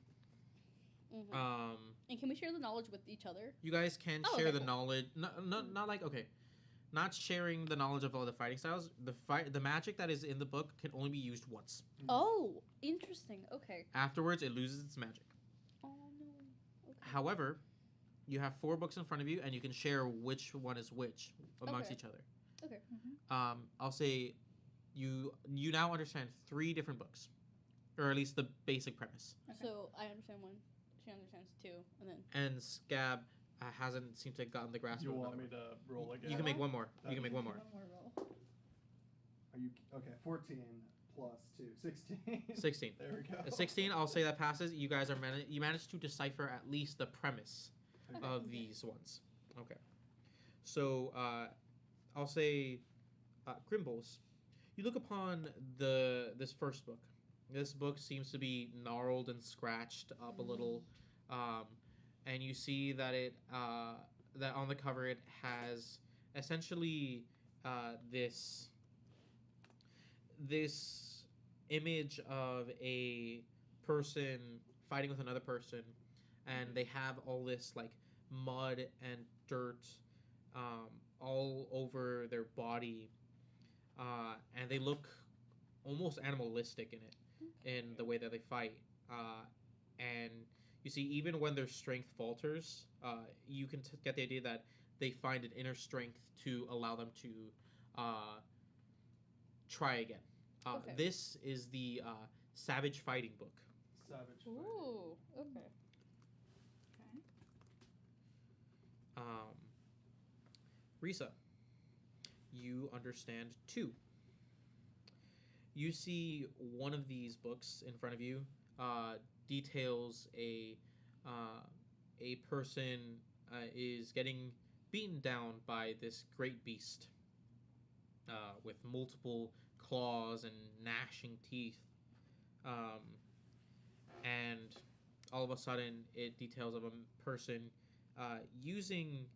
S6: Mhm. And can we share the knowledge with each other?
S5: You guys can
S6: Oh,
S5: share
S6: okay,
S5: the
S6: cool.
S5: knowledge. Not like okay, not sharing the knowledge of all the fighting styles. The magic that is in the book can only be used once.
S6: Oh, interesting. Okay.
S5: Afterwards, it loses its magic.
S6: Oh no. Okay.
S5: However, you have 4 books in front of you, and you can share which one is which amongst
S6: Okay.
S5: each other.
S6: Okay.
S5: I'll say you now understand 3 different books, or at least the basic premise.
S3: Okay.
S6: So I understand one. She understands 2, and then.
S5: And Scab hasn't seemed to have gotten the grasp
S4: You
S5: of
S4: want
S5: another
S4: me
S5: one.
S4: to roll again?
S5: You can make one more. You can make one more.
S3: One more roll.
S4: Are you okay? 14 plus 2, 16.
S5: 16.
S4: There we go.
S5: A 16, I'll say that passes. You guys are you managed to decipher at least the premise
S4: Okay.
S5: of these ones. Okay. So I'll say Grimbles. You look upon this first book. This book seems to be gnarled and scratched up a little, and you see that that on the cover it has essentially this image of a person fighting with another person, and they have all this like mud and dirt all over their body, and they look almost animalistic in it, in the way that they fight, and you see even when their strength falters, you can get the idea that they find an inner strength to allow them to try again.
S6: Okay.
S5: This is the Savage Fighting book.
S4: Savage. fighting.
S6: Ooh. Okay.
S3: Okay.
S5: Risa, you understand 2. You see one of these books in front of you details a person is getting beaten down by this great beast with multiple claws and gnashing teeth, and all of a sudden it details of a person
S1: using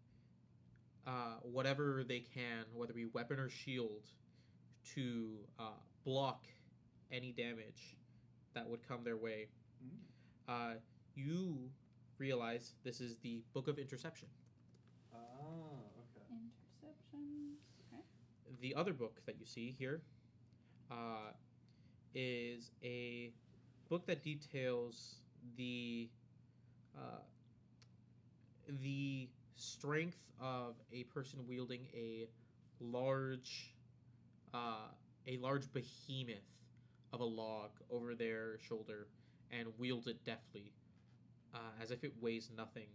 S1: whatever they can, whether it be weapon or shield, to block any damage that would come their way. You realize this is the Book of Interception.
S4: Ah, okay.
S3: Interceptions. Okay.
S1: The other book that you see here is a book that details the strength of a person wielding a large behemoth of a log over their shoulder and wields it deftly, as if it weighs nothing,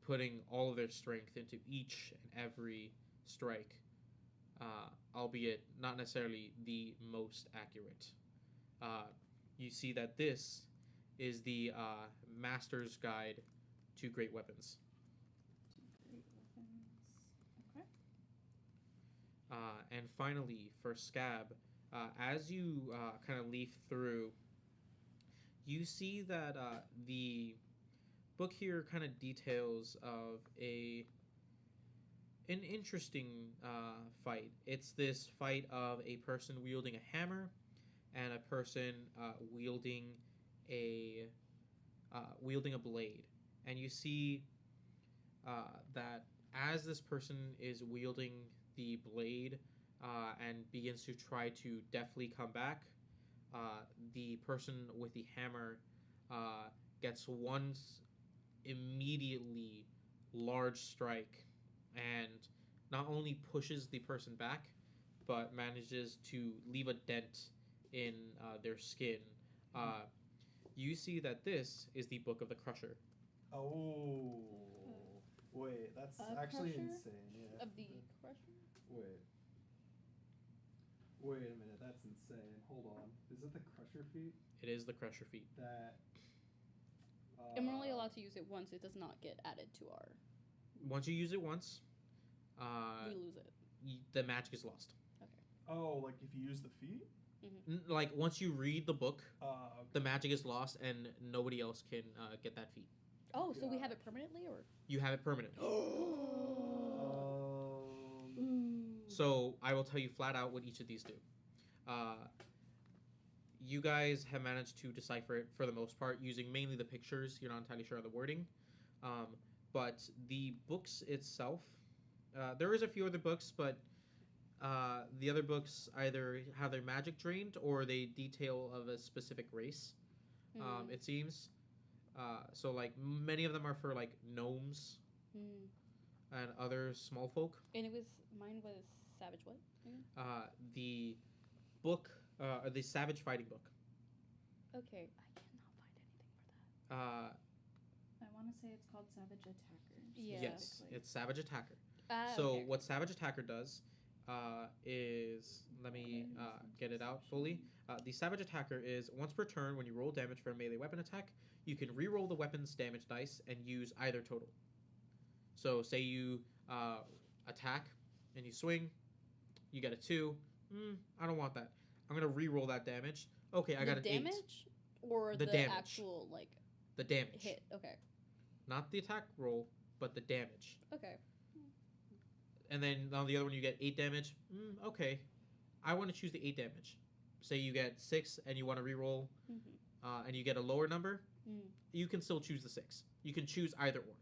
S1: putting all of their strength into each and every strike, albeit not necessarily the most accurate. You see that this is the Master's Guide to Great Weapons.
S3: Great weapons. Okay.
S1: And finally, for Scab, as you kind of leaf through, you see that the book here kind of details of an interesting fight. It's this fight of a person wielding a hammer and a person wielding a blade. And you see that as this person is wielding the blade and begins to try to deftly come back, the person with the hammer gets one immediately large strike and not only pushes the person back, but manages to leave a dent in their skin. You see that this is the Book of the Crusher.
S4: Oh, wait, that's actually
S3: Crusher?
S4: insane. Yeah.
S6: Of the crusher?
S4: Wait a minute, that's insane. Hold on, is it the Crusher feat?
S1: It is the Crusher feat.
S4: That.
S6: And we're only allowed to use it once. It does not get added to our.
S1: Once you use it once,
S6: We lose it.
S1: the magic is lost.
S4: Oh, like if you use the feat?
S1: Like once you read the book,
S4: Okay.
S1: the magic is lost and nobody else can get that feat.
S6: Oh, so we have it permanently, or?
S1: You have it permanently.
S6: Ooh.
S1: So I will tell you flat out what each of these do. You guys have managed to decipher it for the most part using mainly the pictures. You're not entirely sure on the wording. But the books itself, there is a few other books, but the other books either have their magic drained or they detail of a specific race, it seems. So like many of them are for like gnomes and other small folk.
S6: And mine was Savage what? Again?
S1: The book, the Savage Fighting book.
S6: Okay, I cannot find anything for that.
S3: I want to say it's called Savage Attackers.
S6: Yeah.
S1: Yes,
S3: specifically.
S1: it's Savage Attacker.
S6: So
S1: So what Savage Attacker does is, let me get it out fully. The Savage Attacker is once per turn when you roll damage for a melee weapon attack, you can re-roll the weapon's damage dice and use either total. So say you attack and you swing, you get a 2. I don't want that. I'm gonna re-roll that damage. Okay, I got an 8.
S6: damage or
S1: The
S6: the
S1: damage.
S6: actual like
S1: The damage,
S6: hit. Okay.
S1: not the attack roll, but the damage.
S6: Okay.
S1: And then on the other one you get 8 damage. Okay, I want to choose the 8 damage. Say you get 6 and you want to re-roll, and you get a lower number. You can still choose the 6. You can choose either or.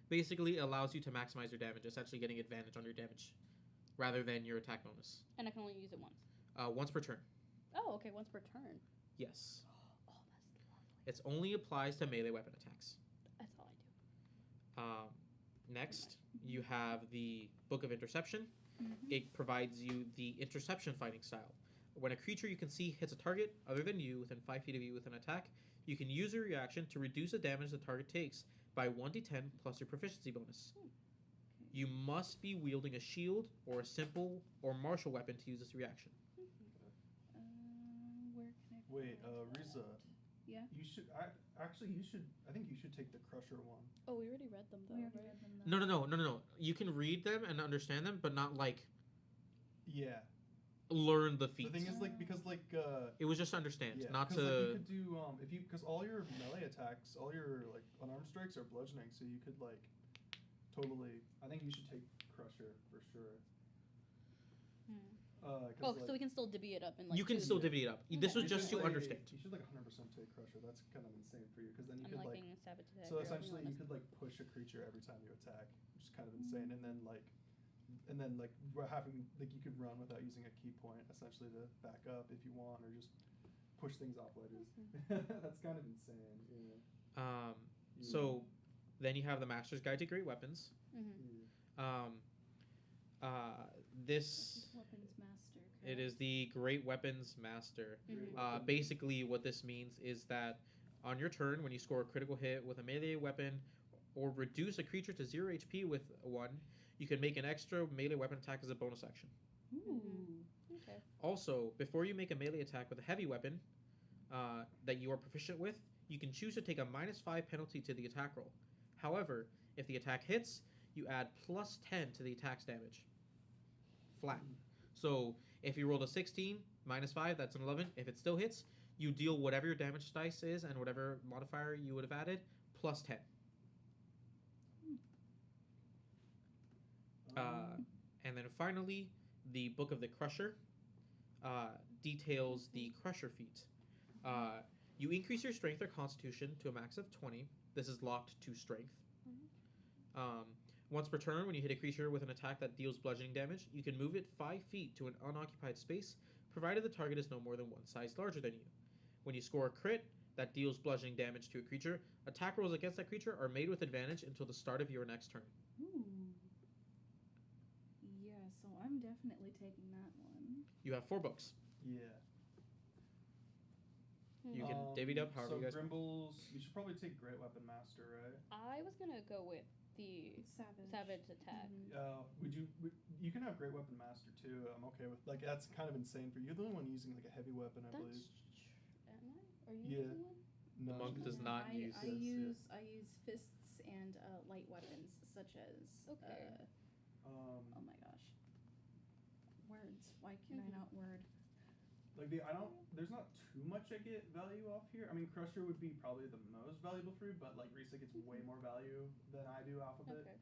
S1: Basically, it allows you to maximize your damage, essentially getting advantage on your damage, rather than your attack bonus.
S6: And I can only use it once.
S1: Once per turn.
S6: Oh, okay, once per turn.
S1: Yes.
S6: Oh, that's lovely.
S1: It only applies to melee weapon attacks.
S6: That's all I do.
S1: Next, you have the Book of Interception.
S3: Mm-hmm.
S1: It provides you the interception fighting style. When a creature you can see hits a target other than you within 5 feet of you with an attack, you can use your reaction to reduce the damage the target takes by 1d10 plus your proficiency bonus. You must be wielding a shield or a simple or martial weapon to use this reaction.
S3: Where can I?
S4: Wait,
S3: find that?
S4: Riza.
S3: Yeah.
S4: You should. I think you should take the Crusher one.
S6: Oh, we already read them though,
S3: We already
S6: right?
S3: read them.
S1: No. You can read them and understand them, but not like.
S4: Yeah.
S5: learn the feat.
S4: The thing is, like, because like
S5: It was just to understand,
S4: yeah,
S5: not
S4: 'cause,
S5: to.
S4: like, you could do if you because all your melee attacks, all your like unarmed strikes are bludgeoning, so you could like totally. I think you should take Crusher for sure.
S6: Oh,
S4: Like,
S6: so we can still divvy it up and like.
S5: You can
S6: choose
S5: still
S6: it.
S5: divvy it up.
S6: Okay.
S5: This was
S4: You
S5: just
S4: should,
S5: to
S4: like,
S5: understand.
S4: You should like 100% take Crusher. That's kind of insane for you because then you
S6: I'm
S4: could like.
S6: liking Savage Attack.
S4: So essentially, you could like push a creature every time you attack, which is kind of insane, and then having like you could run without using a key point essentially to back up if you want, or just push things off ledges. That's kind of insane. Yeah.
S5: So then you have the Master's Guide to Great Weapons.
S6: Mm-hmm.
S5: This
S3: Weapons master.
S5: it is the Great Weapons Master.
S6: Mhm.
S5: Basically, what this means is that on your turn, when you score a critical hit with a melee weapon, or reduce a creature to 0 HP with 1, you can make an extra melee weapon attack as a bonus action.
S3: Ooh.
S6: Okay.
S5: Also, before you make a melee attack with a heavy weapon that you are proficient with, you can choose to take a -5 penalty to the attack roll. However, if the attack hits, you add +10 to the attack's damage. Flat. So if you rolled a 16, -5, that's an 11. If it still hits, you deal whatever your damage dice is and whatever modifier you would have added, +10. And then finally, the Book of the Crusher details the Crusher feat. You increase your strength or constitution to a max of 20. This is locked to strength. Once per turn, when you hit a creature with an attack that deals bludgeoning damage, you can move it 5 feet to an unoccupied space, provided the target is no more than one size larger than you. When you score a crit that deals bludgeoning damage to a creature, attack rolls against that creature are made with advantage until the start of your next turn.
S3: Ooh. Yeah, so I'm definitely taking that one.
S5: You have 4 books.
S4: Yeah.
S5: You can divvy it up however
S4: so
S5: you guys want.
S4: Grimbles, you should probably take Great Weapon Master, right?
S6: I was gonna go with the Savage Attack.
S4: You can have Great Weapon Master too. I'm okay with like that's kind of insane for you. You're the only one using like a heavy weapon, I believe.
S6: Am I? Are you
S4: Yeah.
S6: using one?
S5: The monk does not use
S3: I
S5: this.
S3: I use fists and light weapons such as
S6: Okay.
S3: oh my gosh. Words. Why can I not word?
S4: Like there's not too much I get value off here. I mean, Crusher would be probably the most valuable for you, but like Risa gets way more value than I do off of it.
S6: Okay.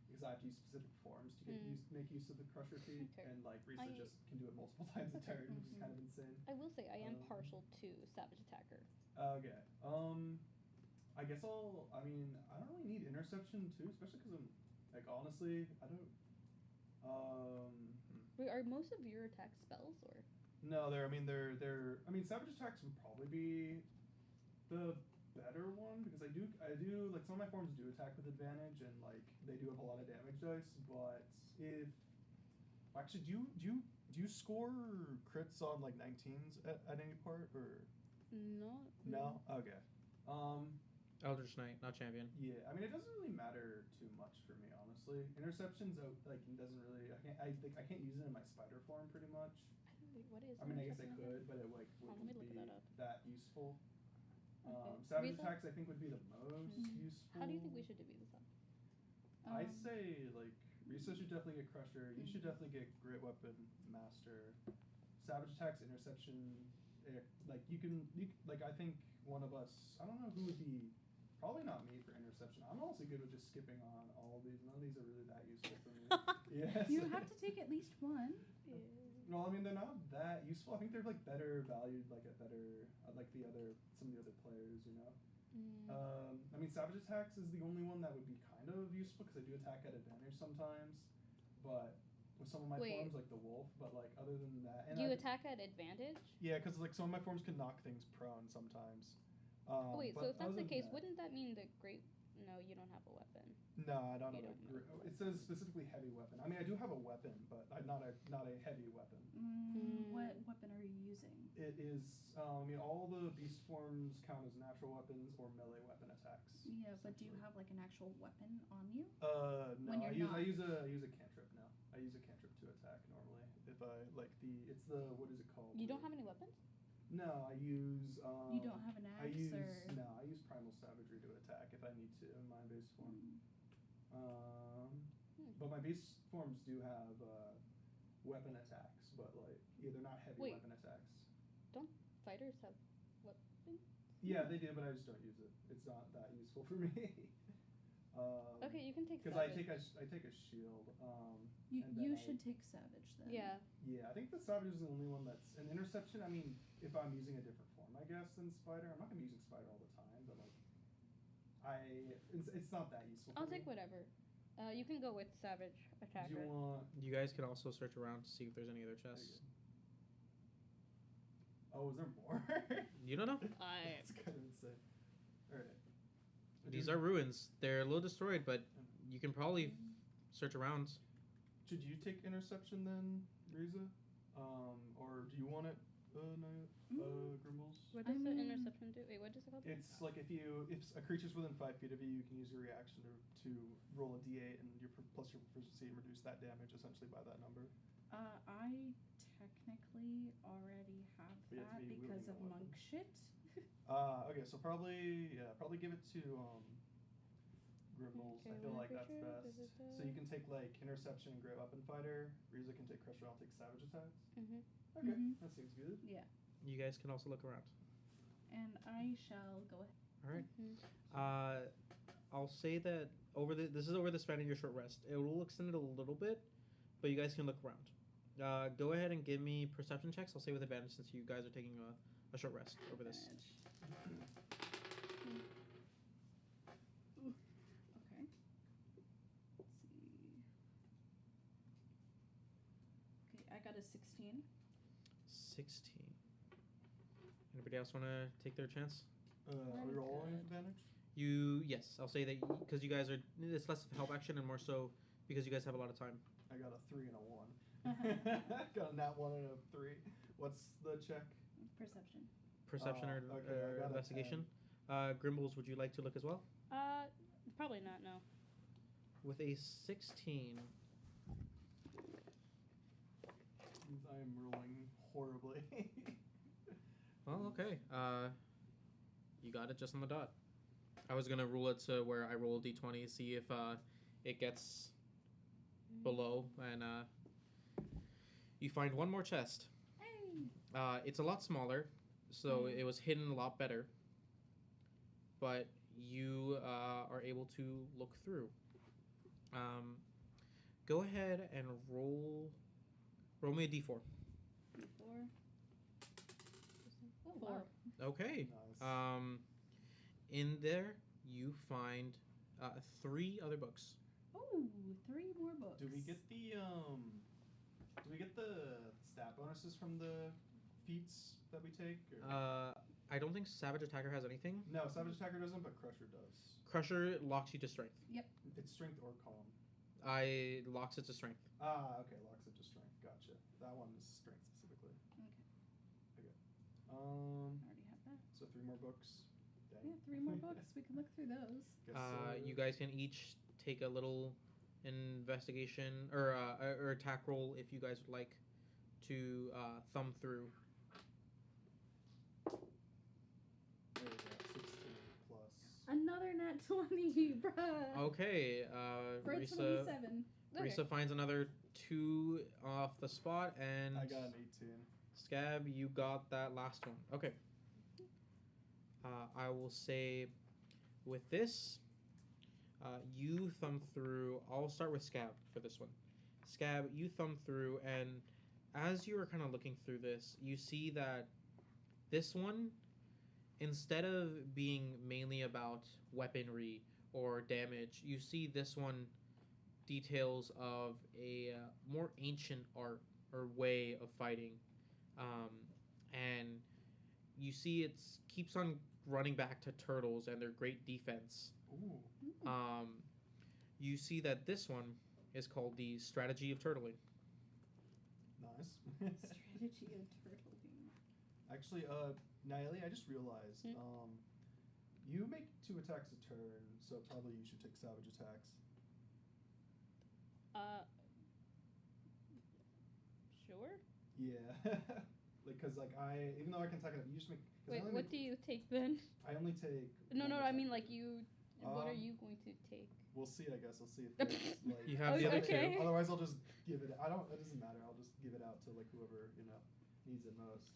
S4: Because I have to use specific forms to make use of the Crusher feat,
S6: Okay.
S4: and like Risa just can do it multiple times a turn, which is kind of insane.
S6: I will say I am partial to Savage Attacker.
S4: Okay. I guess I mean, I don't really need interception too, especially because I'm like honestly, I don't.
S6: Wait, are most of your attacks spells or?
S4: No, they're. I mean, Savage Attacks would probably be the better one because I do like some of my forms do attack with advantage and like they do have a lot of damage dice. But if actually, do you score crits on like 19s at any part or? No. Okay.
S5: Eldritch Knight, not champion.
S4: Yeah, I mean it doesn't really matter too much for me, honestly. Interceptions like it doesn't really. I can't use it in my spider form pretty much.
S6: What is?
S4: I mean, I guess I could, but it like wouldn't
S6: let me look
S4: be
S6: that up.
S4: that useful.
S6: Okay.
S4: Savage
S6: Risa?
S4: Attacks I think would be the most useful.
S6: How do you think we should divvy this up?
S4: I say like Risa should definitely get Crusher. You should definitely get Great Weapon Master. Savage Attacks, Interception. Like you can like I think one of us. I don't know who would be. Probably not me for interception. I'm honestly good with just skipping on all of these. None of these are really that useful for me. Yes.
S3: You have to take at least one.
S4: Well, I mean, they're not that useful. I think they're like better valued, like at better, like some of the other players, you know. I mean, Savage Attacks is the only one that would be kind of useful because I do attack at advantage sometimes, but with some of my forms like the wolf. But like other than that, and
S6: you attack at advantage?
S4: Yeah, because like some of my forms can knock things prone sometimes.
S6: Wait, so if that's the case, wouldn't that mean that No, you don't have a weapon.
S4: No, I don't have it says specifically heavy weapon. I mean, I do have a weapon, but not a heavy weapon.
S3: What weapon are you using?
S4: It is, I mean, all the beast forms count as natural weapons or melee weapon attacks.
S3: Yeah, but do you have like an actual weapon on you?
S4: No, I use a cantrip now. I use a cantrip to attack normally. If I like it's the what is it called?
S6: You don't have any weapons?
S4: No, I use.
S3: You don't have an axe
S4: I use primal savagery to attack if I need to in my base form. But my base forms do have weapon attacks, but like they're not heavy
S2: Wait.
S4: weapon attacks.
S2: Fighters have weapons?
S4: Yeah, they do, but I just don't use it. It's not that useful for me.
S2: Okay, you can take
S4: Because I
S2: savage.
S4: take a shield.
S3: You,
S4: and then
S3: you
S4: I-
S3: should take Savage then.
S2: Yeah.
S4: Yeah, I think the Savage is the only one that's an interception. I mean, if I'm using a different form, I guess than Spider. I'm not gonna be using Spider all the time, but like, it's not that useful.
S2: I'll
S4: for
S2: take
S4: me.
S2: whatever. You can go with savage
S4: Do
S2: attacker.
S4: you want?
S5: You guys can also search around to see if there's any other chests.
S4: Oh, is there more?
S5: You don't know.
S4: That's kind of insane. All right.
S5: These are ruins. They're a little destroyed, but you can probably search around.
S4: Should you take interception then, Riza? Or do you want it, Grimbles?
S2: What does
S3: I
S2: the
S3: mean-
S2: interception do? Wait, what is it called?
S4: It's like if a creature's within 5 feet of you, you can use your reaction to roll a d8 and plus your proficiency and reduce that damage essentially by that number.
S3: I technically already have
S4: But you have
S3: that
S4: to be
S3: because
S4: wielding
S3: of
S4: a weapon.
S3: monk shit.
S4: Okay, so probably give it to Grimbles. I
S2: Okay,
S4: feel
S2: one
S4: like that's
S2: creature,
S4: best.
S2: da-da-da.
S4: So you can take like interception and great weapon fighter. Riza can take crusher. I'll take savage attacks.
S2: Mhm.
S4: Okay,
S3: Mhm.
S4: that seems good.
S3: Yeah.
S5: You guys can also look around.
S3: And I shall go ahead.
S5: All right.
S2: Mhm.
S5: I'll say that this is over the span of your short rest. It will extend it a little bit, but you guys can look around. Go ahead and give me perception checks. I'll say with advantage since you guys are taking a short rest over this.
S3: Advantage. Ooh, okay. Let's see. Okay, I got a 16.
S5: 16. Anybody else want to take their chance?
S4: Are we
S2: I'm
S4: rolling
S2: good.
S4: with advantage?
S5: Yes, I'll say that because you guys are. It's less of a help action and more so because you guys have a lot of time.
S4: I got a 3 and a 1. Got a nat 1 and a 3. What's the check?
S3: Perception.
S5: Perception or,
S4: Okay, I got a
S5: investigation. Grimbles, would you like to look as well?
S2: Probably not. No.
S5: With a 16.
S4: I'm rolling horribly.
S5: Well, okay. You got it just on the dot. I was gonna rule it to where I roll a d20, see if it gets below, and you find one more chest.
S3: Hey!
S5: It's a lot smaller, so it was hidden a lot better. But you are able to look through. Go ahead and roll me a d4.
S3: 4.
S2: Oh,
S3: 4.
S2: wow.
S5: Okay.
S4: Nice.
S5: In there you find 3 other books.
S3: Oh, 3 more books.
S4: Do we get the stat bonuses from the feats that we take? Or?
S5: I don't think Savage Attacker has anything.
S4: No, Savage Attacker doesn't, but Crusher does.
S5: Crusher locks you to strength.
S4: It's strength or calm.
S5: I locks it to strength.
S4: Okay, locks it to strength. Gotcha. That one is strength specifically.
S3: Okay.
S4: I
S3: Already have that.
S4: So 3 more books. Dang.
S3: Yeah, 3 more books. We can look through those.
S4: Guess so.
S5: You guys can each take a little investigation or attack roll if you guys would like to thumb through.
S4: There we go, 16 plus.
S3: Another nat 20, bruh.
S5: Okay,
S3: For a
S5: Risa
S3: 27.
S2: Okay.
S5: Risa finds another 2 off the spot, and
S4: I got an 18.
S5: Scab, you got that last one. Okay. I will say with this, you thumb through. I'll start with Scab for this one. Scab, you thumb through, and as you are kind of looking through this, you see that this one, instead of being mainly about weaponry or damage, you see this one details of a more ancient art or way of fighting. And you see it keeps on running back to turtles and their great defense.
S4: Ooh.
S5: You see that this one is called the Strategy of Turtling.
S4: Nice.
S3: Strategy of turtling.
S4: Actually, Naeli, I just realized, you make 2 attacks a turn, so probably you should take savage attacks.
S2: Sure.
S4: Yeah. Because, even though I can attack it, you just make... 'cause I
S2: Wait,
S4: only
S2: what
S4: make-
S2: do you take then?
S4: I only take...
S2: No,
S4: one
S2: I mean
S4: attack.
S2: like you
S6: And what are
S4: Um,
S6: you going to take?
S4: We'll see. I guess I'll see if there's like.
S5: You have the other
S6: Okay.
S5: two.
S4: Otherwise, I'll just give it. I don't. It doesn't matter. I'll just give it out to like whoever needs it most.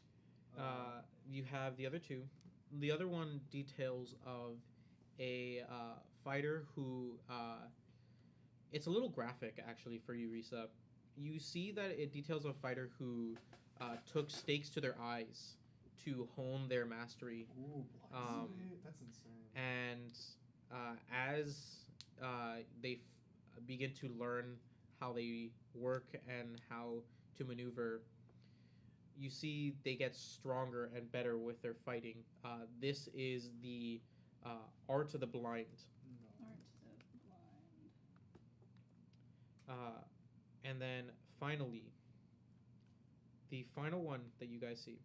S5: You have the other two. The other one details of a fighter who. It's a little graphic actually for you, Risa. You see that it details a fighter who took stakes to their eyes to hone their mastery,
S4: Ooh, blind sight? That's insane.
S5: and as they begin to learn how they work and how to maneuver, you see they get stronger and better with their fighting. This is the art of the blind.
S4: No.
S3: Art of blind.
S5: And then finally, the final one that you guys see,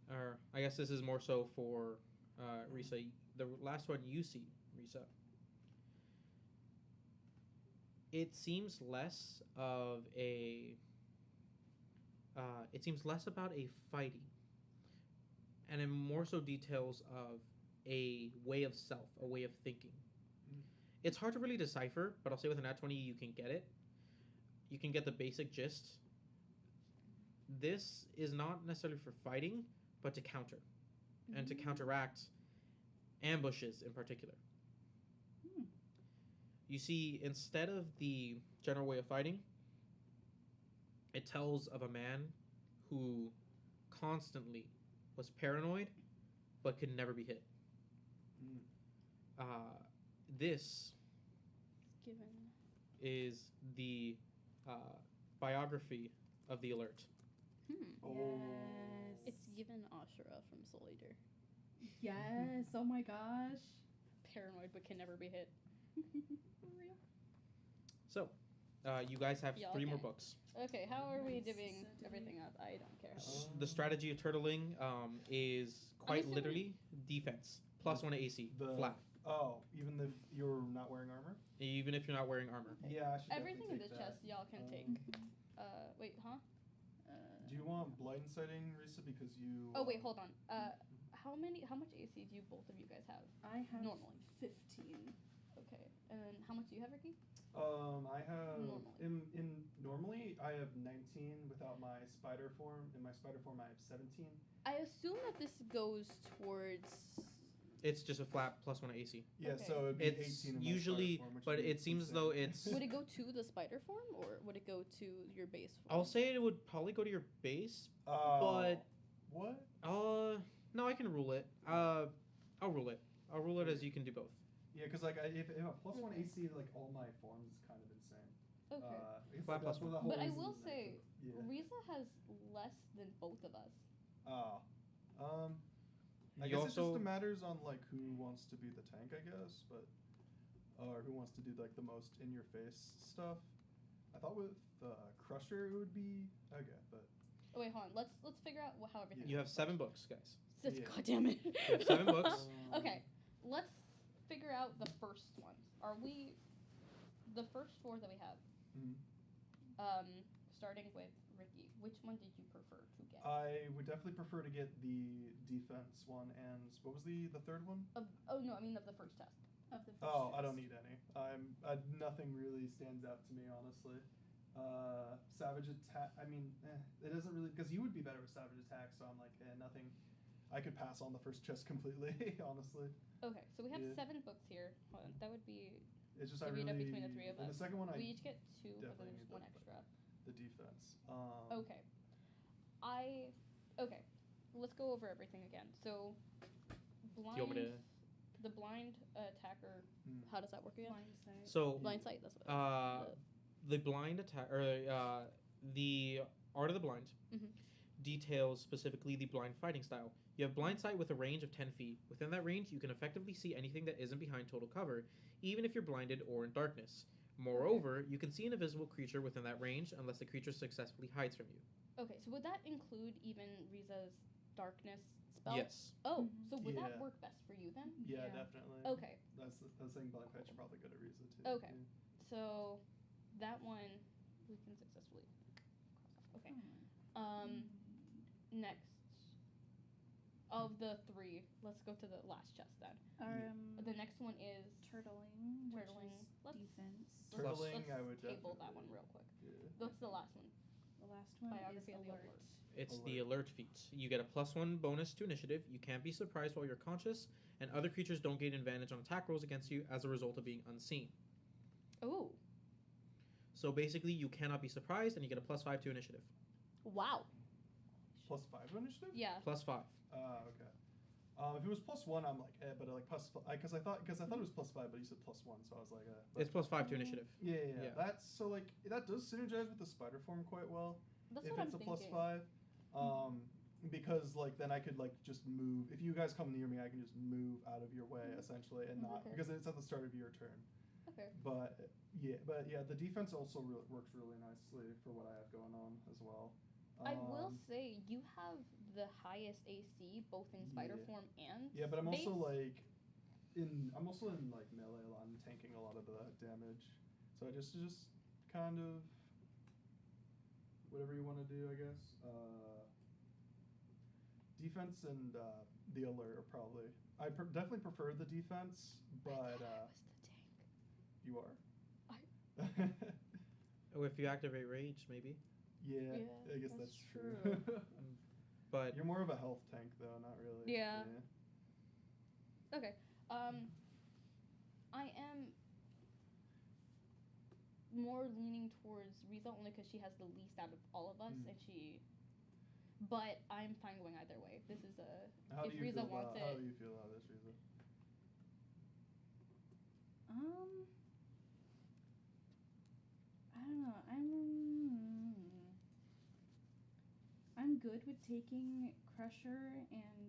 S5: or I guess this is more so for Risa. The last one you see, Risa. It seems less of a. It seems less about a fighting, and in more so details of a way of self, a way of thinking. It's hard to really decipher, but I'll say with an @20 you can get it. You can get the basic gist. This is not necessarily for fighting, but to counter and to counteract ambushes in particular.
S3: Hmm.
S5: You see, instead of the general way of fighting, it tells of a man who constantly was paranoid but could never be hit. This
S6: Given.
S5: is the biography of the alert.
S4: Oh.
S3: Yes.
S6: It's given Ashura from Soul Eater.
S3: Yes. Oh my gosh.
S6: Paranoid but can never be hit.
S3: For real.
S5: So, you guys have
S6: Yeah,
S5: 3 more
S6: okay.
S5: books.
S6: Okay, how are we
S3: Nice.
S6: divvying
S3: So
S6: everything up? I don't care.
S5: The strategy of turtling is quite
S6: assuming-
S5: literally defense. Plus 1 AC.
S4: The-
S5: Flat.
S4: Oh, even if you're not wearing armor?
S5: Even if you're not wearing armor.
S6: Okay.
S4: Yeah, I should
S6: Everything in
S4: definitely
S6: this
S4: take that.
S6: chest y'all can take. Wait, huh?
S4: Do you want blind sighting, Risa? Because you.
S6: Oh wait, hold on. How much AC do you both of you guys have?
S3: I have
S6: Normally.
S3: 15.
S6: Okay, and then how much do you have, Ricky?
S4: I have
S6: Normally.
S4: in normally I have 19 without my spider form. In my spider form, I have 17.
S6: I assume that this goes towards.
S5: It's just a flat plus 1 AC.
S4: Yeah,
S6: Okay.
S4: so it'd be
S5: It's
S4: 18 in my
S5: usually,
S4: spider form, which
S5: but
S4: would be
S5: it seems as
S4: insane.
S5: though it's.
S6: Would it go to the spider form or would it go to your base form?
S5: I'll say it would probably go to your base.
S4: But what?
S5: No, I can rule it. I'll rule it. I'll rule it as you can do both.
S4: Yeah, because like if a plus 1
S6: Okay.
S4: AC like all my forms is kind of insane.
S6: Okay.
S4: It's
S5: Flat
S4: like,
S5: plus
S4: that's one of the
S6: But
S4: whole
S6: I will
S4: reasons
S6: say,
S4: took- yeah.
S6: Riza has less than both of us.
S4: I
S5: You
S4: guess it
S5: also
S4: just matters on like who wants to be the tank, I guess, but or who wants to do like the most in your face stuff. I thought with Crusher it would be okay, but
S6: Oh wait, hold on. Let's figure out how everything.
S5: You have
S6: works
S5: 7
S6: first.
S5: books, guys.
S4: Yeah.
S6: God damn it.
S5: You have 7 books.
S6: Okay, let's figure out the first ones. Are we the first 4 that we have?
S4: Mhm.
S6: Starting with Ricky. Which one did you prefer to get?
S4: I would definitely prefer to get the defense one, and what was the third one?
S6: Of the first test.
S3: Of the first
S4: Oh, I don't
S3: test.
S4: need any. Nothing really stands out to me, honestly. Savage attack. I mean, it doesn't really because you would be better with savage attack. So I'm like, nothing. I could pass on the first chest completely, honestly.
S6: Okay, so we have
S4: Yeah.
S6: 7 books here. Hold on, that would be
S4: It's just I
S6: divvied
S4: really.
S6: up between the 3 of
S4: and
S6: us.
S4: the second one, I
S6: we each get 2, but then
S4: definitely
S6: there's
S4: need
S6: 1
S4: that,
S6: extra.
S4: the defense.
S6: Okay. Okay. Let's go over everything again. So, blind.
S5: Do you want me to?
S6: The blind attacker.
S4: Hmm.
S6: How does that work again?
S3: Blind sight.
S5: So,
S6: Blind sight. That's what.
S5: the blind attack or the art of the blind
S6: Mhm.
S5: details specifically the blind fighting style. You have blind sight with a range of 10 feet. Within that range, you can effectively see anything that isn't behind total cover, even if you're blinded or in darkness. Moreover, you can see an invisible creature within that range unless the creature successfully hides from you.
S6: Okay, so would that include even Riza's darkness spell?
S5: Yes.
S6: Oh,
S3: Mhm.
S6: so would that
S4: Yeah.
S6: work best for you then?
S4: Yeah,
S3: Yeah.
S4: definitely.
S6: Okay,
S4: That's saying blind fight should probably go to Riza too.
S6: Okay.
S4: Yeah.
S6: so that one we can successfully cross off. Okay.
S3: Hmm.
S6: Next.
S2: Of the 3, let's go to the last chest then. The next one is
S3: Turtling, which
S2: Turtling.
S3: is
S2: Let's-
S3: defense.
S4: Turtling,
S2: let's
S4: I would
S2: table that
S4: definitely-
S2: one real quick.
S4: Yeah.
S2: What's the last one?
S3: The last one
S2: Biography
S3: is
S2: of the
S3: alert.
S2: alert.
S1: It's the alert feat. You get a +1 bonus to initiative. You can't be surprised while you're conscious, and other creatures don't gain advantage on attack rolls against you as a result of being unseen.
S2: Oh,
S1: So basically, you cannot be surprised, and you get a +5 to initiative.
S2: wow.
S4: +5 initiative?
S2: Yeah.
S1: +5.
S4: Okay. If it was +1, I'm like, but like because I thought it was +5, but you said +1, so I was like, but
S1: It's +5 to initiative.
S4: yeah.
S1: Yeah.
S4: That's so like that does synergize with the spider form quite well.
S2: That's
S4: if
S2: what I'm
S4: it's a
S2: thinking.
S4: +5, because like then I could like just move. If you guys come near me, I can just move out of your way essentially, and not
S2: Okay.
S4: because it's at the start of your turn.
S2: Okay.
S4: But yeah, the defense also works really nicely for what I have going on as well.
S2: I will say you have the highest AC both in spider
S4: Yeah.
S2: form and
S4: Yeah, but I'm
S2: base.
S4: also in like melee a lot and tanking a lot of the damage. So I just kind of whatever you want to do, I guess. Defense and the alert are probably. I definitely prefer the defense, but
S2: I thought I was the tank.
S4: you are.
S1: Oh, if you activate rage, maybe.
S4: Yeah,
S2: Yeah,
S4: I guess
S2: that's
S4: that's true.
S1: But
S4: You're more of a health tank, though, not really.
S2: Yeah. Okay. I am more leaning towards Riza only because she has the least out of all of us, and she. But I'm fine going either way. This is a.
S4: How
S2: if
S4: do you
S2: Riza
S4: feel
S2: wants
S4: about
S2: it,
S4: how do you feel about this, Riza?
S3: I don't know. I'm good with taking Crusher and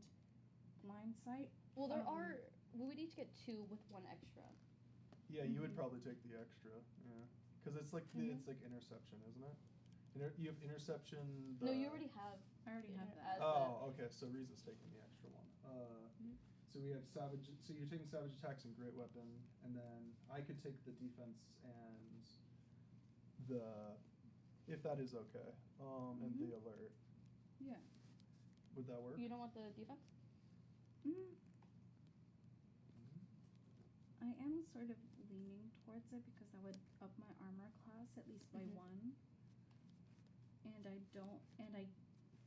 S3: Blind Sight.
S2: well, there are. We would each get 2 with 1 extra.
S4: Yeah, you would probably take the extra, yeah, because it's like it's like interception, isn't it? You have interception.
S2: No, you already have.
S3: I already have
S2: As
S3: that.
S4: Oh, okay. So Riza's taking the extra one. So we have savage. So you're taking savage attacks and great weapon, and then I could take the defense and the, if that is okay, and the alert.
S3: Yeah.
S4: Would that work?
S2: You don't want the defense?
S3: I am sort of leaning towards it because I would up my armor class at least by 1. And I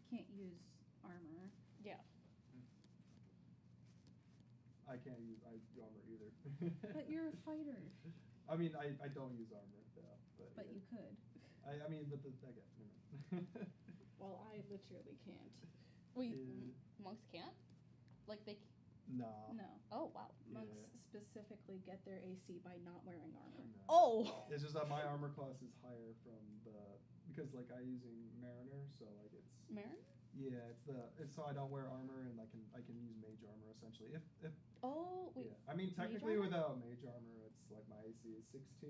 S3: can't use armor.
S2: Yeah.
S4: I can't use armor either.
S3: But you're a fighter.
S4: I mean, I don't use armor though.
S3: But
S4: yeah.
S3: you could.
S4: I mean, but again,
S3: Well, I literally can't.
S2: Wait,
S4: Yeah.
S2: monks can't? Like they.
S4: Nah.
S3: No.
S2: Oh wow.
S3: Monks
S4: Yeah.
S3: specifically get their AC by not wearing armor.
S4: No.
S2: Oh.
S4: It's just that my armor class is higher from because like I using Mariner, so like it's
S2: Marin?
S4: yeah, it's so I don't wear armor and I can use mage armor essentially. If
S2: Oh wait.
S4: yeah, I mean technically
S2: armor?
S4: without mage armor, it's like my AC is 16,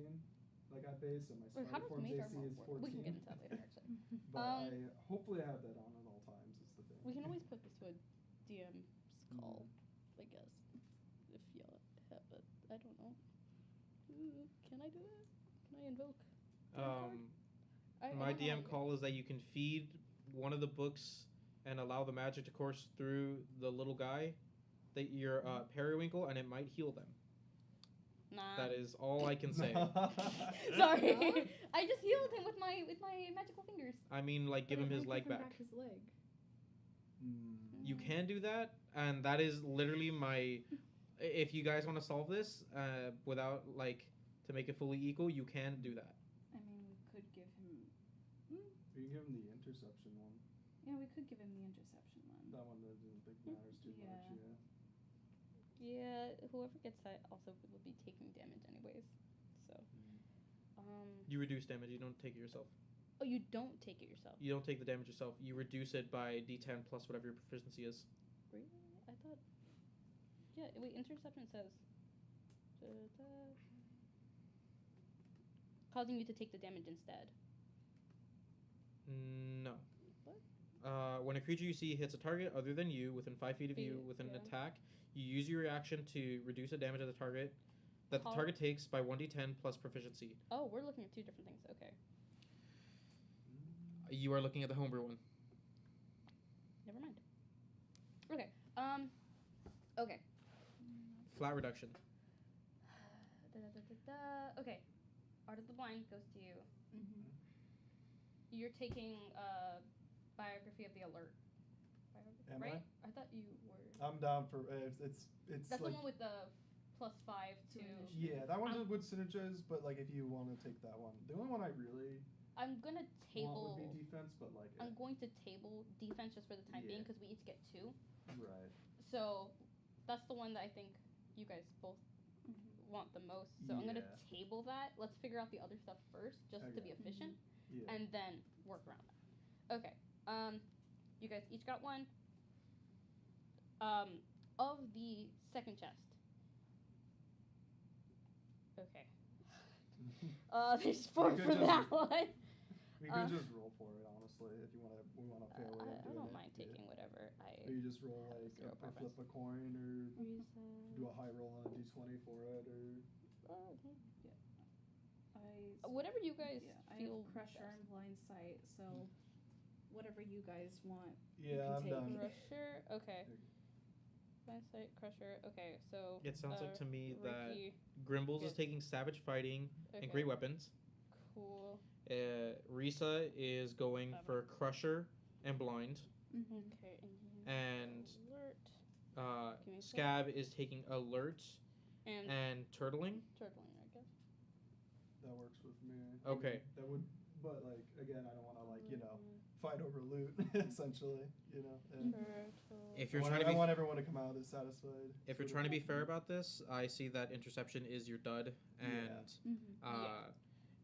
S4: like at base, and my
S2: Wait, how
S4: spider
S2: does
S4: form's
S2: mage
S4: AC
S2: armor
S4: is
S2: work?
S4: 14.
S2: We can get into that later actually.
S4: But I hopefully I have that on at all times. Is the thing.
S2: We can always put this to a DM's call, I guess. If y'all have it. I don't know. Can I do that? Can I invoke?
S1: My DM call is that you can feed one of the books and allow the magic to course through the little guy, that your periwinkle, and it might heal them.
S2: Nah.
S1: That is all I can say.
S2: Sorry. I just healed him with my magical fingers.
S1: I mean, like, give him his leg back.
S3: His leg.
S1: You can do that, and that is literally my. If you guys want to solve this without, like, to make it fully equal, you can do that.
S3: I mean, we could give him.
S4: You can give him the interception one.
S3: Yeah, we could give him the interception one.
S4: That one I didn't think matters too much. Yeah.
S2: Yeah, whoever gets that also will be taking damage anyways. So,
S1: You reduce damage. You don't take it yourself.
S2: oh, you don't take it yourself.
S1: You don't take the damage yourself. You reduce it by D10 plus whatever your proficiency is.
S2: Really? I thought. Yeah. Wait. Interception says. Causing you to take the damage instead.
S1: No.
S2: What?
S1: When a creature you see hits a target other than you within 5 feet of you
S2: Feet,
S1: with an
S2: yeah.
S1: attack, you use your reaction to reduce the damage of the target that the
S2: Call-
S1: target takes by 1d10 plus proficiency.
S2: Oh, we're looking at 2 different things. Okay.
S1: You are looking at the homebrew one.
S2: Never mind. Okay. Okay.
S1: Flat reduction.
S2: Okay. Art of the Blind goes to you.
S3: Mm-hmm.
S2: You're taking Biography of the Alert.
S4: Am
S2: right? I thought you were.
S4: I'm down for it's
S2: That's
S4: like
S2: the one with the +5 to.
S4: yeah, that one
S2: I'm-
S4: would synergize, but like if you want to take that one, the only one I really
S2: I'm gonna
S4: want
S2: table.
S4: would be defense, but like
S2: I'm going to table defense just for the time being
S4: Yeah.
S2: because we each get 2.
S4: right.
S2: So that's the one that I think you guys both want the most. So I'm gonna
S4: Yeah.
S2: table that. Let's figure out the other stuff first, just to be
S4: Okay.
S2: efficient,
S4: Yeah.
S2: and then work around that. Okay. You guys each got 1. Of the second chest. Okay. There's 4
S4: could
S2: for
S4: just-
S2: that one.
S4: We could just roll for it, honestly, if you want to. We want to fail away.
S2: I don't mind taking whatever.
S4: Or you just roll like
S2: zero
S4: or
S2: preference.
S4: flip a coin, or do a high roll on a d20 for it, or
S2: Whatever you guys
S3: I
S2: feel.
S3: have Crusher
S2: best.
S3: and Blind Sight, so whatever you guys want.
S4: yeah, I'm
S3: take
S4: done.
S2: Crusher. Okay. Blind Sight, Crusher. Okay, so.
S1: It sounds like to me that
S2: Ricky,
S1: Grimbles is
S2: Yeah.
S1: taking Savage Fighting
S2: okay.
S1: and Great Weapons.
S2: Cool.
S1: Risa is going for Crusher and Blind.
S2: Okay.
S1: And
S2: Alert. Give me a sec.
S1: Scab is taking Alert
S2: And
S1: and Turtling.
S2: turtling, I guess.
S4: That works with me.
S1: Okay.
S4: That would, but like again, I don't want to fight over loot, essentially. And
S2: Turtle.
S1: If you're
S4: I
S1: trying to be
S4: want everyone to come out as satisfied.
S1: If you're trying to be fair about this, I see that Interception is your dud, and
S2: Yeah.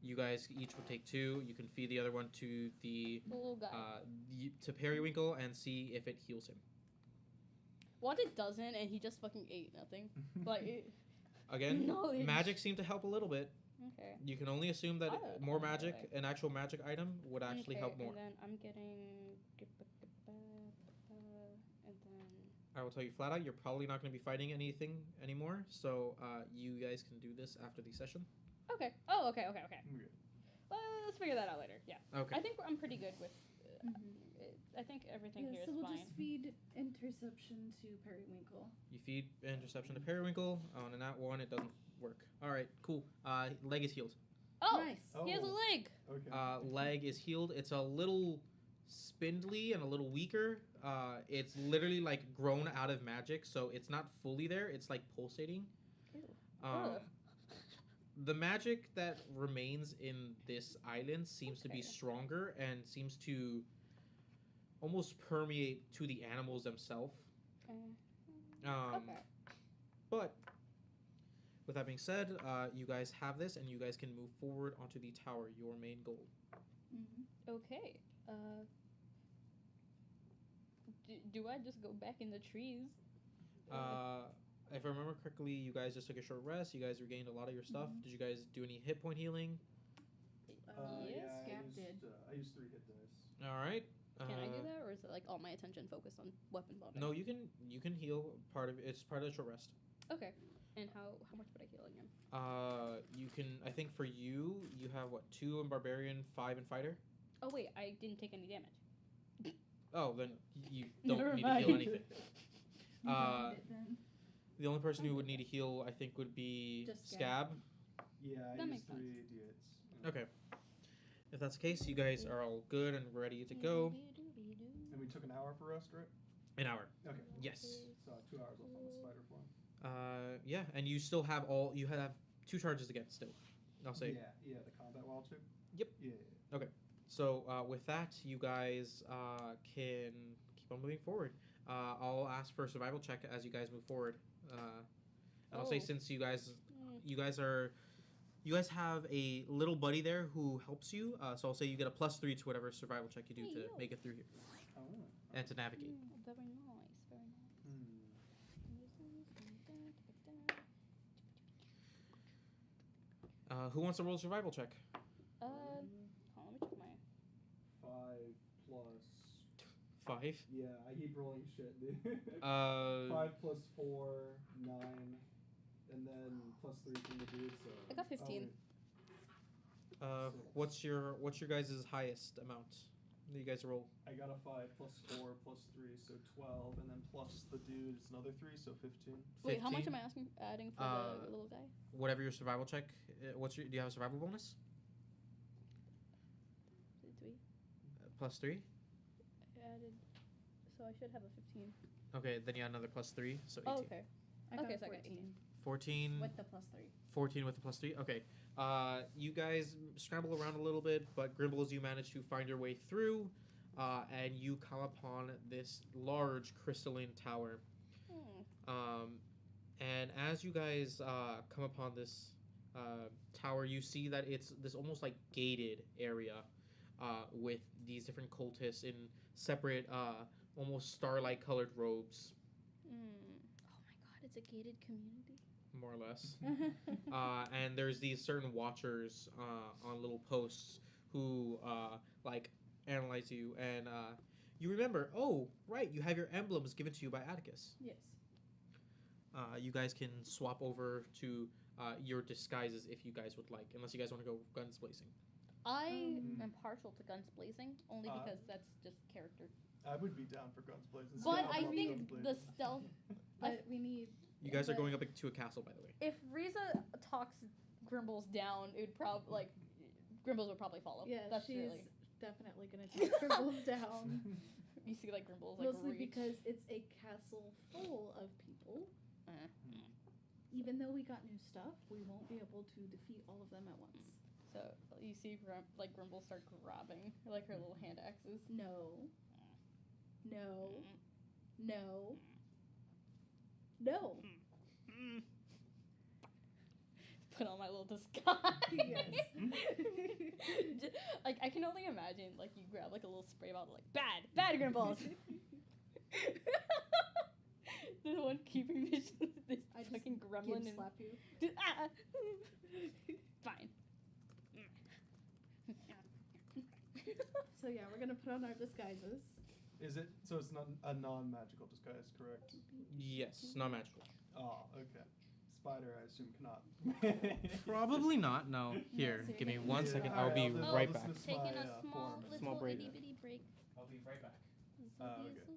S1: you guys each would take 2. You can feed the other one to the
S2: The little guy.
S1: to Periwinkle and see if it heals him.
S2: What it doesn't, and he just fucking ate nothing. Like,
S1: Again,
S2: knowledge.
S1: magic seemed to help a little bit.
S2: Okay.
S1: You can only assume that
S2: I
S1: more
S2: don't know,
S1: magic,
S2: like-
S1: an actual magic item, would actually
S2: Okay,
S1: help more.
S2: And then I'm getting. And then.
S1: I will tell you flat out, you're probably not going to be fighting anything anymore. So you guys can do this after the session.
S2: Okay. Oh, okay.
S4: Okay.
S2: Let's figure that out later. Yeah.
S1: Okay.
S2: I think I'm pretty good with. I think everything here
S3: so
S2: is
S3: we'll
S2: fine.
S3: just feed Interception to Periwinkle.
S1: You feed Interception to Periwinkle. On a nat 1, it doesn't work. All right, cool. Leg is healed.
S2: Oh,
S3: Nice.
S2: he has a
S4: Oh.
S2: leg.
S4: Okay.
S1: Leg is healed. It's a little spindly and a little weaker. It's literally like grown out of magic, so it's not fully there. It's like pulsating.
S2: Ew.
S1: Um,
S2: Ugh.
S1: the magic that remains in this island seems to be
S2: Okay.
S1: stronger and seems to almost permeate to the animals themselves.
S2: Okay.
S1: But with that being said, you guys have this, and you guys can move forward onto the tower, your main goal.
S2: Okay. Do I just go back in the trees?
S1: If I remember correctly, you guys just took a short rest. You guys regained a lot of your stuff. Did you guys do any hit point healing?
S2: Yes.
S3: Scab did.
S4: I used 3 hit dice.
S1: All right.
S2: Can I do that, or is it like all my attention focused on weapon bonding?
S1: No, you can heal part of it's part of the short rest.
S2: Okay. And how much would I heal again?
S1: You can. I think for you, you have what 2 in barbarian, 5 in fighter.
S2: Oh wait, I didn't take any damage.
S1: Oh, then you don't
S2: Never
S1: need to heal
S2: mind.
S1: anything.
S3: You don't need it then.
S1: The only person who would need to heal, I think, would be
S3: Just
S1: Scab.
S4: Yeah, I
S2: That
S4: used
S2: makes
S4: 3
S2: sense.
S4: d8s.
S1: Okay. If that's the case, you guys are all good and ready to go.
S4: And we took an hour for rest, right?
S1: An hour.
S4: Okay.
S1: Yes.
S4: So 2 hours left on the spider form.
S1: Yeah, and you still have you have 2 charges again still. I'll say.
S4: Yeah, the combat wild chip.
S1: Yep.
S4: Yeah.
S1: So with that, you guys can keep on moving forward. I'll ask for a survival check as you guys move forward. And I'll say
S2: Oh.
S1: since you guys have a little buddy there who helps you. So I'll say you get a +3 to whatever survival check you do
S2: Hey,
S1: to
S2: yo.
S1: make it through here
S4: Oh.
S1: and to navigate.
S2: Very nice. Very nice.
S1: Who wants to roll a survival check?
S2: Hold on, let me check my.
S4: 5 plus.
S1: 5.
S4: Yeah, I keep rolling shit, dude.
S1: 5
S4: plus 4, 9, and then +3 from the dude. So
S2: I got 15.
S1: What's your guys' highest amount You guys roll.
S4: I got a 5 plus 4 plus 3, so 12, and then plus the dude is another 3, so 15.
S6: Wait, how much
S1: 15.
S6: am I adding for the little guy?
S1: Whatever your survival check. Do you have a survival bonus?
S6: Is it 3?
S1: Plus 3.
S6: I added, so I should have a 15.
S1: Okay, then you add another plus 3, so 18.
S6: Oh, okay.
S3: I got
S6: Okay, so I
S3: 14
S6: got 18.
S1: 14.
S3: with the plus 3.
S1: 14 with the plus 3. Okay. You guys scramble around a little bit, but Grimbles, you manage to find your way through, and you come upon this large crystalline tower. And as you guys come upon this tower, you see that it's this almost like gated area with these different cultists in separate, almost starlight colored robes,
S6: Oh my god, it's a gated community.
S1: more or less. And there's these certain watchers on little posts who like analyze you, and you remember, oh right, you have your emblems given to you by Atticus.
S3: Yes.
S1: You guys can swap over to your disguises if you guys would like, unless you guys want to go guns blazing.
S6: I am partial to guns blazing, only because that's just character.
S4: I would be down for guns blazing.
S6: But
S4: so
S6: I
S4: love
S6: think
S4: guns
S6: the
S4: blazing.
S6: stealth.
S3: But we need.
S1: You guys are
S3: but-
S1: going up to a castle, by the way.
S6: If Riza talks Grimbles down, it would probably Grimbles would probably follow.
S3: Yeah,
S6: That's
S3: she's
S6: really.
S3: definitely gonna take Grimbles down.
S6: You see like Grimbles like
S3: Mostly
S6: reach.
S3: because it's a castle full of people.
S6: Uh,
S3: Even though we got new stuff, we won't be able to defeat all of them at once.
S6: So you see Grimbles start grabbing like her little hand axes.
S3: No. No. No. No.
S6: Put on my little disguise.
S3: Yes.
S6: Like I can only imagine like you grab like a little spray bottle like bad Grimbles. The one keeping this
S3: I just
S6: fucking gremlin
S3: Gin
S6: and
S3: slap you.
S6: Ah! Fine.
S3: So yeah, we're gonna put on our disguises.
S4: Is it so? It's not a non-magical disguise, correct?
S1: Yes, not magical.
S4: Oh, okay. Spider, I assume, cannot.
S1: Probably not. No. Here,
S3: so you're
S1: give me
S3: gonna-
S1: 1
S4: Yeah,
S1: second.
S4: alright,
S1: I'll be
S4: I'll
S1: right
S4: dismiss
S1: back.
S6: Taking
S4: my,
S6: a small
S4: form.
S6: little
S1: Small break.
S6: itty bitty break.
S1: I'll be right back.
S4: Okay.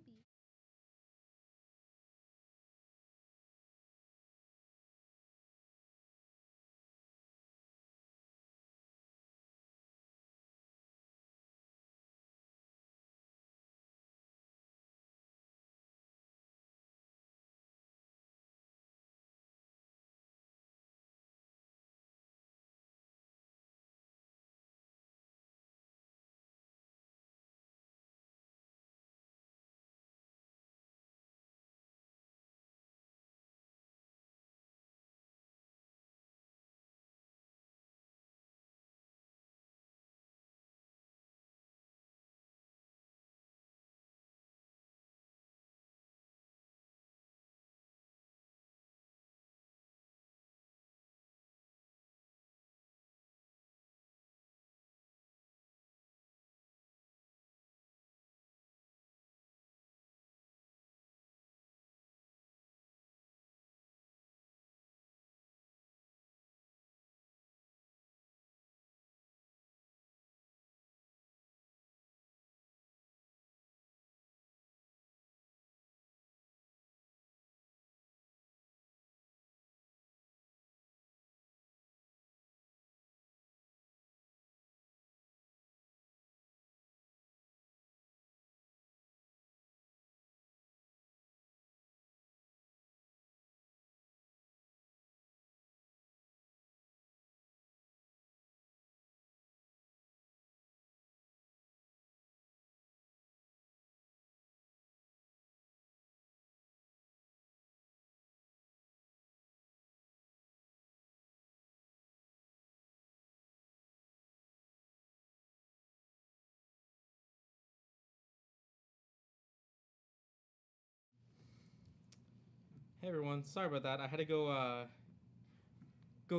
S1: Hey everyone, sorry about that. I had to go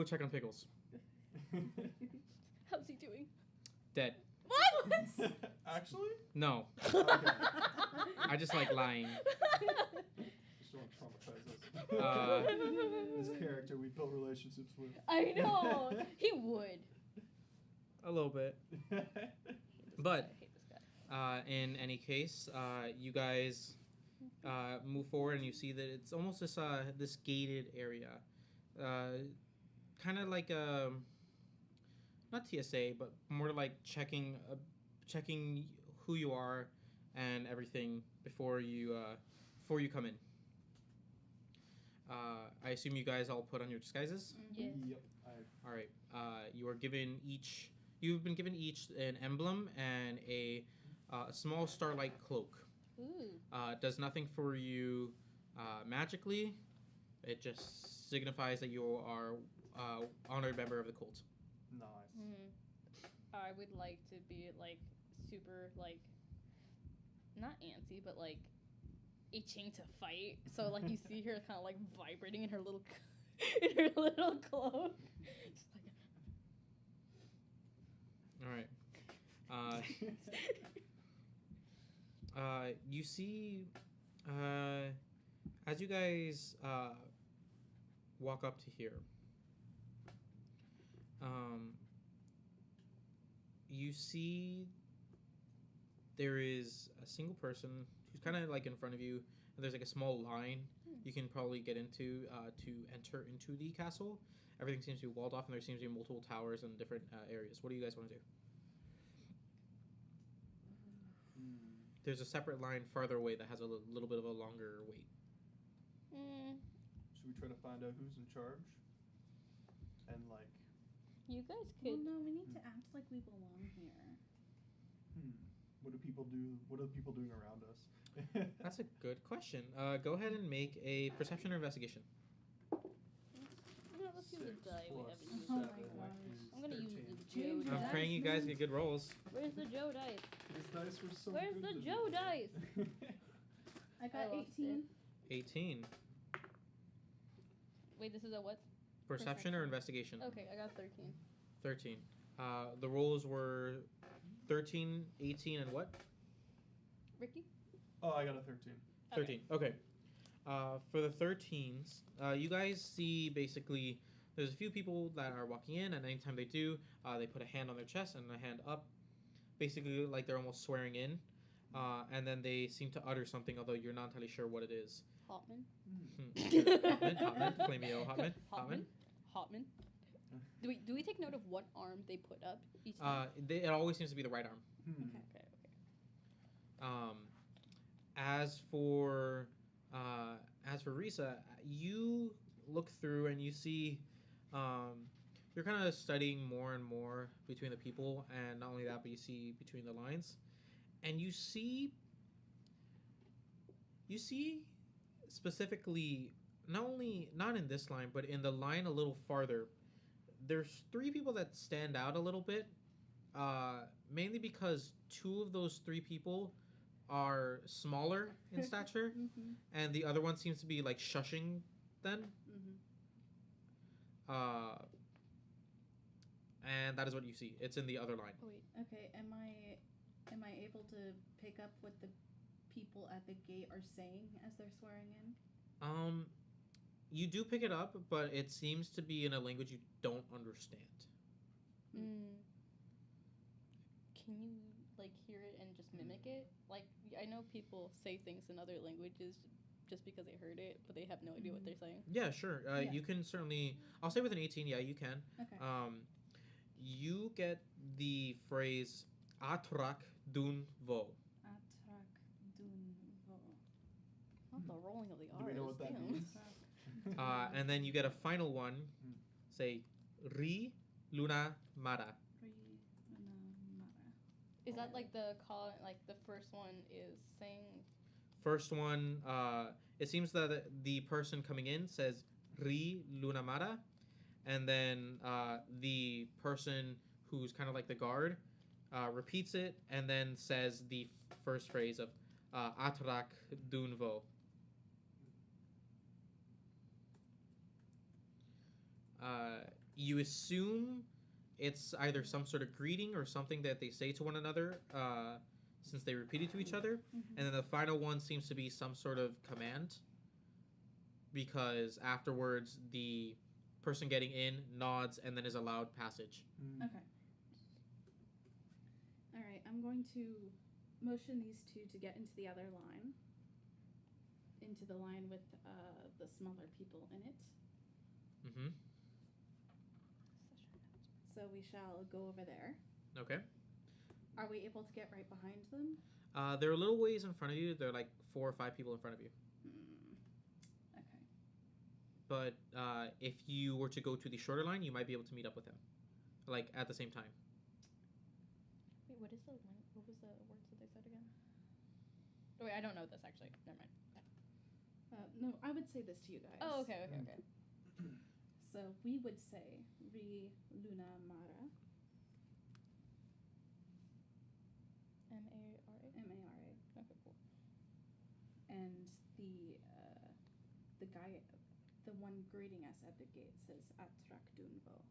S1: check on Pickles.
S6: How's he doing?
S1: Dead.
S6: What?
S4: Actually?
S1: No,
S4: Okay.
S1: I just like lying.
S4: Just don't traumatize us. This character we built relationships with.
S6: I know. He would.
S1: A little bit. But
S6: I hate this guy.
S1: In any case, you guys move forward and you see that it's almost this gated area, kind of like not TSA, but more like checking who you are and everything before you come in. I assume you guys all put on your disguises.
S2: Yes.
S4: Yep.
S1: All right. You've been given each an emblem and a small starlight cloak.
S2: Ooh.
S1: Does nothing for you magically. It just signifies that you are honored member of the cult.
S4: Nice.
S2: I would like to be like super like not antsy, but like itching to fight. So like you see her kind of like vibrating in her little in her little cloak. Just like
S1: All right. You see, as you guys walk up to here, you see there is a single person who's kind of like in front of you, and there's like a small line you can probably get into to enter into the castle. Everything seems to be walled off, and there seems to be multiple towers and different areas. What do you guys want to do? There's a separate line farther away that has a little bit of a longer wait.
S4: Should we try to find out who's in charge? And like,
S2: you guys
S3: Well,
S2: could.
S3: no, we need to act like we belong here.
S4: what do people do? What are the people doing around us?
S1: That's a good question. Go ahead and make a perception or investigation.
S2: No, let's use a die we haven't used.
S3: Oh my
S4: seven
S3: gosh.
S2: I'm gonna use
S4: 13.
S2: the
S3: Change
S2: Joe
S3: your
S1: I'm
S2: dice.
S1: praying you guys get good rolls.
S2: Where's the Joe dice?
S4: These dice were so
S2: Where's
S4: good
S2: the
S4: today.
S2: Joe dice?
S3: I got
S2: lost
S3: 18.
S1: 18.
S2: Wait, this is a what?
S1: Perception or investigation?
S2: Okay, I got 13.
S1: 13. The rolls were 13, 18, and what?
S2: Ricky?
S4: Oh, I got a 13.
S1: 13. Okay. For the 13s, you guys see basically there's a few people that are walking in, and anytime they do, they put a hand on their chest and a hand up, basically like they're almost swearing in, and then they seem to utter something, although you're not entirely sure what it is.
S2: Hotman.
S1: Hotman, Flamio, Hotman.
S2: Hotman. Do we take note of what arm they put up each time?
S1: It always seems to be the right arm.
S2: Okay.
S1: As for Risa, you look through and you see, you're kind of studying more and more between the people, and not only that, but you see between the lines, and you see specifically not in this line, but in the line a little farther. There's 3 people that stand out a little bit, mainly because 2 of those 3 people are smaller in stature, and the other one seems to be like shushing them. And that is what you see. It's in the other line.
S2: Oh, wait.
S3: Okay, am I able to pick up what the people at the gate are saying as they're swearing in?
S1: You do pick it up, but it seems to be in a language you don't understand.
S2: Can you like hear it and just mimic it? Like I know people say things in other languages just because they heard it, but they have no idea what they're saying.
S1: Yeah, sure.
S3: Yeah.
S1: You can certainly. I'll say with an 18. Yeah, you can.
S3: Okay.
S1: You get the phrase "atrak dun vo."
S3: Atrak dun vo.
S2: Not the rolling of the R's.
S4: Do we know what that
S2: damn.
S4: means?
S1: And then you get a final one. Say "ri luna mara."
S2: Is that like the call? Like the first one is saying.
S1: First one, it seems that the person coming in says "ri luna mara," and then the person who's kind of like the guard repeats it and then says the first phrase of "atrak dun vo." You assume it's either some sort of greeting or something that they say to one another, since they repeat it to each other. And then the final one seems to be some sort of command, because afterwards the person getting in nods and then is allowed passage.
S3: Okay. All right, I'm going to motion these two to get into the other line. Into the line with the smaller people in it.
S5: Mm-hmm.
S3: So we shall go over there.
S5: Okay.
S3: Are we able to get right behind them?
S5: They're a little ways in front of you. They're like 4 or 5 people in front of you.
S3: Okay.
S5: But if you were to go to the shorter line, you might be able to meet up with them, like at the same time.
S2: Wait, what was the words that they said again? Oh, wait, I don't know this actually. Never mind.
S3: No, I would say this to you guys.
S2: Oh, okay.
S3: So we would say Re Luna Mara.
S2: M-A-R-A?
S3: M-A-R-A.
S2: Okay, cool.
S3: And the guy, the one greeting us at the gate says Atrakdunvo.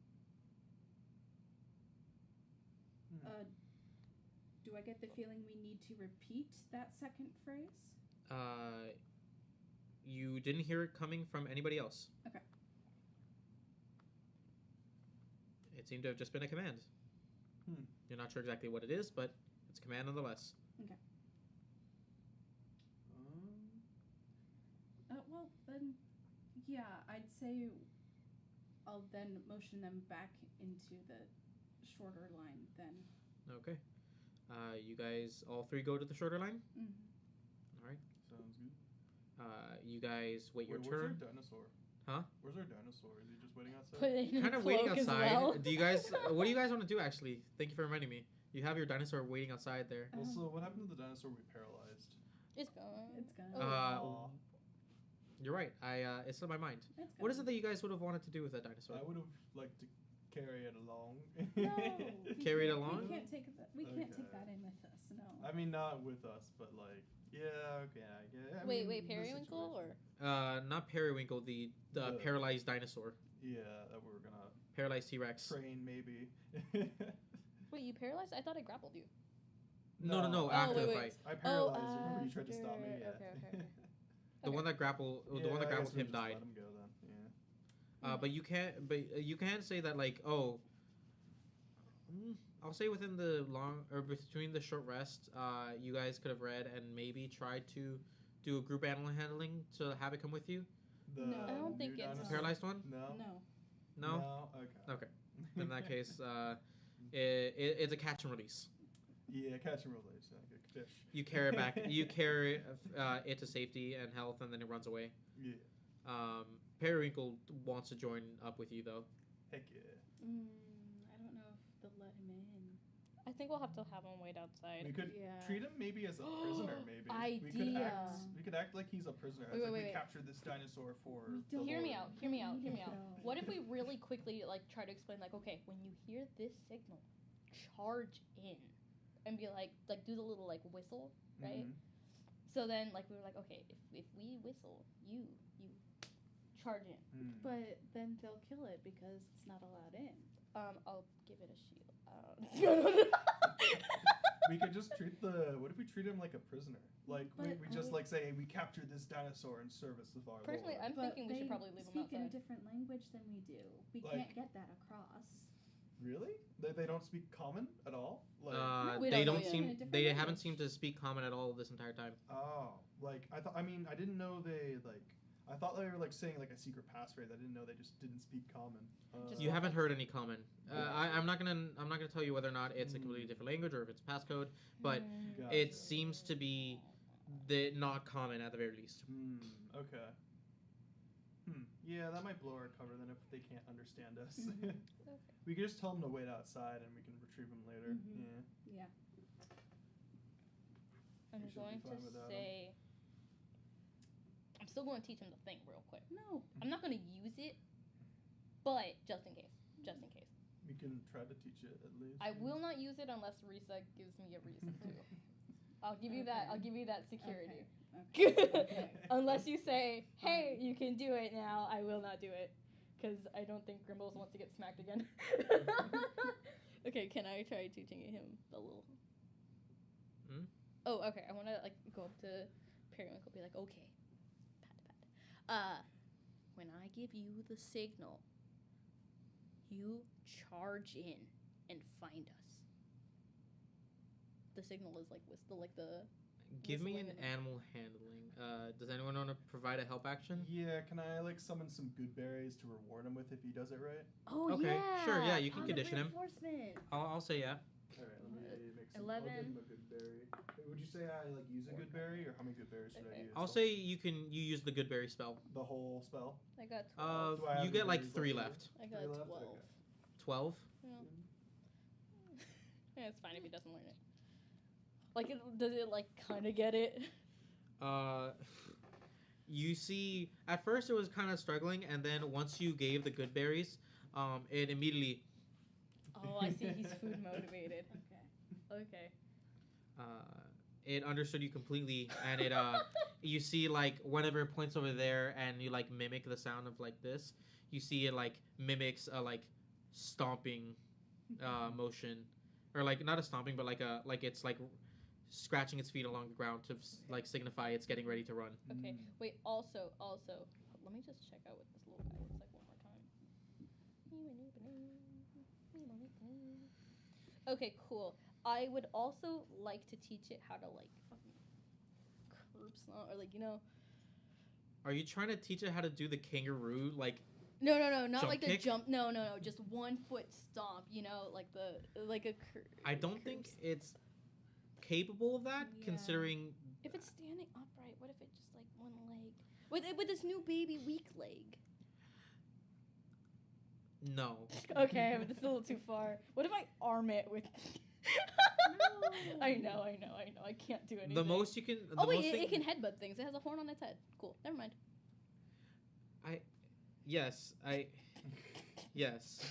S3: Do I get the feeling we need to repeat that second phrase?
S5: You didn't hear it coming from anybody else.
S3: Okay.
S5: It seemed to have just been a command. You're not sure exactly what it is, but it's a command nonetheless.
S3: Okay. Well, then, yeah, I'd say I'll then motion them back into the shorter line then.
S5: Okay. You guys all 3 go to the shorter line?
S3: Mm-hmm.
S5: All right.
S4: Sounds good.
S5: You guys wait your
S4: Where's
S5: turn.
S4: our dinosaur?
S5: Huh?
S4: Where's our dinosaur? Is he just waiting outside?
S2: Put it in
S5: Kind
S2: a
S5: of waiting
S2: cloak as
S5: outside.
S2: well.
S5: Do you guys? What do you guys want to do? Actually, thank you for reminding me. You have your dinosaur waiting outside there.
S4: Also, what happened to the dinosaur we paralyzed?
S2: It's gone.
S3: It's gone.
S4: Aw.
S5: You're right. It's on my mind.
S3: It's
S5: What is
S3: gone.
S5: it that you guys would have wanted to do with that dinosaur?
S4: I would have liked to carry it along.
S3: No, we
S5: Carry it
S3: can't-
S5: along?
S3: We can't take that. We can't take
S4: Okay.
S3: that in with us. No.
S4: I mean, not with us, but like, yeah, okay, I get it. I
S2: Wait,
S4: mean, the
S2: periwinkle or?
S4: situation.
S5: Not periwinkle. The
S4: The-
S5: paralyzed dinosaur.
S4: Yeah, that we were gonna
S5: Paralyzed T-Rex.
S4: train maybe.
S2: Wait, you paralyzed? I thought I grappled you.
S5: No.
S2: Oh,
S5: After
S2: wait,
S5: the
S2: wait.
S5: fight,
S4: I paralyzed you. Remember you tried to stop me?
S2: after-
S4: Yeah.
S2: okay.
S5: the one that grappled. The one that
S4: I guess
S5: grappled
S4: we
S5: him
S4: just
S5: died.
S4: Let him go then. Yeah.
S5: But you can't. But you can say that like, oh. I'll say within the long or between the short rest, you guys could have read and maybe tried to do a group animal handling to have it come with you.
S4: The
S3: No.
S2: I don't think
S4: new
S2: it's-
S4: dinosaur?
S5: Paralyzed one?
S4: No.
S3: No.
S5: No.
S4: Okay.
S5: Okay. In that case, it's a catch and release.
S4: Yeah, catch and release, like a fish.
S5: You carry it back. You carry it to safety and health, and then it runs away.
S4: Yeah.
S5: Periwinkle wants to join up with you though.
S4: Heck yeah.
S3: I don't know if they'll let him in.
S2: I think we'll have to have him wait outside.
S4: We could
S3: Yeah.
S4: treat him maybe as a prisoner. Maybe
S2: Idea.
S4: We could act like he's a prisoner.
S2: Wait,
S4: As
S2: wait,
S4: we
S2: wait.
S4: captured this dinosaur for.
S3: We
S4: the
S3: don't-
S2: Hear me
S4: Lord.
S2: out. Hear me out. Hear me out.
S3: No.
S2: What if we really quickly like try to explain like, okay, when you hear this signal, charge in, and be like do the little like whistle, right?
S4: Mhm.
S2: So then like we were like, okay, if we whistle, you charge in.
S4: Mm.
S3: But then they'll kill it because it's not allowed in.
S2: I'll give it a shield.
S4: We could just treat the. What if we treat him like a prisoner? Like we
S3: But
S4: just
S3: I-
S4: like say we captured this dinosaur in service of our
S2: Personally,
S4: Lord.
S2: I'm
S3: But
S2: thinking we
S3: they
S2: should probably leave him
S3: speak in a
S2: outside.
S3: different language than we do. We
S4: Like-
S3: can't get that across.
S4: Really? They don't speak common at all? Like
S3: No, we
S5: They
S3: don't know
S5: don't
S3: yet.
S5: seem.
S3: In a different
S5: They haven't
S3: language.
S5: seemed to speak common at all this entire time.
S4: oh, like I thought. I mean, I didn't know they like. I thought they were like saying like a secret passphrase. I didn't know they just didn't speak common.
S2: Just
S5: You
S2: like-
S5: haven't heard any common.
S4: Yeah.
S5: I'm not gonna tell you whether or not it's a completely different language or if it's passcode, but
S4: Gotcha.
S5: it seems to be not common at the very least.
S4: Okay. Yeah, that might blow our cover then if they can't understand us.
S3: Mhm.
S4: We could just tell them to wait outside and we can retrieve them later.
S3: Mhm.
S4: Yeah.
S3: Yeah.
S2: I'm
S4: We should be
S2: going
S4: fine
S2: to
S4: without him.
S2: say. I'm still going to teach him the thing real quick.
S3: No.
S2: I'm not going to use it, but just in case. Just in case.
S4: We can try to teach it at least.
S2: I will not use it unless Risa gives me a reason to. I'll give you that. I'll give you that security.
S3: Okay.
S2: Unless you say, "Hey, you can do it now," I will not do it, because I don't think Grimbles wants to get smacked again. Okay, can I try teaching him a little?
S5: Hmm?
S2: Oh, okay. I want to like go up to Periwinkle, be like, "Okay, pat. When I give you the signal, you charge in and find us. The signal is like the.
S5: Give me an
S2: Whistling.
S5: animal handling. Does anyone want to provide a help action?
S4: Yeah, can I like summon some good berries to reward him with if he does it right?
S2: Oh
S5: Okay,
S2: yeah.
S5: sure, yeah, you can
S3: Positive
S5: condition him.
S3: reinforcement.
S5: I'll say yeah.
S4: All right, let me make some.
S2: 11.
S4: I'll give him a good berry. Wait, would you say I like use a good berry, or how many good berries should I
S2: Okay.
S4: use?
S5: I'll say you use the good berry spell.
S4: the whole spell.
S2: I got 12.
S4: Do I have
S5: You
S4: any
S5: get like
S4: berries
S5: 3
S4: left
S5: left.
S2: I got
S4: 3 left?
S2: 12.
S4: Okay.
S5: 12.
S2: Yeah, it's fine if he doesn't learn it. Like, does it like kind of get it?
S5: You see, at first it was kind of struggling, and then once you gave the good berries, it immediately
S2: Oh, I see. He's food motivated.
S3: Okay.
S2: Okay.
S5: it understood you completely, and it you see like whenever it points over there, and you like mimic the sound of like this, you see it like mimics a like stomping motion, or like not a stomping, but like it's like scratching its feet along the ground to like signify it's getting ready to run.
S2: Okay. Wait. Also, let me just check out what this little guy looks like one more time. Okay. Cool. I would also like to teach it how to like curb stomp or like
S5: Are you trying to teach it how to do the kangaroo like?
S2: No, not
S5: Jump
S2: like the
S5: kick?
S2: jump. No, just 1 foot stomp. Like a.
S5: I don't think it's capable of that,
S3: Yeah.
S5: considering.
S2: If it's standing upright, what if it's just like one leg? With this new baby weak leg.
S5: No.
S2: Okay, but it's a little too far. What if I arm it with?
S3: No.
S2: I know. I can't do anything.
S5: The most you can. The
S2: Oh wait,
S5: most
S2: it can headbutt things. It has a horn on its head. Cool. Never mind.
S5: Yes, Yes.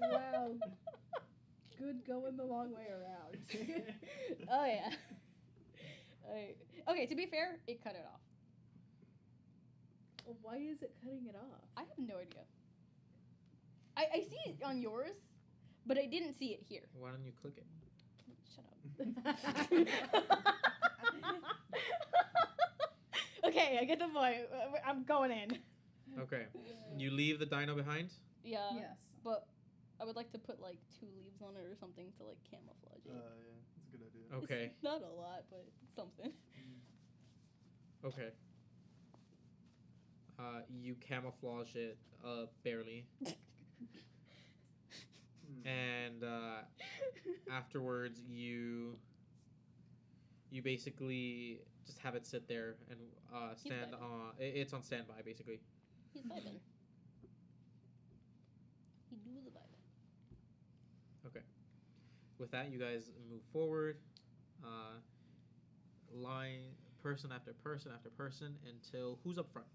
S3: Wow. Good going the long way around.
S2: Oh yeah. Okay. To be fair, it cut it off.
S3: Why is it cutting it off?
S2: I have no idea. I see it on yours, but I didn't see it here.
S5: Why don't you click it?
S2: Shut up. Okay, I get the point. I'm going in.
S5: Okay. You leave the dino behind.
S2: Yeah.
S3: Yes.
S2: But I would like to put like 2 leaves on it or something to like camouflage it.
S4: Yeah, that's a good idea.
S5: Okay.
S2: It's not a lot, but something.
S5: Okay. You camouflage it barely, and afterwards you basically just have it sit there and stand
S2: vibing.
S5: on. It's on standby basically.
S2: He's vibing. He do the vibing.
S5: With that, you guys move forward, line person after person after person until who's up front.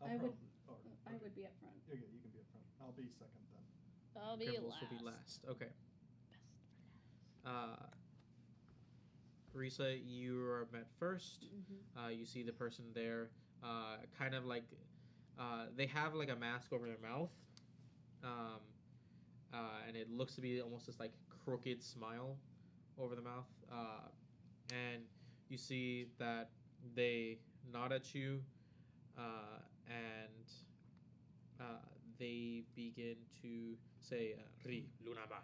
S3: I would-
S4: Oh,
S3: I would be up front.
S4: Okay, you can be up front. I'll be second then.
S2: I'll be
S5: Grimbles
S2: last.
S5: will be last. Okay.
S2: Best
S5: Risa, you are met first.
S3: Mm-hmm.
S5: You see the person there, kind of like they have like a mask over their mouth, and it looks to be almost this like crooked smile over the mouth. And you see that they nod at you, and they begin to say "Ri Lunamara."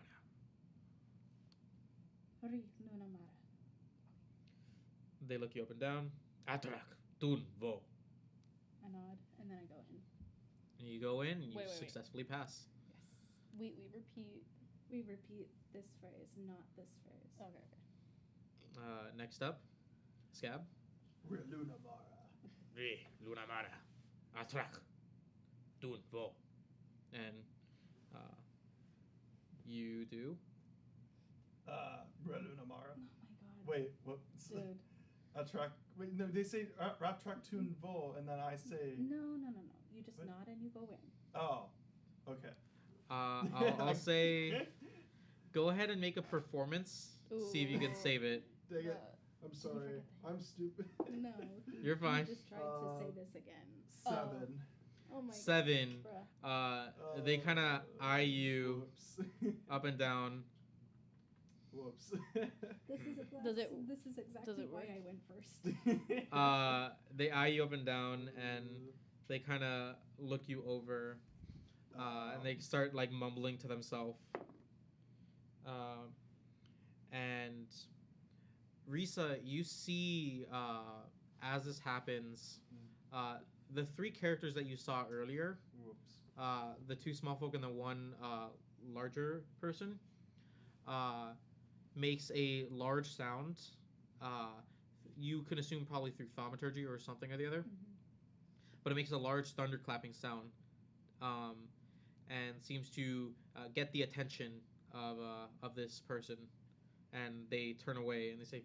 S3: Hurry, no mara.
S5: They look you up and down. Atrak Tun Vo.
S3: I nod, and then I go in.
S5: And you go in and you
S2: Wait.
S5: successfully pass.
S3: Yes.
S2: We repeat.
S3: We repeat this phrase, not this phrase.
S2: Okay.
S5: Next up, Scab.
S4: Lunamara.
S5: Ri Lunamara. Atrak Tun Vo. And you do.
S4: Lunamara.
S3: Oh my god.
S4: Wait, what?
S3: Dude.
S4: Attract. Wait, no, they say Rattraktun Vo, and then I say.
S3: No. You just
S4: What?
S3: nod and you go in.
S4: Oh, okay.
S5: I'll say, go ahead and make a performance. See if you can
S2: Ooh.
S5: save it.
S4: Dang it.
S2: Uh,
S4: I'm sorry. I'm stupid.
S3: No.
S5: You're fine.
S3: You just tried to say this again.
S4: 7.
S3: Oh my
S5: 7.
S3: god. Bruh.
S5: They kind of eye you
S4: Whoops.
S5: up and down.
S4: Whoops.
S3: This is exactly
S2: it
S3: why
S2: work?
S3: I went first.
S5: They eye you up and down, and they kind of look you over, and they start like mumbling to themselves. And Risa, you see as this happens, the three characters that you saw earlier,
S4: Whoops.
S5: the two small folk and the one larger person, makes a large sound. You can assume probably through thaumaturgy or something or the other, but it makes a large thunderclapping sound, and seems to get the attention of this person, and they turn away and they say,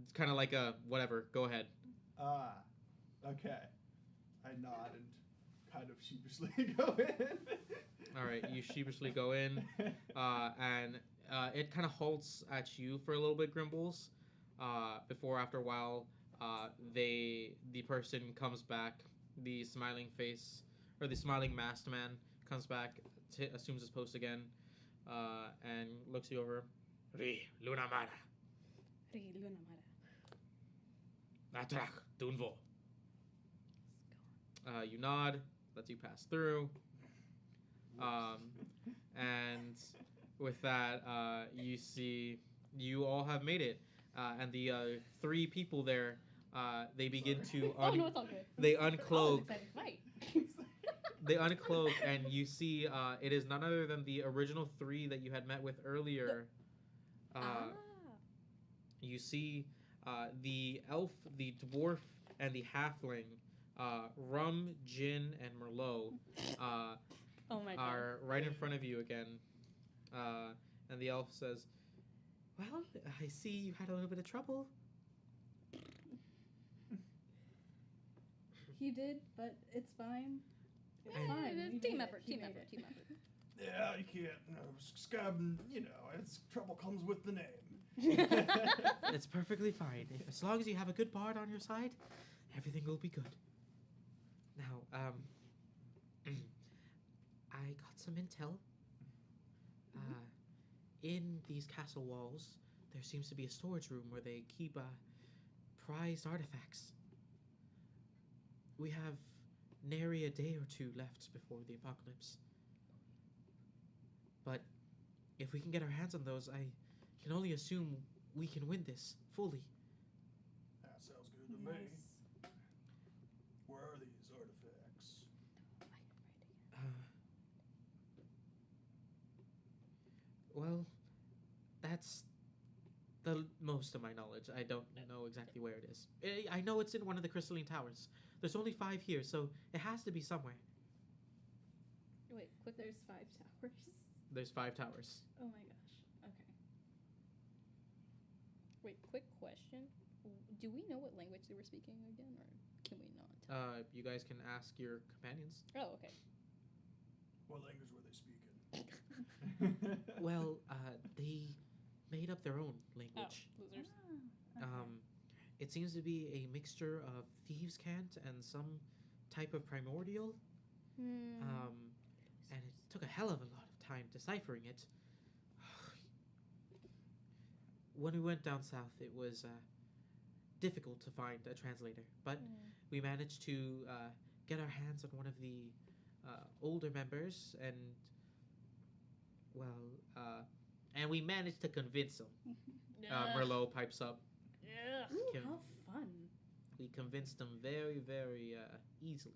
S5: It's kind of like a whatever. Go ahead.
S4: Okay. I nod and kind of sheepishly go in.
S5: All right, you sheepishly go in, and it kind of halts at you for a little bit, Grimbles. Before, after a while, the person comes back. The smiling face, or the smiling masked man, comes back, assumes his post again, and looks you over. Ri Lunamara. Atrak Dunvo. You nod, lets you pass through. And with that, you see you all have made it, and the three people there, they begin to
S2: Oh no, it's all good.
S5: they
S2: Oh,
S5: uncloak.
S2: exciting fight.
S5: They uncloak, and you see it is none other than the original three that you had met with earlier. You see the elf, the dwarf, and the halfling, Rum, Jin, and Merlot,
S2: Oh my god.
S5: are right in front of you again. And the elf says, "Well, I see you had a little bit of trouble."
S3: He did, but it's fine. It's
S5: I-
S3: fine.
S2: It's
S3: We
S2: team
S3: made it.
S2: effort,
S3: He
S2: team
S3: made
S2: effort,
S3: it.
S2: team effort.
S4: Yeah, you can't. No, Scab, you know, it's trouble comes with the name.
S5: It's perfectly fine. If, as long as you have a good bard on your side, everything will be good. Now, I got some intel. In these castle walls, there seems to be a storage room where they keep prized artifacts. We have nary a day or two left before the apocalypse. But if we can get our hands on those, I can only assume we can win this fully.
S4: That sounds good to me. Where are these artifacts?
S5: Well, that's the most of my knowledge. I don't know exactly where it is. I know it's in one of the crystalline towers. There's only 5 here, so it has to be somewhere.
S2: Wait, quick.
S3: There's 5 towers.
S5: There's 5 towers.
S3: Oh my gosh. Okay.
S2: Wait, quick question. Do we know what language they were speaking again, or can we not?
S5: You guys can ask your companions.
S2: Oh, okay.
S4: What language were they speaking?
S5: Well, they made up their own
S2: Oh,
S5: language.
S2: losers.
S3: Okay.
S5: It seems to be a mixture of thieves' cant and some type of primordial. And it took a hell of a lot of time deciphering it. When we went down south, it was difficult to find a translator, but we managed to get our hands on one of the older members, and and we managed to convince him. Merlot pipes up.
S2: Yeah.
S3: Ooh,
S5: Kim.
S3: how fun.
S5: We convinced him very, very easily.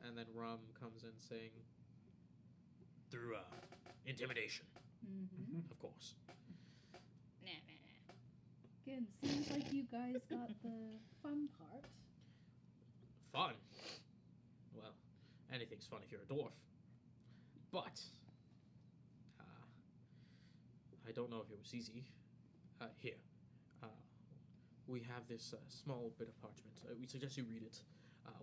S5: And then Rum comes in saying, through intimidation, of course.
S2: Nah, nah, nah.
S3: Again, seems like you guys got the fun part.
S5: Fun? Well, anything's fun if you're a dwarf. But, I don't know if it was easy. Here. We have this small bit of parchment. We suggest you read it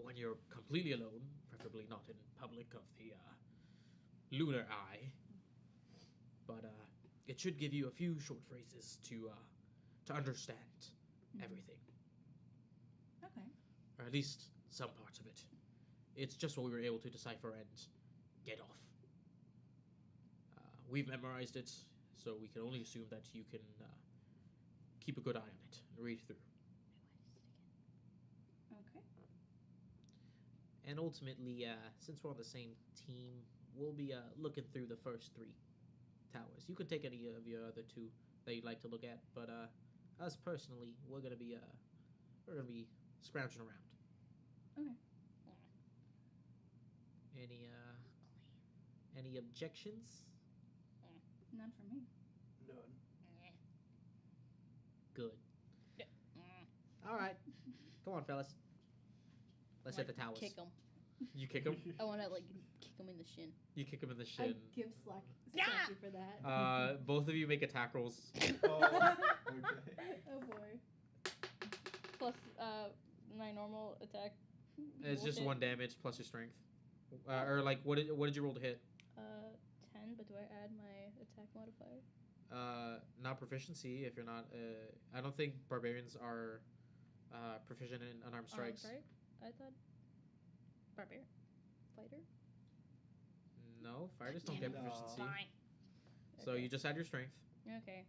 S5: when you're completely alone, preferably not in public of the lunar eye. But it should give you a few short phrases to understand everything,
S3: Okay.
S5: or at least some parts of it. It's just what we were able to decipher and get off. We've memorized it, so we can only assume that you can keep a good eye on it and read through. And ultimately, since we're on the same team, we'll be looking through the first 3 towers. You can take any of your other 2 that you'd like to look at, but us personally, we're gonna be scrounging around.
S3: Okay.
S5: Any objections?
S3: None for me.
S4: None.
S5: Good. All right, come on, fellas. Let's hit the towers.
S2: Kick him.
S5: You kick him.
S2: I want to like kick him in the shin.
S5: You kick him in the
S3: I
S5: shin.
S3: give Slacky for that.
S5: Both of you make attack rolls.
S4: Oh, okay.
S3: Oh boy.
S2: Plus my normal attack.
S5: It's just
S2: bullshit.
S5: 1 damage plus your strength. Or like, what did you roll to hit?
S2: 10. But do I add my attack modifier?
S5: Not proficiency. If you're not, I don't think barbarians are proficient in unarmed strikes.
S2: Right? I thought barbarian fighter.
S5: No, fighters don't get
S4: No.
S5: proficiency.
S2: Fine.
S5: So you just add your strength.
S2: Okay.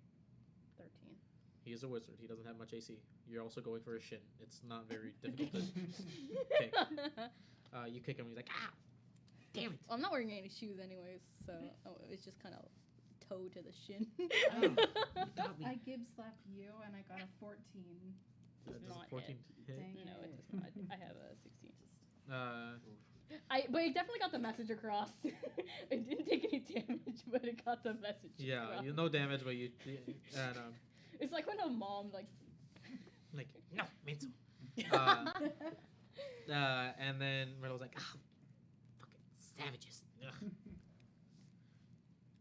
S2: 13.
S5: He is a wizard. He doesn't have much AC. You're also going for a shin. It's not very difficult to kick. You kick him. He's like, ah, damn it.
S2: Well, I'm not wearing any shoes anyways, so it's just kind of toe to the shin.
S5: Oh, you got me.
S3: I give slap you, and I got a 14.
S2: Does
S5: Does
S2: not
S5: 14 hit?
S3: Dang
S2: No, it does not. I have a 16. But it definitely got the message across. It didn't take any damage, but it got the message
S5: Yeah,
S2: across.
S5: no damage, but you and
S2: It's like when a mom like
S5: no, mental. And then Riddle's like, ah, fucking savages. Ugh.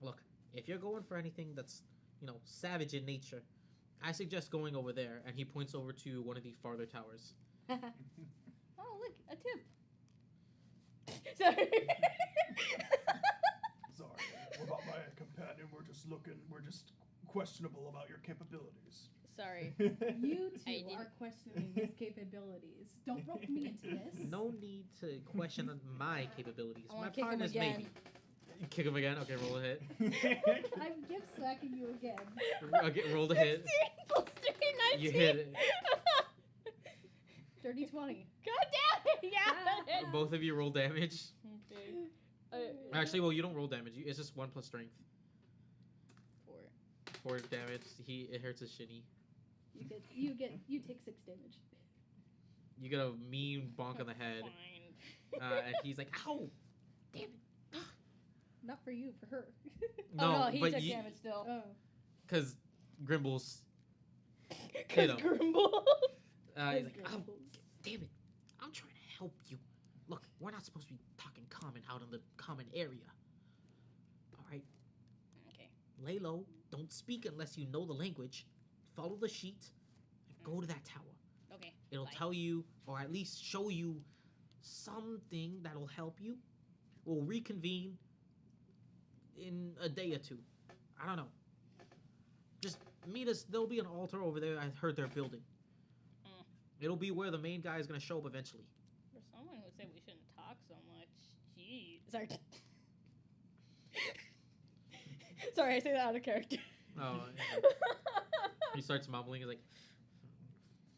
S5: Look, if you're going for anything that's, savage in nature, I suggest going over there. And he points over to one of the farther towers.
S2: oh look, a tip. Sorry.
S4: Sorry about my companion. We're just questionable about your capabilities.
S2: Sorry.
S3: You
S2: I
S3: two
S2: didn't-
S3: are questioning his capabilities. Don't rope me into this.
S5: No need to question my capabilities.
S2: I
S5: My
S2: want to kick him
S5: partner's
S2: again.
S5: maybe. Kick him again. Okay, roll a hit.
S3: I'm gift slacking you again.
S5: Okay, roll the hit.
S2: 16 plus 3, 19.
S5: You hit it.
S3: Dirty 20.
S2: God damn it! Yeah.
S5: Both of you roll damage.
S2: Okay.
S5: Actually, well, you don't roll damage. It's just 1 plus strength.
S2: 4.
S5: 4 damage. It hurts his shinny.
S3: You take 6 damage.
S5: You get a mean bonk on the head,
S2: Fine.
S5: and he's like, "Ow, damn it!"
S3: Not for you, for her.
S2: No, he
S5: but
S2: took
S5: you,
S2: damage still.
S3: Oh.
S5: because Grimble's hit
S2: Cause
S5: him.
S2: Grimble.
S5: He's like, "Oh, damn it! I'm trying to help you. Look, we're not supposed to be talking common out in the common area. All right,
S2: Okay.
S5: lay low. Don't speak unless you know the language. Follow the sheet and go to that tower.
S2: Okay.
S5: It'll
S2: Bye.
S5: tell you, or at least show you, something that'll help you. We'll reconvene in a day or 2. I don't know. Just meet us. There'll be an altar over there. I heard they're building.
S2: Mm.
S5: It'll be where the main guy is gonna show up eventually.
S2: For someone who said we shouldn't talk so much, jeez. Sorry. Sorry, I say that out of character.
S5: Oh, he starts mumbling. He's like,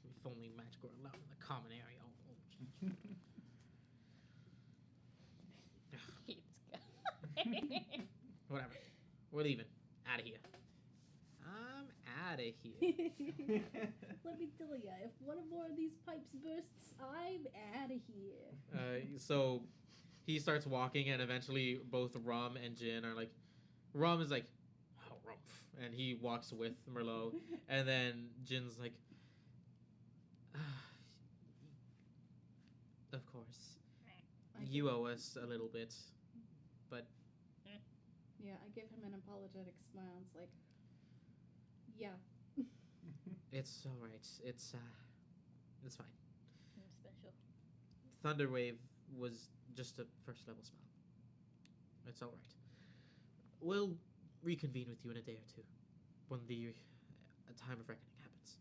S5: "If only magic were allowed in the common area."
S2: Hate this guy.
S5: Whatever. We're leaving. Out of here. I'm out of here.
S3: Let me tell ya, if one more of these pipes bursts, I'm out of here.
S5: So he starts walking, and eventually both Rum and Jin are like, Rum is like, oh, Rumph, and he walks with Merlot, and then Jin's like, of course, you owe us a little bit, but
S3: Yeah, I give him an apologetic smile. It's like, yeah.
S5: it's all right. It's fine.
S2: Special.
S5: Thunderwave was just a first level spell. It's all right. We'll reconvene with you in a day or 2 when the time of reckoning happens.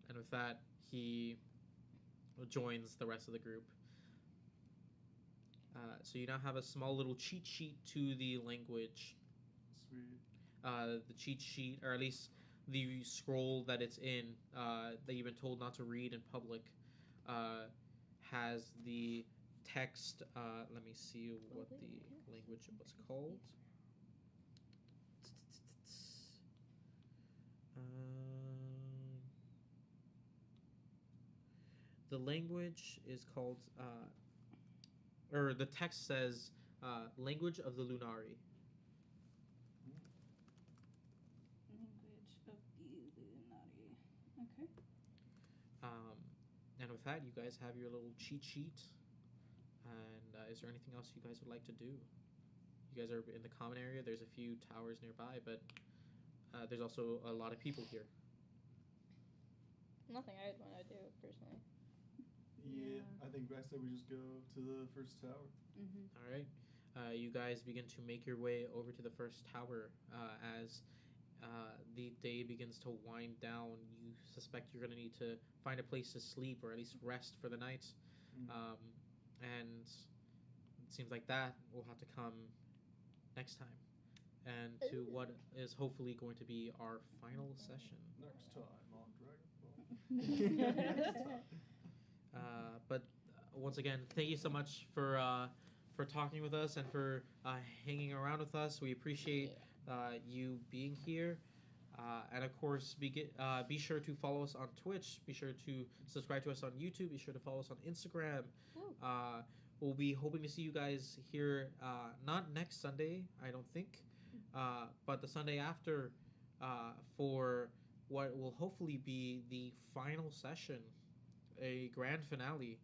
S5: And with that, he joins the rest of the group. So you now have a small little cheat sheet to the language.
S4: Sweet.
S5: The cheat sheet, or at least the scroll that it's in, that you've been told not to read in public, has the text. Let me see what the language was called. The language is called, or the text says, language of the Lunari.
S3: Language of the Illuminati. Okay.
S5: And with that, you guys have your little cheat sheet. And is there anything else you guys would like to do? You guys are in the common area. There's a few towers nearby, but there's also a lot of people here.
S2: Nothing I'd want to do personally.
S4: Yeah, I think I said we just go to the first tower.
S3: Mm-hmm.
S5: All right. You guys begin to make your way over to the first tower as the day begins to wind down. You suspect you're going to need to find a place to sleep or at least rest for the night.
S4: Mhm.
S5: And it seems like that will have to come next time. And to what is hopefully going to be our final session.
S4: Next time on Dragonfall.
S5: But once again, thank you so much for talking with us and for hanging around with us. We appreciate you being here. And of course, be sure to follow us on Twitch. Be sure to subscribe to us on YouTube. Be sure to follow us on Instagram. We'll be hoping to see you guys here, not next Sunday, I don't think, but the Sunday after for what will hopefully be the final session, a grand finale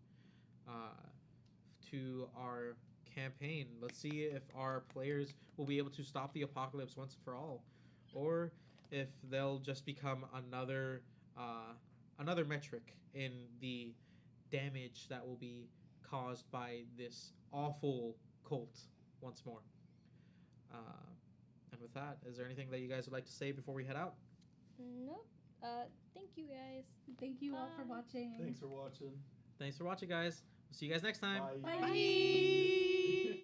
S5: to our campaign. Let's see if our players will be able to stop the apocalypse once and for all, or if they'll just become another metric in the damage that will be caused by this awful cult once more. And with that, is there anything that you guys would like to say before we head out?
S2: Nope. Thank you guys.
S3: Thank you all for watching.
S4: Thanks for watching.
S5: Thanks for watching, guys. We'll see you guys next time.
S3: Bye.